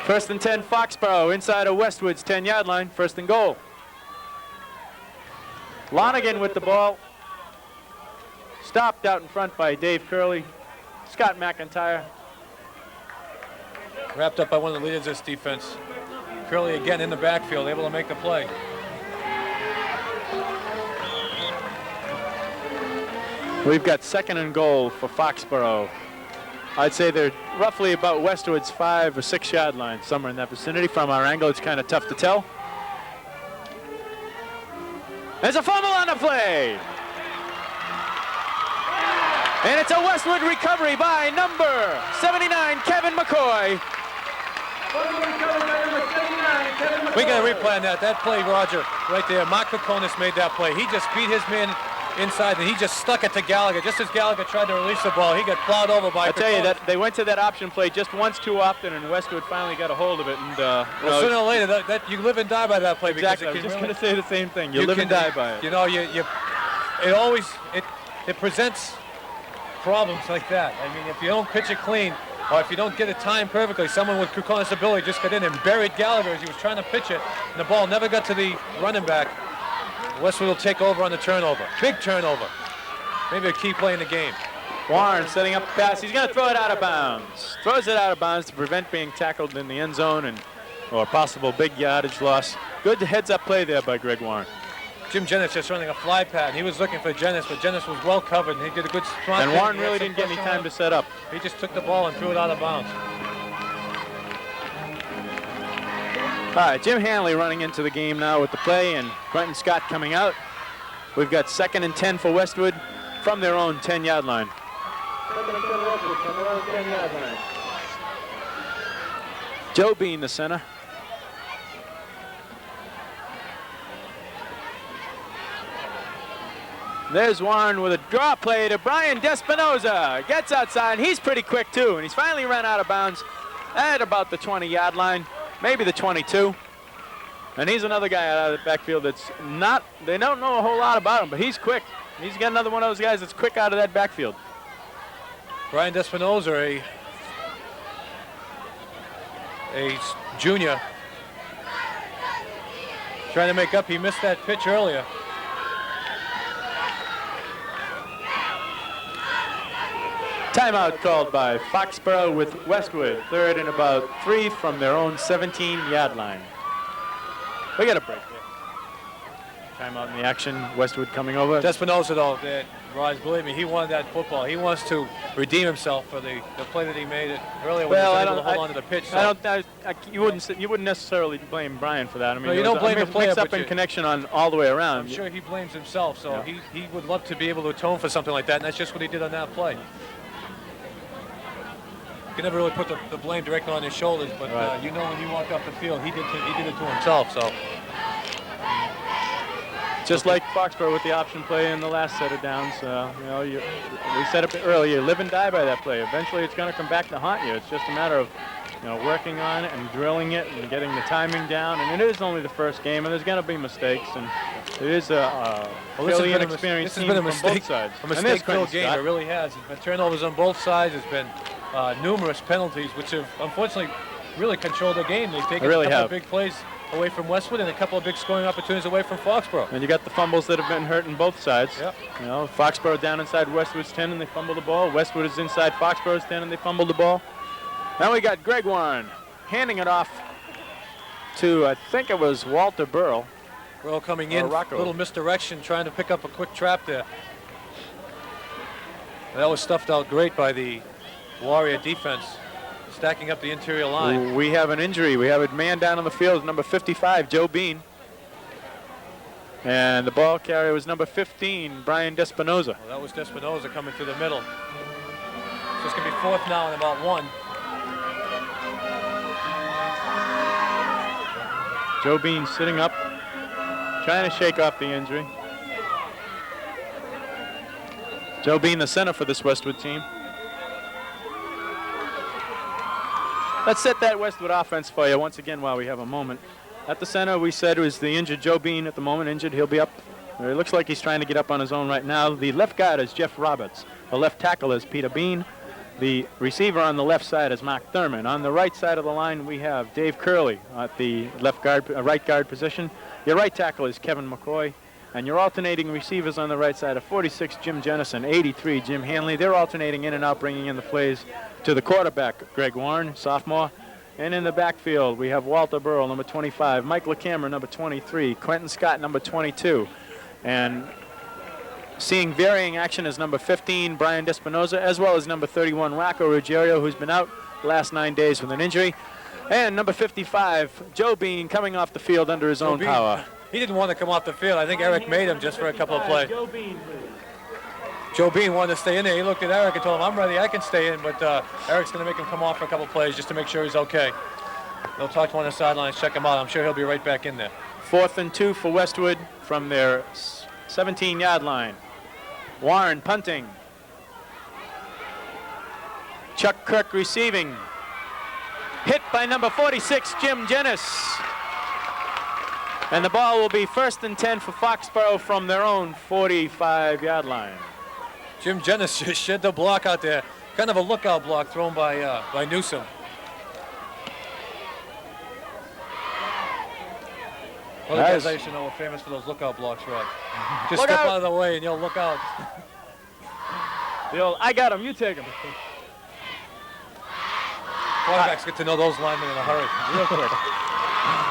1st and 10, Foxborough, inside of Westwood's 10-yard line. 1st and goal. Lonigan with the ball. Stopped out in front by Dave Curley. Scott McIntyre. Wrapped up by one of the leaders of this defense. Curley again in the backfield, able to make the play. We've got 2nd and goal for Foxborough. I'd say they're roughly about Westwood's 5 or 6 yard line, somewhere in that vicinity. From our angle, it's kind of tough to tell. There's a fumble on the play. And it's a Westwood recovery by number 79, Kevin McCoy. We got to replay on that. That play, Roger, right there. Mark Kokonis made that play. He just beat his man inside, and he just stuck it to Gallagher. Just as Gallagher tried to release the ball, he got plowed over by. I tell you that they went to that option play just once too often, and Westwood finally got a hold of it. And well, sooner or later, that you live and die by that play. Exactly. Because I was just going to say the same thing. You live and die by it. You know, it presents problems like that. I mean, if you don't pitch it clean, or if you don't get it timed perfectly, someone with Kokonis' ability just got in and buried Gallagher as he was trying to pitch it, and the ball never got to the running back. Westwood will take over on the turnover. Big turnover. Maybe a key play in the game. Warren setting up a pass. He's going to throw it out of bounds. Throws it out of bounds to prevent being tackled in the end zone or possible big yardage loss. Good heads-up play there by Greg Warren. Jim Jennings just running a fly pattern. He was looking for Jennings, but Jennings was well covered, and he did a good spot. And Warren really didn't get any time to set up. He just took the ball and threw it out of bounds. All right, Jim Hanley running into the game now with the play, and Quentin Scott coming out. We've got 2nd and 10 for Westwood from their own 10-yard line. 2nd and 10 Westwood from their own 10-yard line. Joe Bean, the center. There's Warren with a draw play to Brian Despinoza. Gets outside, and he's pretty quick too, and he's finally run out of bounds at about the 20-yard line, maybe the 22. And he's another guy out of the backfield that's not, they don't know a whole lot about him, but he's quick. He's got another one of those guys that's quick out of that backfield. Brian Despinoza, a junior, trying to make up. He missed that pitch earlier. Timeout called by Foxborough with Westwood. 3rd and about 3 from their own 17-yard line. We got a break there. Timeout in the action. Westwood coming over. Despinoza, though, Raj, believe me, he wanted that football. He wants to redeem himself for the play that he made it earlier when he was able to hold on to the pitch. So. You wouldn't necessarily blame Brian for that. I mean, no, you don't blame the player, mix up in connection on all the way around. I'm sure he blames himself, so yeah. he would love to be able to atone for something like that, and that's just what he did on that play. You can never really put the blame directly on his shoulders, but right. You know when he walked off the field, he did it to himself. So, just like Foxborough with the option play in the last set of downs, we said it earlier. You live and die by that play. Eventually, it's going to come back to haunt you. It's just a matter of working on it and drilling it and getting the timing down. And it is only the first game, and there's going to be mistakes. And it is a fairly inexperienced team from both sides. A mistake-filled game. It really has. There's been turnovers on both sides. There's been numerous penalties, which have unfortunately really controlled the game. They've taken a couple of big plays away from Westwood and a couple of big scoring opportunities away from Foxborough. And you got the fumbles that have been hurting both sides. Yep. You know, Foxborough down inside Westwood's 10 and they fumble the ball. Westwood is inside Foxborough's 10 and they fumble the ball. Now we got Greg Warren handing it off to, I think it was Walter Burrell. Burrell coming in, Rocco. little misdirection, trying to pick up a quick trap there. That was stuffed out great by the Warrior defense, stacking up the interior line. We have an injury. We have a man down on the field, number 55, Joe Bean. And the ball carrier was number 15, Brian Despinoza. Well, that was Despinoza coming through the middle. So it's going to be 4th now and about 1. Joe Bean sitting up, trying to shake off the injury. Joe Bean, the center for this Westwood team. Let's set that Westwood offense for you once again while we have a moment. At the center, we said, was the injured Joe Bean at the moment. Injured, he'll be up. It looks like he's trying to get up on his own right now. The left guard is Jeff Roberts. The left tackle is Peter Bean. The receiver on the left side is Mark Thurman. On the right side of the line, we have Dave Curley at the right guard position. Your right tackle is Kevin McCoy. And your alternating receivers on the right side are 46, Jim Jennison, 83, Jim Hanley. They're alternating in and out, bringing in the plays to the quarterback, Greg Warren, sophomore. And in the backfield, we have Walter Burrell, number 25, Mike LeCamera, number 23, Quentin Scott, number 22. And seeing varying action is number 15, Brian Despinoza, as well as number 31, Rocco Ruggiero, who's been out the last 9 days with an injury. And number 55, Joe Bean, coming off the field under his own power. He didn't want to come off the field. I think Eric made him just for a couple of plays. Joe Bean wanted to stay in there. He looked at Eric and told him, I'm ready, I can stay in, but Eric's going to make him come off for a couple of plays just to make sure he's okay. They'll talk to one of the sidelines, check him out. I'm sure he'll be right back in there. 4th and 2 for Westwood from their 17-yard line. Warren punting. Chuck Kirk receiving. Hit by number 46, Jim Jennis. And the ball will be 1st and 10 for Foxborough from their own 45-yard line. Jim Jennis just shed the block out there. Kind of a lookout block thrown by Newsom. Well, the guys I used to know were famous for those lookout blocks, Rod. Just Look step out. out of the way and you'll look out. The old, I got him, you take him. Quarterbacks get to know those linemen in a hurry, real quick.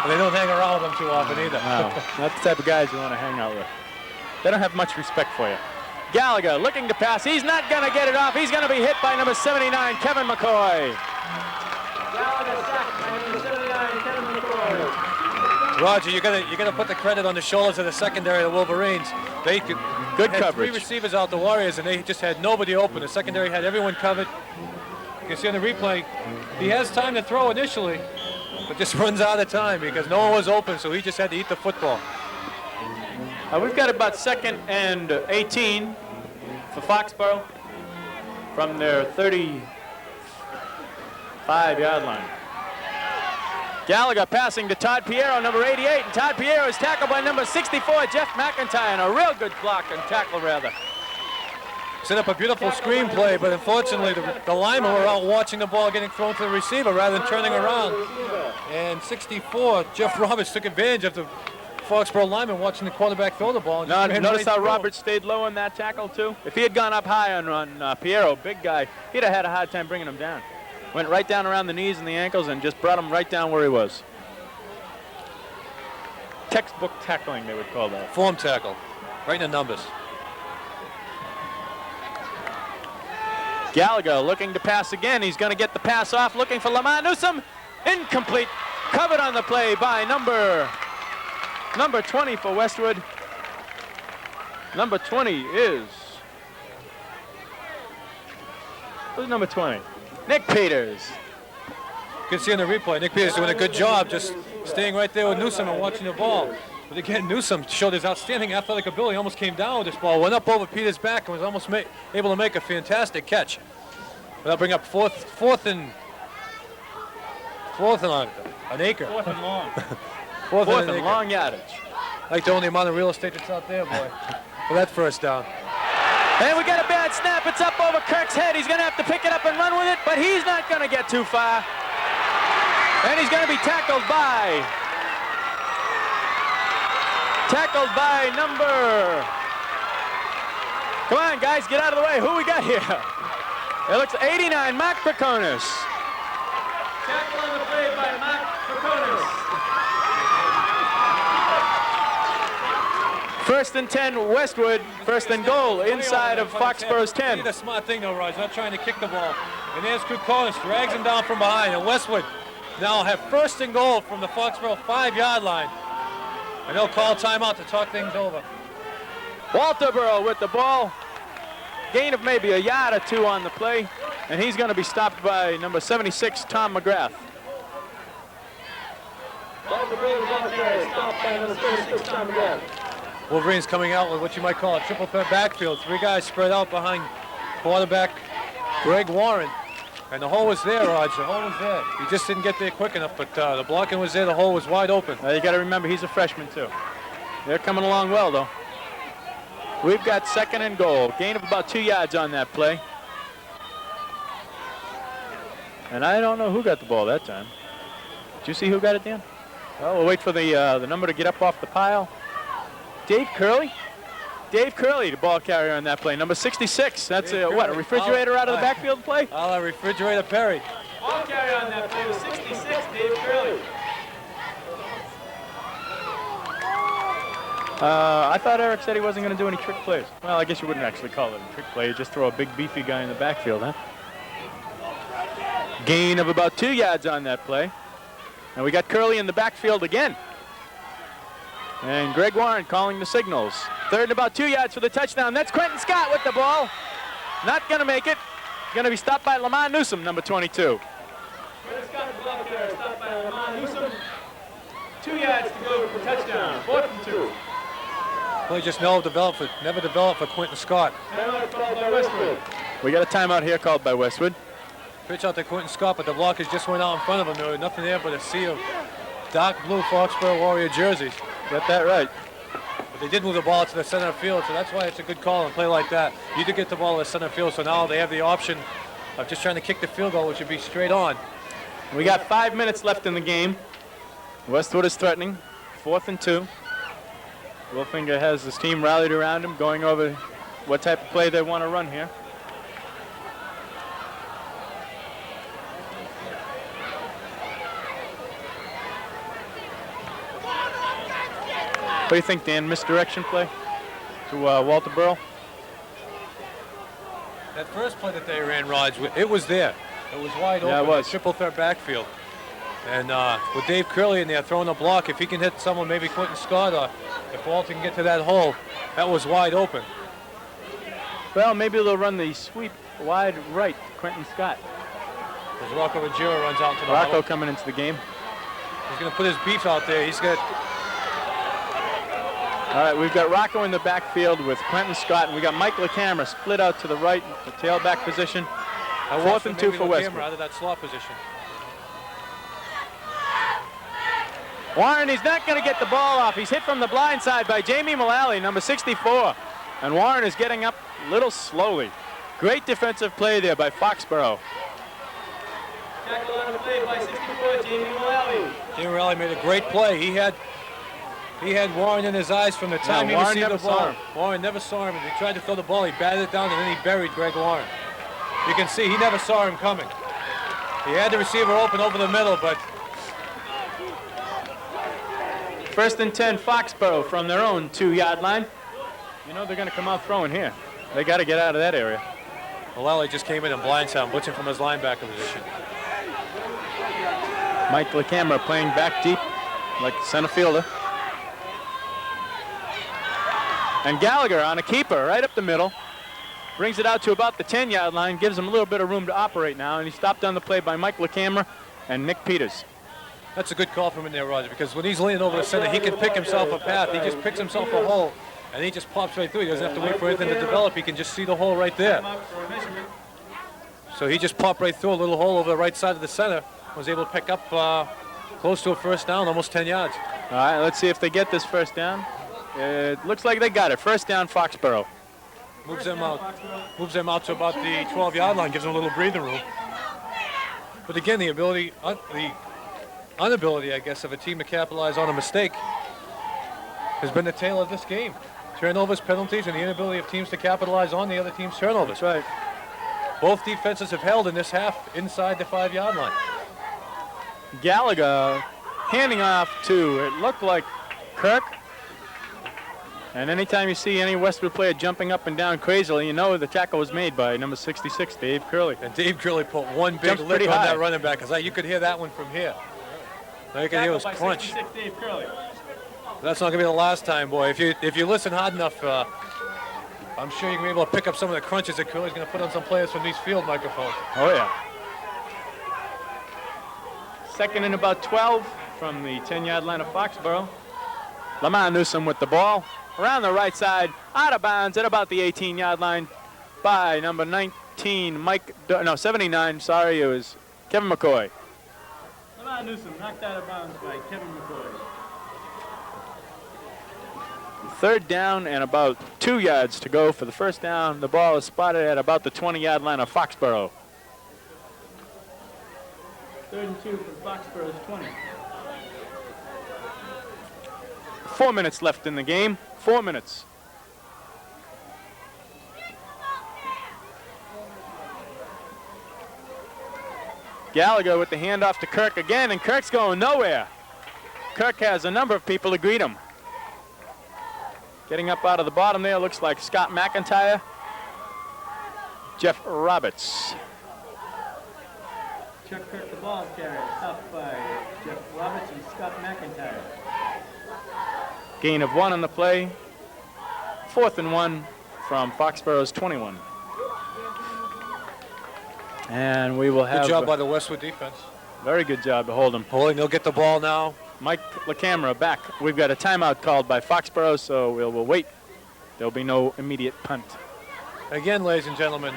And they don't hang around with them too often either. No, not the type of guys you want to hang out with. They don't have much respect for you. Gallagher looking to pass. He's not going to get it off. He's going to be hit by number 79, Kevin McCoy. Gallagher sacked by number 79, Kevin McCoy. Roger, you gotta put the credit on the shoulders of the secondary of the Wolverines. They Good had coverage. 3 receivers out, the Warriors, and they just had nobody open. The secondary had everyone covered. You can see on the replay, he has time to throw initially, but just runs out of time because no one was open, so he just had to eat the football. We've got about 2nd and 18 for Foxborough from their 35-yard line. Gallagher passing to Todd Piero, number 88, and Todd Piero is tackled by number 64, Jeff McIntyre, and a real good block and tackle, rather. Set up a beautiful screenplay, but unfortunately the linemen were out watching the ball getting thrown to the receiver rather than turning around. And 64, Jeff Roberts took advantage of the Foxborough lineman watching the quarterback throw the ball. And Now, just ran notice right how through him. Roberts stayed low in that tackle, too? If he had gone up high on Piero, big guy, he'd have had a hard time bringing him down. Went right down around the knees and the ankles and just brought him right down where he was. Textbook tackling, they would call that. Form tackle, right in the numbers. Gallagher looking to pass again. He's going to get the pass off, looking for Lamar Newsom. Incomplete. Covered on the play by number 20 for Westwood. Number 20 is... Who's number 20? Nick Peters. You can see on the replay, Nick Peters doing a good job just staying right there with Newsom and watching the ball. But again, Newsom showed his outstanding athletic ability, almost came down with this ball, went up over Peters' back and was almost able to make a fantastic catch. That'll bring up fourth and an acre. Fourth and long. Fourth Fourth and and acre. long yardage. Like the only amount of real estate that's out there, boy. For that first down. And we got a bad snap. It's up over Kirk's head. He's going to have to pick it up and run with it, but he's not going to get too far. And he's going to be tackled by Tackled by number... Come on, guys, get out of the way. Who we got here? It looks 89, Mark Preconis. Tackle on the play by Mark Preconis. First and 10, Westwood. First and goal inside of Foxborough's 10. He did a smart thing, though, Raj, not trying to kick the ball. And there's Preconis, drags him down from behind. And Westwood now have first and goal from the Foxborough 5-yard line. And they'll call timeout to talk things over. Walterboro with the ball. Gain of maybe a yard or two on the play. And he's going to be stopped by number 76, Tom McGrath. Wolverines coming out with what you might call a triple threat backfield. 3 guys spread out behind quarterback Greg Warren. And the hole was there, Raj. The hole was there. He just didn't get there quick enough, but the blocking was there. The hole was wide open. You got to remember, he's a freshman, too. They're coming along well, though. We've got second and goal. Gain of about 2 yards on that play. And I don't know who got the ball that time. Did you see who got it, Dan? Well, we'll wait for the number to get up off the pile. Dave Curley? Dave Curley, the ball carrier on that play. Number 66. That's a refrigerator out of the backfield play? Refrigerator Perry. Ball carrier on that play was 66, Dave Curley. I thought Eric said he wasn't going to do any trick plays. Well, I guess you wouldn't actually call it a trick play. You just throw a big, beefy guy in the backfield, huh? Gain of about 2 yards on that play. And we got Curley in the backfield again. And Greg Warren calling the signals. Third and about 2 yards for the touchdown. That's Quentin Scott with the ball. Not going to make it. Going to be stopped by Lamar Newsom, number 22. Quentin Scott is up there, stopped by Lamar Newsom. 2 yards to go for the touchdown. 4th and 2. Play just never developed for Quentin Scott. Timeout called by Westwood. We got a timeout here called by Westwood. Pitch out to Quentin Scott, but the blockers just went out in front of him. There was nothing there but a sea of dark blue Foxborough Warrior jerseys. Got that right. But they did move the ball to the center field, so that's why it's a good call and play like that. You did get the ball to the center field, so now they have the option of just trying to kick the field goal, which would be straight on. We got 5 minutes left in the game. Westwood is threatening. 4th and 2. Wolfinger has his team rallied around him, going over what type of play they want to run here. What do you think, Dan? Misdirection play to Walterboro? That first play that they ran, Raj, it was there. It was wide open. Yeah, it was. Triple threat backfield. And with Dave Curley in there throwing a block, if he can hit someone, maybe Quentin Scott, or if Walter can get to that hole, that was wide open. Well, maybe they'll run the sweep wide right to Quentin Scott. As Rocco Ruggiero runs out to the Rocco huddle. coming into the game. He's going to put his beef out there. He's got... All right, we've got Rocco in the backfield with Quentin Scott, and we got Mike LaCamera split out to the right, the tailback position. 4th and 2 for Westwood. Out of that slot position. Warren, he's not going to get the ball off. He's hit from the blind side by Jamie Mullally, number 64. And Warren is getting up a little slowly. Great defensive play there by Foxborough. Tackle on the play by 64, Jamie Mullally. Jamie Mullally made a great play. He had Warren in his eyes from the time he Warren received the never saw ball. him. Warren never saw him. He tried to throw the ball. He batted it down, and then he buried Greg Warren. You can see he never saw him coming. He had the receiver open over the middle, but... 1st and 10, Foxborough from their own 2-yard line. You know they're going to come out throwing here. They got to get out of that area. Mullally just came in and blindside, blitzing from his linebacker position. Mike LaCamera playing back deep like center fielder. And Gallagher on a keeper right up the middle. Brings it out to about the 10-yard line, gives him a little bit of room to operate now, and he's stopped on the play by Mike LaCamera and Nick Peters. That's a good call from in there, Roger, because when he's leaning over the center, he can pick himself a path. He just picks himself a hole, and he just pops right through. He doesn't have to wait for anything to develop. He can just see the hole right there. So he just popped right through a little hole over the right side of the center, was able to pick up close to a first down, almost 10 yards. All right, let's see if they get this first down. It looks like they got it. First down, Foxborough. Moves them out to about the 12-yard line, gives them a little breathing room. But again, the inability, I guess, of a team to capitalize on a mistake. has been the tale of this game. Turnovers, penalties, and the inability of teams to capitalize on the other team's turnovers. That's right. Both defenses have held in this half inside the 5-yard line. Gallagher handing off to, it looked like Kirk. And anytime you see any Westwood player jumping up and down crazily, you know the tackle was made by number 66, Dave Curley. And Dave Curley put one big Jumped lick on pretty high. that running back, because you could hear that one from here. All you could hear was crunch. 66, Dave Curley. That's not going to be the last time, boy. If you listen hard enough, I'm sure you're going to be able to pick up some of the crunches that Curley's going to put on some players from these field microphones. Oh, yeah. Second and about 12 from the 10-yard line of Foxborough. Lamar Newsom with the ball. Around the right side, out of bounds at about the 18-yard line by number 19, 79, sorry, it was Kevin McCoy. Lamar Newsom knocked out of bounds by Kevin McCoy. Third down and about 2 yards to go for the first down. The ball is spotted at about the 20-yard line of Foxborough. 3rd and 2 from Foxborough's 20. 4 minutes left in the game. 4 minutes. Gallagher with the handoff to Kirk again, and Kirk's going nowhere. Kirk has a number of people to greet him. Getting up out of the bottom there looks like Scott McIntyre, Jeff Roberts. Chuck Kirk, the ball carrier, stopped by Jeff Roberts and Scott McIntyre. Gain of 1 on the play. 4th and 1 from Foxborough's 21. And we will have Good job by the Westwood defense. very good job to hold him. Holding, they'll get the ball now. Mike LaCamera back. We've got a timeout called by Foxborough, so we'll wait. There'll be no immediate punt. Again, ladies and gentlemen,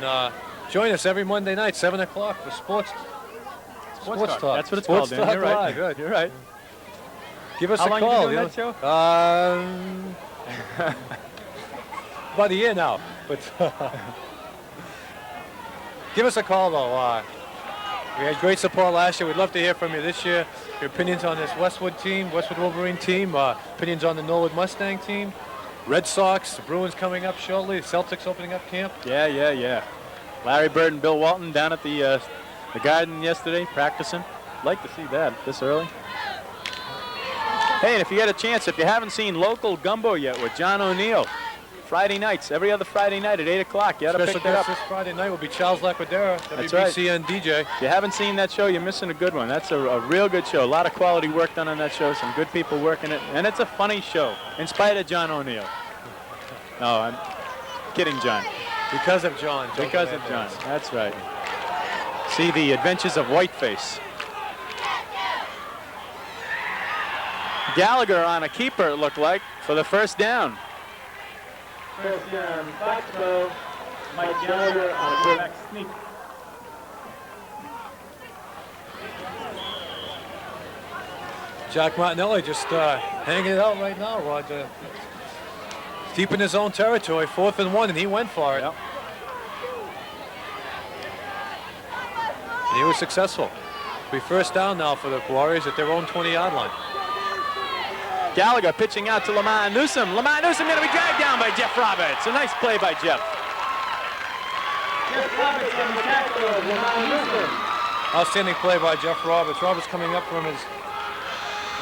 join us every Monday night, 7 o'clock for Sports Talk. That's what it's Sports called, Dan. Talk You're right. Live. Good. You're right. Give us How a long call. you been doing that show? About a year now. But give us a call, though. We had great support last year. We'd love to hear from you this year. Your opinions on this Westwood team, Westwood Wolverine team, opinions on the Norwood Mustang team, Red Sox, the Bruins coming up shortly, Celtics opening up camp. Yeah. Larry Bird and Bill Walton down at the Garden yesterday practicing. Like to see that this early. Hey, and if you get a chance, if you haven't seen Local Gumbo yet with John O'Neill, Friday nights, every other Friday night at 8 o'clock. You ought to Special pick that up. guest this Friday night will be Charles Lacquadera, That's right. WBCN DJ. If you haven't seen that show, you're missing a good one. That's a real good show. A lot of quality work done on that show. Some good people working it. And it's a funny show, in spite of John O'Neill. No, I'm kidding, John. Because of John. Because of John. That's right. See the adventures of Whiteface. Gallagher on a keeper, it looked like, for the first down. First down, Foxborough. Mike Gallagher on a quarterback sneak. Jack Martinelli just hanging it out right now, Roger. Deep in his own territory, 4th and 1, and he went for it. Yep. And he was successful. It'll be first down now for the Warriors at their own 20-yard line. Gallagher pitching out to Lamar Newsom. Lamar Newsom going to be dragged down by Jeff Roberts. A nice play by Jeff. Jeff Roberts on the tackle of Lamar Newsom. Outstanding play by Jeff Roberts. Roberts coming up from his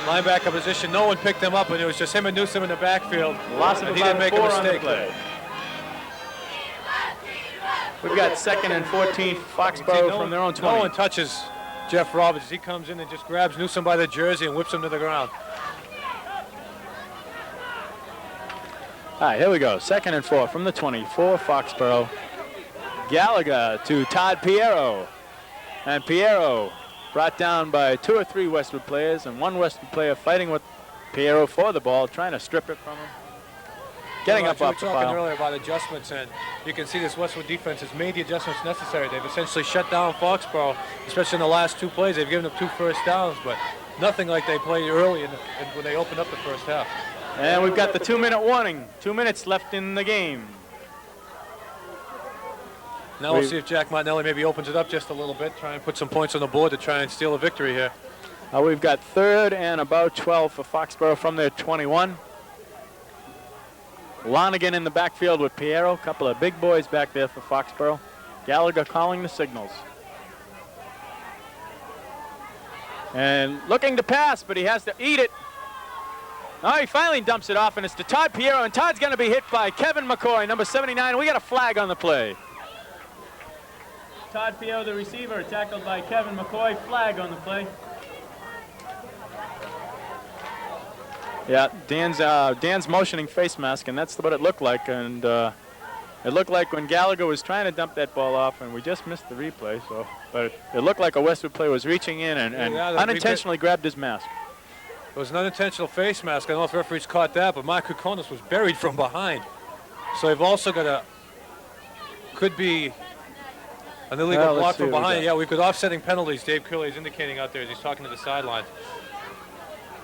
linebacker position. No one picked him up, and it was just him and Newsom in the backfield. Loss of And he about didn't make 4 a on the mistake. play. We've got 2nd and 14, Foxborough from their own 20. No one touches Jeff Roberts. He comes in and just grabs Newsom by the jersey and whips him to the ground. All right, here we go. 2nd and 4 from the 20 for Foxborough. Gallagher to Todd Piero. And Piero brought down by 2 or 3 Westwood players, and 1 Westwood player fighting with Piero for the ball, trying to strip it from him. Getting up off the We were talking pile. earlier about adjustments, and you can see this Westwood defense has made the adjustments necessary. They've essentially shut down Foxborough, especially in the last 2 plays. They've given up 2 first downs, but nothing like they played early when they opened up the first half. And we've got the 2-minute warning. 2 minutes left in the game. Now we'll see if Jack Martinelli maybe opens it up just a little bit, try and put some points on the board to try and steal a victory here. We've got 3rd and about 12 for Foxborough from their 21. Lonigan in the backfield with Piero. A couple of big boys back there for Foxborough. Gallagher calling the signals. And looking to pass, but he has to eat it. Oh, he finally dumps it off, and it's to Todd Piero, and Todd's going to be hit by Kevin McCoy, number 79. We got a flag on the play. Todd Piero, the receiver, tackled by Kevin McCoy. Flag on the play. Yeah, Dan's motioning face mask, and that's what it looked like. And it looked like when Gallagher was trying to dump that ball off, and we just missed the replay. So, but it looked like a Westwood player was reaching in and unintentionally grabbed his mask. It was an unintentional face mask. I don't know if the referees caught that, but Mark Kukonis was buried from behind. So they've also got could be an illegal block from behind. Yeah, we've got offsetting penalties. Dave Curley is indicating out there as he's talking to the sidelines.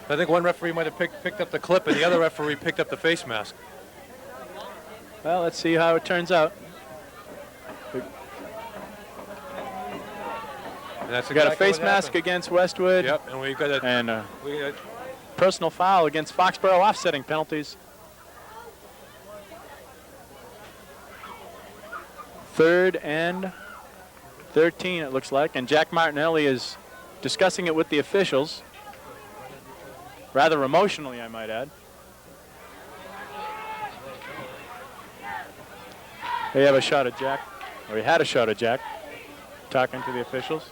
I think one referee might have picked up the clip, and the other referee picked up the face mask. Well, let's see how it turns out. And that's we got a face mask against Westwood. Yep, and we've got a personal foul against Foxborough, offsetting penalties. 3rd and 13, it looks like, and Jack Martinelli is discussing it with the officials. Rather emotionally, I might add. They have a shot at Jack, or he had a shot at Jack, talking to the officials.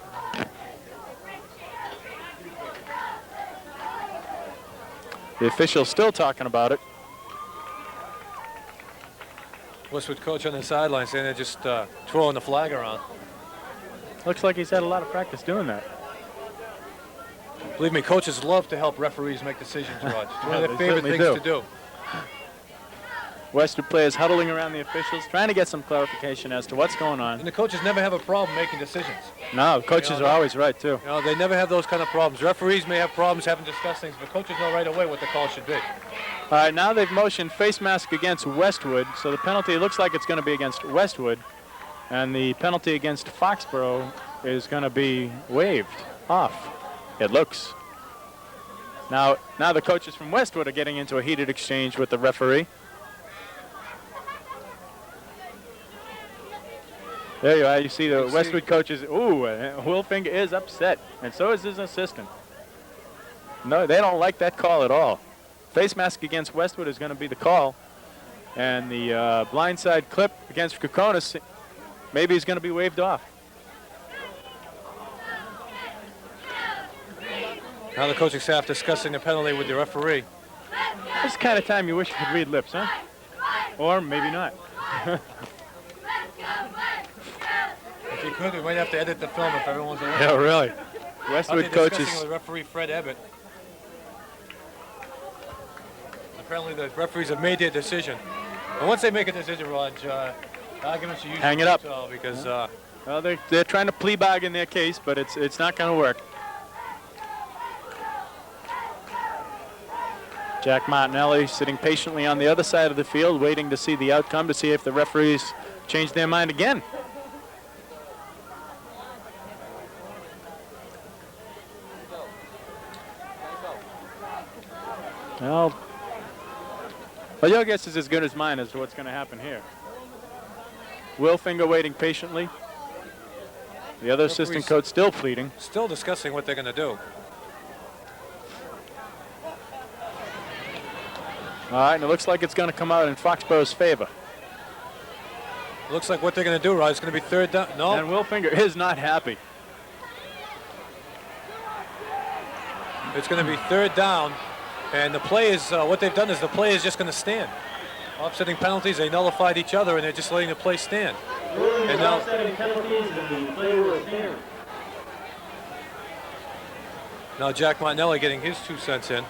The official's still talking about it. Westwood coach on the sideline saying they're just throwing the flag around. Looks like he's had a lot of practice doing that. Believe me, coaches love to help referees make decisions, Rod. It's one of their favorite things to do. Westwood players huddling around the officials, trying to get some clarification as to what's going on. And the coaches never have a problem making decisions. No, coaches are always right, too. You know, they never have those kind of problems. Referees may have problems having discussed things, but coaches know right away what the call should be. All right, now they've motioned face mask against Westwood, so the penalty looks like it's going to be against Westwood, and the penalty against Foxborough is going to be waived off, it looks. Now the coaches from Westwood are getting into a heated exchange with the referee. There you are. You see the Westwood coaches. Ooh, Wilfinger is upset, and so is his assistant. No, they don't like that call at all. Face mask against Westwood is going to be the call, and the blindside clip against Kukonis maybe is going to be waved off. Now the coaching staff discussing the penalty with the referee. This is the kind of time you wish you could read lips, huh? Or maybe not. If you could, we might have to edit the film if everyone's aware. Yeah, really. Westwood coaches. Discussing with referee Fred Ebbett. Apparently the referees have made their decision. And once they make a decision, Raj, arguments are usually hang it up because well, they're trying to plea bargain their case, but it's not going to work. Jack Martinelli sitting patiently on the other side of the field, waiting to see the outcome, to see if the referees change their mind again. Well, your guess is as good as mine as to what's going to happen here. Wilfinger waiting patiently. The other assistant coach still pleading. Still discussing what they're going to do. All right, and it looks like it's going to come out in Foxborough's favor. Looks like what they're going to do, Rod. It's going to be 3rd down. No. And Wilfinger is not happy. It's going to be 3rd down. And the play is, what they've done is the play is just going to stand. Offsetting penalties, they nullified each other, and they're just letting the play stand. And now offsetting penalties, and the play will stand. Now Jack Martinelli getting his 2 cents in.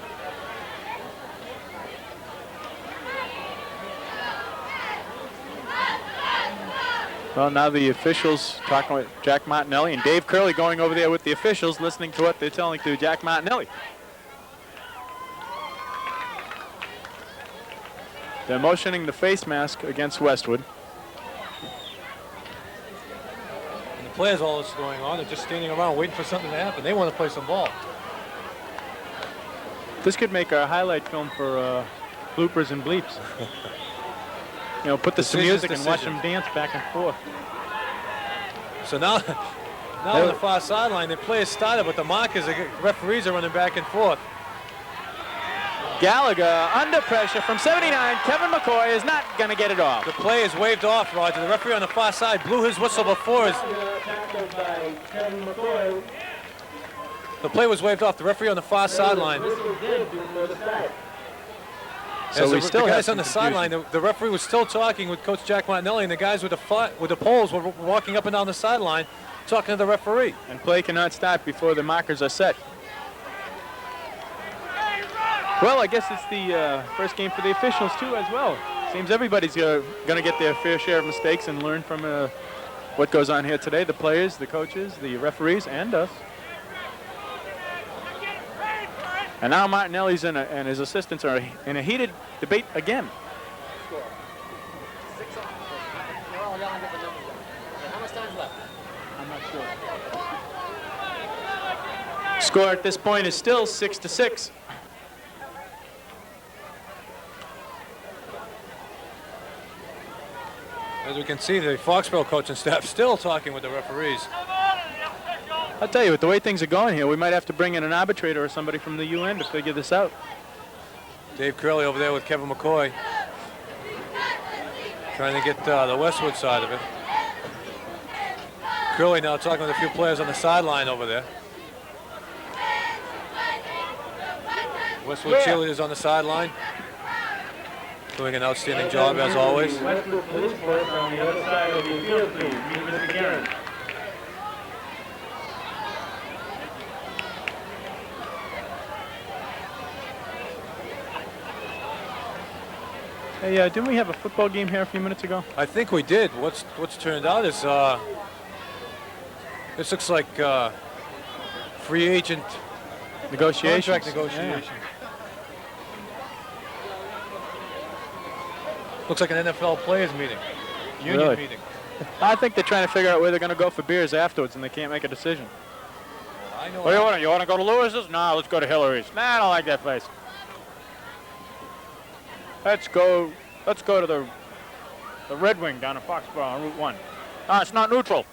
Well, now the officials talking with Jack Martinelli, and Dave Curley going over there with the officials, listening to what they're telling to Jack Martinelli. They're motioning the face mask against Westwood. And the players, all this going on, they're just standing around waiting for something to happen. They want to play some ball. This could make a highlight film for bloopers and bleeps. you know, put the some Decisions, music and watch them dance back and forth. So now on the far sideline, the players started, but the markers, the referees are running back and forth. Gallagher under pressure from 79. Kevin McCoy is not going to get it off. The play is waved off, Roger. The referee on the far side blew his whistle before Tackled by Kevin McCoy. the play was waved off. The referee on the far sideline. Whistle did before the start. So As we the still have guys on some the sideline, the referee was still talking with Coach Jack Martinelli, and the guys with the poles were walking up and down the sideline talking to the referee. And play cannot start before the markers are set. Well, I guess it's the first game for the officials, too, as well. Seems everybody's going to get their fair share of mistakes and learn from what goes on here today. The players, the coaches, the referees, and us. And now Martinelli's and his assistants are in a heated debate again. Score at this point is still 6-6. As we can see, the Foxborough coaching staff still talking with the referees. I'll tell you, with the way things are going here, we might have to bring in an arbitrator or somebody from the UN to figure this out. Dave Curley over there with Kevin McCoy, trying to get the Westwood side of it. Curley now talking with a few players on the sideline over there. Westwood cheerleaders on the sideline, doing an outstanding job as always. Westwood Police Force on the other side of the field, please. Meet Mr. Guerin. Hey, didn't we have a football game here a few minutes ago? I think we did. What's turned out is this looks like free agent Negotiations. contract negotiation. Looks like an NFL players meeting, union Really? meeting. I think they're trying to figure out where they're going to go for beers afterwards, and they can't make a decision. I know. What do you want? You want to go to Lewis's? No, let's go to Hillary's. Nah, I don't like that place. Let's go to the Red Wing down in Foxborough on Route 1. Ah, it's not neutral.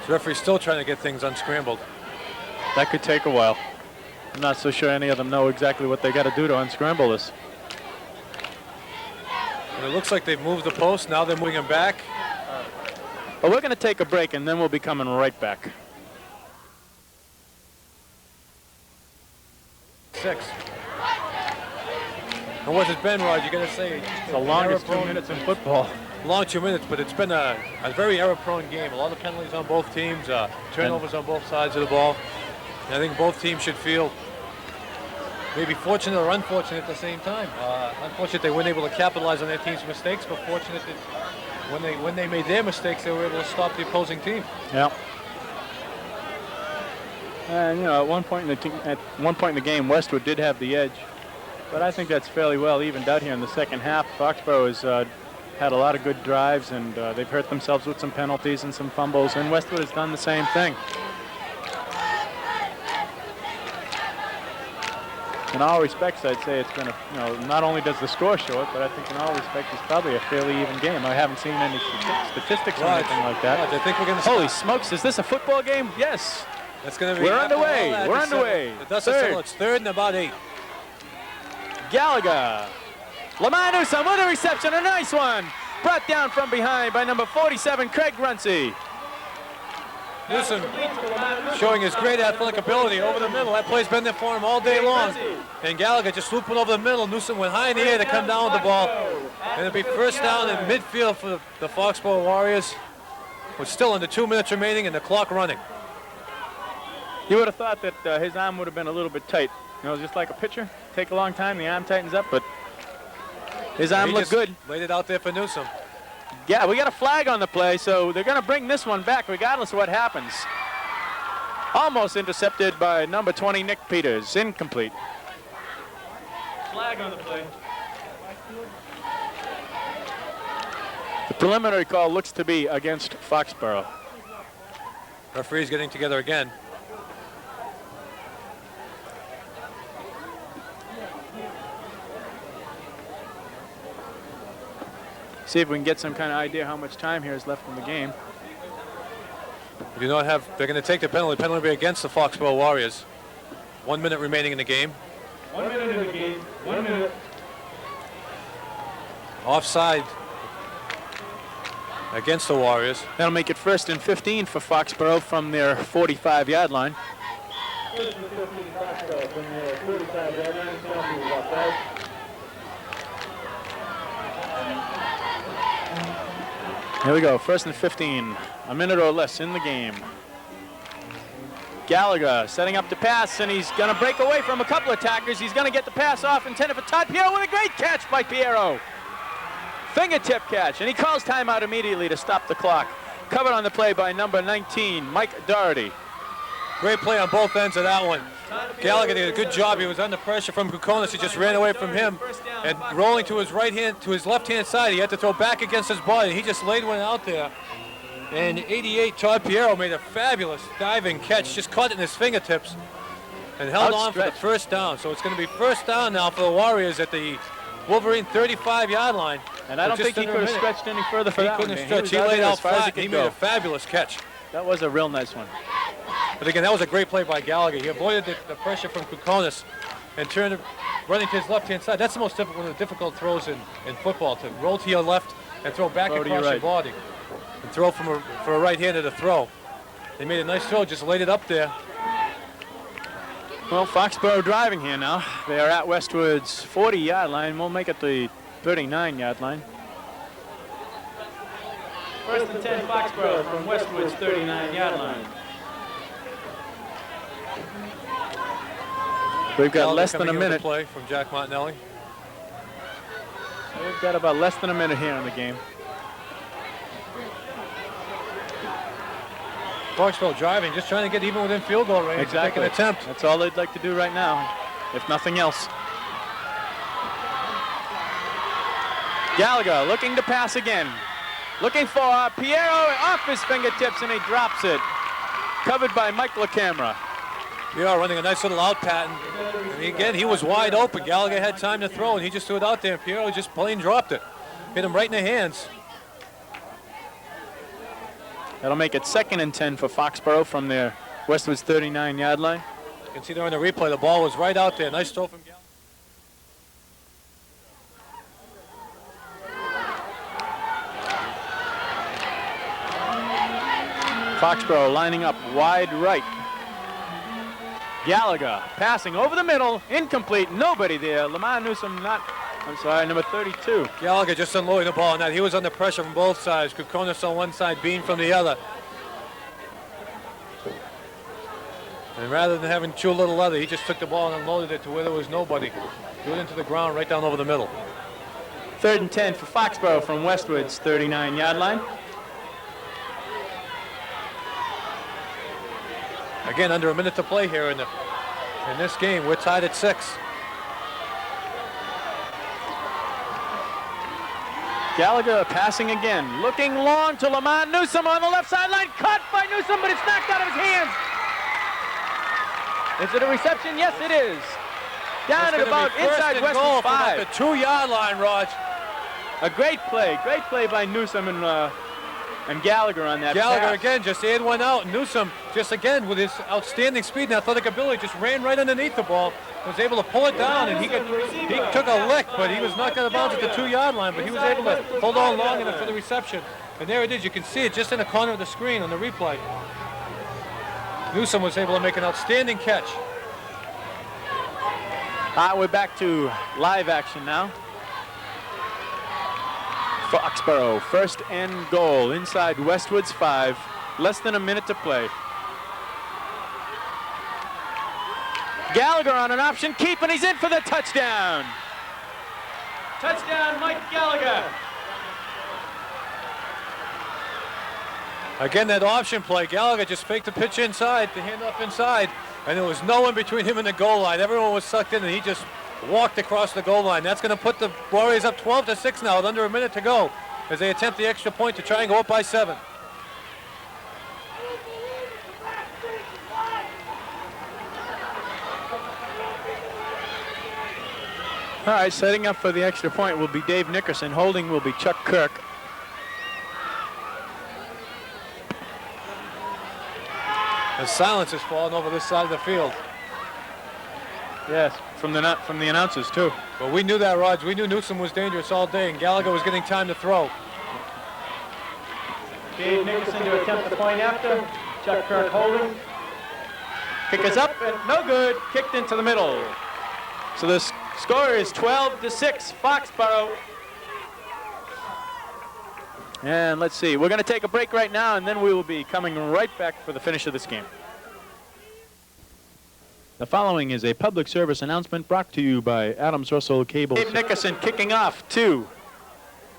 The referee's still trying to get things unscrambled. That could take a while. I'm not so sure any of them know exactly what they got to do to unscramble this. And it looks like they've moved the post. Now they're moving him back. Well, we're going to take a break, and then we'll be coming right back. 6. And what's it been, Rod? You got to say It's the longest 2 minutes in football. long 2 minutes, but it's been a very error-prone game. A lot of penalties on both teams, turnovers on both sides of the ball. And I think both teams should feel maybe fortunate or unfortunate at the same time. Unfortunate they weren't able to capitalize on their team's mistakes, but fortunate that when they made their mistakes, they were able to stop the opposing team. Yeah. And you know, at one point in the game, Westwood did have the edge, but I think that's fairly well evened out here in the second half. Foxborough has had a lot of good drives, and they've hurt themselves with some penalties and some fumbles, and Westwood has done the same thing. In all respects, I'd say it's been not only does the score show it, but I think in all respects it's probably a fairly even game. I haven't seen any statistics or anything like that. I think we're going to Holy smokes, is this a football game? Yes. That's going to be. We're underway. We're underway. It's 3rd and about 8. Gallagher. Lamar Newsom with a reception, a nice one. Brought down from behind by number 47, Craig Runcie. Newsom showing his great athletic ability over the middle. That play's been there for him all day long. And Gallagher just swooping over the middle. Newsom went high in the air to come down with the ball. And it'll be first down in midfield for the Foxborough Warriors. With still under 2 minutes remaining and the clock running. You would have thought that his arm would have been a little bit tight. You know, just like a pitcher. Take a long time, the arm tightens up, but his arm looked good. Laid it out there for Newsom. Yeah, we got a flag on the play, so they're going to bring this one back regardless of what happens. Almost intercepted by number 20, Nick Peters. Incomplete. Flag on the play. The preliminary call looks to be against Foxborough. Referees getting together again. See if we can get some kind of idea how much time here is left in the game. We do not have, they're going to take the penalty. Penalty will be against the Foxborough Warriors. 1 minute remaining in the game. 1 minute in the game. 1 minute. Offside against the Warriors. That'll make it 1st and 15 for Foxborough from their 45-yard line. First and 15 Foxborough from the 45-yard line. Penalty was offside. Here we go, 1st and 15. A minute or less in the game. Gallagher setting up the pass, and he's going to break away from a couple of attackers. He's going to get the pass off, intended for Todd Piero with a great catch by Piero. Fingertip catch, and he calls timeout immediately to stop the clock. Covered on the play by number 19, Mike Doherty. Great play on both ends of that one. Gallagher did a good job. He was under pressure from Kukonis. He just ran away from him, and rolling to his right hand, to his left-hand side. He had to throw back against his body. He just laid one out there. And 88, Todd Piero made a fabulous diving catch, just caught it in his fingertips, and held on for the first down. So it's going to be first down now for the Warriors at the Wolverine 35-yard line. And I don't think he could have stretched any further for that one. He couldn't stretch. He laid out flat. He made a fabulous catch. That was a real nice one. But again, that was a great play by Gallagher. He avoided the pressure from Kukonis and turned running to his left-hand side. That's the most difficult, one of the difficult throws in football, to roll to your left and throw back across your body. And throw for a right-hander to throw. They made a nice throw, just laid it up there. Well, Foxborough driving here now. They are at Westwood's 40-yard line. We'll make it the 39-yard line. 1st and 10 Foxborough from Westwood's 39-yard line. We've got Gallagher less than a coming in with minute. the play from Jack Martinelli. We've got about less than a minute here in the game. Foxborough driving, just trying to get even within field goal range. Exactly. Make an attempt. That's all they'd like to do right now, if nothing else. Gallagher looking to pass again. Looking for Piero off his fingertips, and he drops it. Covered by Mike LaCamera. Yeah, running a nice little out pattern. And again, he was wide open. Gallagher had time to throw, and he just threw it out there, and Piero just plain dropped it. Hit him right in the hands. That'll make it 2nd and 10 for Foxborough from their Westwood's 39-yard line. You can see there in the replay, the ball was right out there. Nice throw from Gallagher. Foxborough lining up wide right. Gallagher passing over the middle, incomplete, nobody there. Lamar Newsom number 32. Gallagher just unloading the ball on that. He was under pressure from both sides. Kukonis on one side, Bean from the other. And rather than having chew a little leather, he just took the ball and unloaded it to where there was nobody. Threw it into the ground right down over the middle. 3rd and 10 for Foxborough from Westwood's 39-yard line. Again, under a minute to play here in this game. We're tied at 6. Gallagher passing again, looking long to Lamar Newsom on the left sideline. Caught by Newsom, but it's knocked out of his hands. Is it a reception? Yes, it is. Down at about inside Westwood's 5. The 2-yard line, Raj. A great play by Newsom and Gallagher on that Gallagher pass. again just aired one out. Newsom just again with his outstanding speed and athletic ability just ran right underneath the ball. Was able to pull it down, and he took a lick, but he was knocked out of bounds at the 2-yard line. But he was able to hold on long enough for the reception. And there it is. You can see it just in the corner of the screen on the replay. Newsom was able to make an outstanding catch. We're back to live action now. Foxborough, 1st and goal inside Westwood's 5. Less than a minute to play. Gallagher on an option keep, and he's in for the touchdown. Touchdown, Mike Gallagher. Again, that option play. Gallagher just faked the pitch inside, the handoff inside, and there was no one between him and the goal line. Everyone was sucked in, and he just walked across the goal line. That's going to put the Warriors up 12-6 now with under a minute to go as they attempt the extra point to try and go up by 7. All right, setting up for the extra point will be Dave Nickerson. Holding will be Chuck Kirk. The silence is falling over this side of the field. Yes, from the announcers too. But we knew that, Raj. We knew Newsom was dangerous all day, and Gallagher was getting time to throw. Dave Nickerson to attempt the point after. Chuck Kirk holding. Kick is up and no good. Kicked into the middle. So the score is 12-6, Foxborough. And let's see, we're going to take a break right now, and then we will be coming right back for the finish of this game. The following is a public service announcement brought to you by Adams Russell Cable. Dave Nickerson kicking off to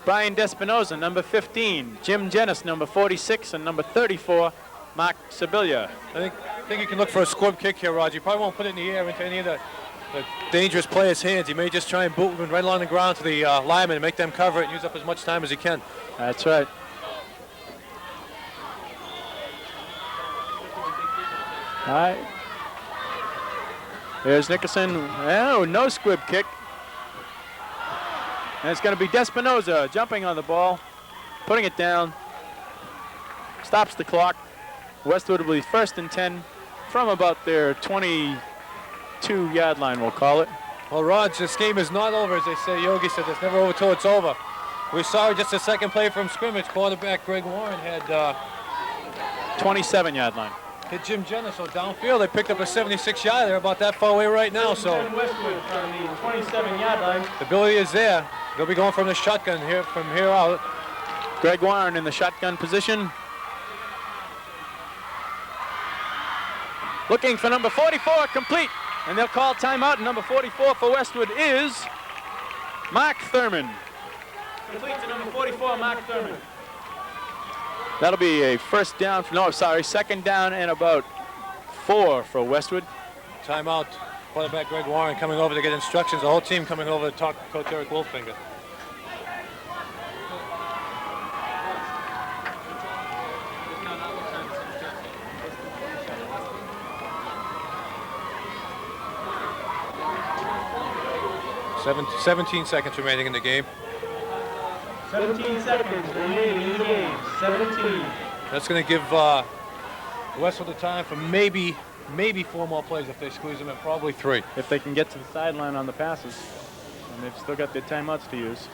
Brian Despinoza, number 15, Jim Jennis, number 46, and number 34, Mark Sibilia. I think you can look for a squib kick here, Raj. You probably won't put it in the air into any of the dangerous players' hands. He may just try and boot it right along the ground to the linemen and make them cover it and use up as much time as he can. That's right. All right. Here's Nickerson. Oh, no squib kick. And it's going to be Despinoza jumping on the ball, putting it down. Stops the clock. Westwood will be 1st and 10 from about their 22-yard line, we'll call it. Well, Raj, this game is not over, as they say. Yogi said it's never over till it's over. We saw just a second play from scrimmage. Quarterback Greg Warren had 27-yard line. Hit Jim Jenner, so downfield they picked up a 76-yard. They're about that far away right now, so Westwood from the 27-yard line. the ability is there. They'll be going from the shotgun here from here out. Greg Warren in the shotgun position. Looking for number 44, complete. And they'll call timeout. And number 44 for Westwood is Mark Thurman. Complete to number 44, Mark Thurman. That'll be a second down and about 4 for Westwood. Timeout. Quarterback Greg Warren coming over to get instructions. The whole team coming over to talk to Coach Eric Wolfinger. Seven, 17 seconds remaining in the game. 17 seconds remaining in the game. 17. That's going to give Westwood the time for maybe 4 more plays if they squeeze them in, probably 3. If they can get to the sideline on the passes. And they've still got their timeouts to use.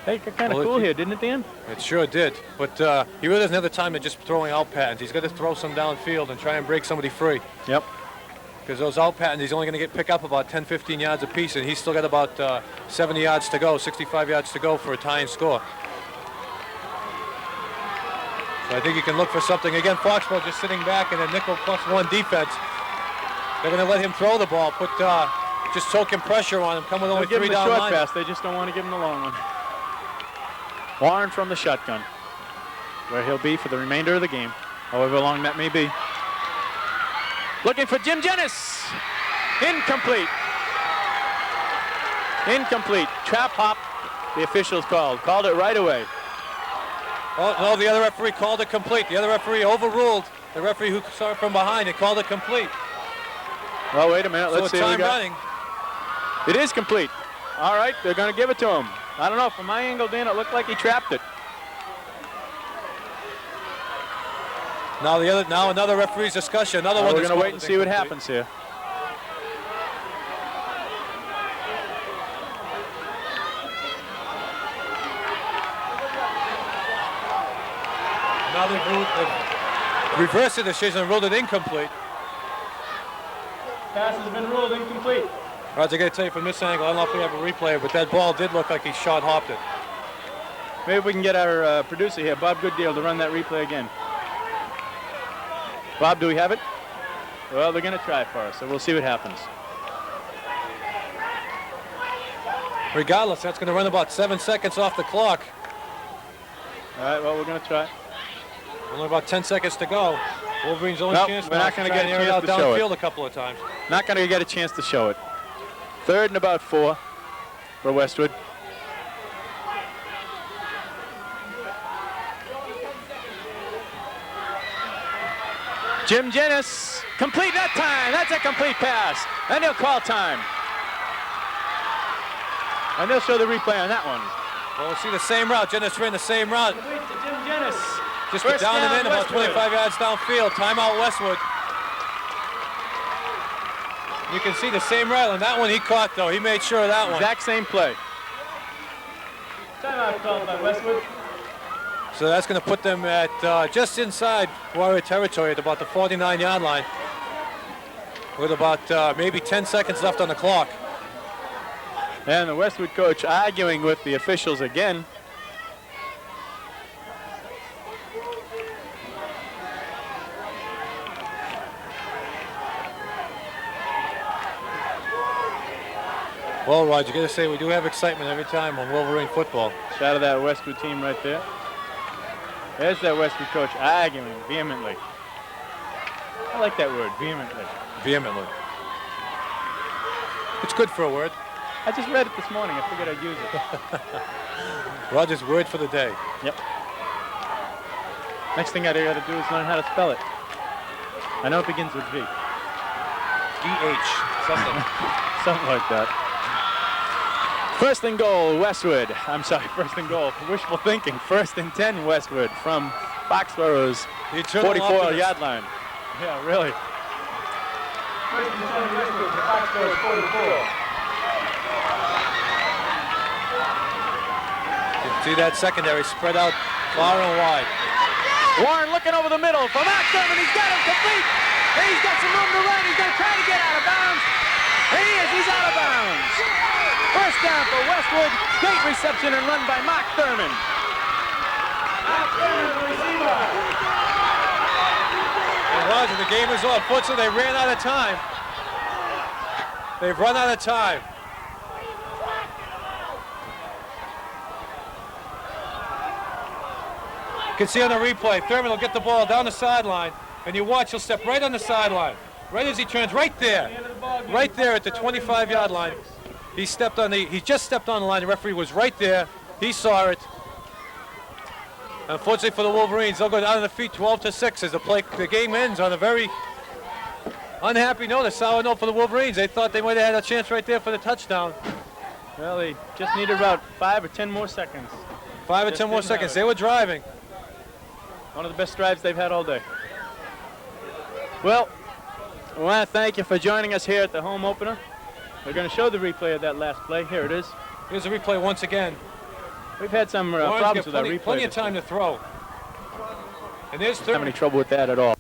Hey, it got kind of cool here, didn't it, Dan? It sure did. But he really doesn't have the time to just throwing out patterns. He's got to throw some downfield and try and break somebody free. Yep. Because those out patterns, he's only going to pick up about 10, 15 yards apiece, and he's still got about 70 yards to go, 65 yards to go for a tying score. So I think you can look for something. Again, Foxborough just sitting back in a nickel +1 defense. They're going to let him throw the ball, put just token pressure on him, come with only 3 down short line. pass. They just don't want to give him the long one. Warren from the shotgun, where he'll be for the remainder of the game, however long that may be. Looking for Jim Jennis. Incomplete. Incomplete. Trap hop, the officials called it right away. Oh, no, the other referee called it complete. The other referee overruled the referee who saw it from behind and called it complete. Oh, wait a minute. Let's so see. Time running. It is complete. All right, they're going to give it to him. I don't know. From my angle, Dan, it looked like he trapped it. Now another referee's discussion. Another one. We're going to wait and see what happens here. Now they've reversed the decision and ruled it incomplete. Pass has been ruled incomplete. Roger, I got to tell you from this angle, I don't know if we have a replay, but that ball did look like he shot hopped it. Maybe we can get our producer here, Bob Gooddeal, to run that replay again. Bob, do we have it? Well, they're going to try for us, so we'll see what happens. Regardless, that's going to run about 7 seconds off the clock. All right, well, we're going to try. Only about 10 seconds to go. Wolverine's only chance we're not going to get a air it chance out to show downfield it. a couple of times. Not going to get a chance to show it. 3rd and about 4 for Westwood. Jim Jennis, complete that time. That's a complete pass. And he'll call time. And they'll show the replay on that one. Well, we'll see the same route. Jennis ran the same route. Complete to Jim Jennis. Just First down and down, in, about Westwood. 25 yards downfield. Timeout, Westwood. You can see the same route, and that one he caught, though. He made sure of that one. Exact same play. Timeout called by Westwood. So that's going to put them at just inside Warrior territory at about the 49-yard line with about maybe 10 seconds left on the clock. And the Westwood coach arguing with the officials again. Well, Roger, you got to say we do have excitement every time on Wolverine football. Shout out that Westwood team right there. There's that Westwood coach arguing vehemently. I like that word, vehemently. Vehemently. It's good for a word. I just read it this morning. I figured I'd use it. Roger's word for the day. Yep. Next thing I got to do is learn how to spell it. I know it begins with V. E-H, something. Something like that. First and goal, Westwood. I'm sorry, first and goal. Wishful thinking. First and 10, Westwood from Foxborough's 44-yard line. Yeah, really. First and 10 Westwood to Foxborough's 44. You can see that secondary spread out far and wide. Warren looking over the middle for Mark Thurman. He's got him complete. He's got some room to run. He's going to try to get out of bounds. And he is. He's out of bounds. First down for Westwood. Great reception and run by Mark Thurman. Mark Thurman, the receiver. And Roger, the game is on. Unfortunately, they ran out of time. They've run out of time. You can see on the replay, Thurman will get the ball down the sideline, and you watch, he'll step right on the sideline. Right as he turns, right there at the 25-yard line. He just stepped on the line. The referee was right there. He saw it. Unfortunately for the Wolverines, they'll go down to the feet 12-6 as the game ends on a very unhappy note, a sour note for the Wolverines. They thought they might have had a chance right there for the touchdown. Well, they just needed about 5 or 10 more seconds. 5 or Just 10 more didn't seconds. have it. They were driving. One of the best drives they've had all day. Well, I want to thank you for joining us here at the home opener. We're going to show the replay of that last play. Here it is. Here's the replay once again. We've had some Warren's problems got with our replay. plenty of time to throw. And there's Don't have Thurman. any trouble with that at all.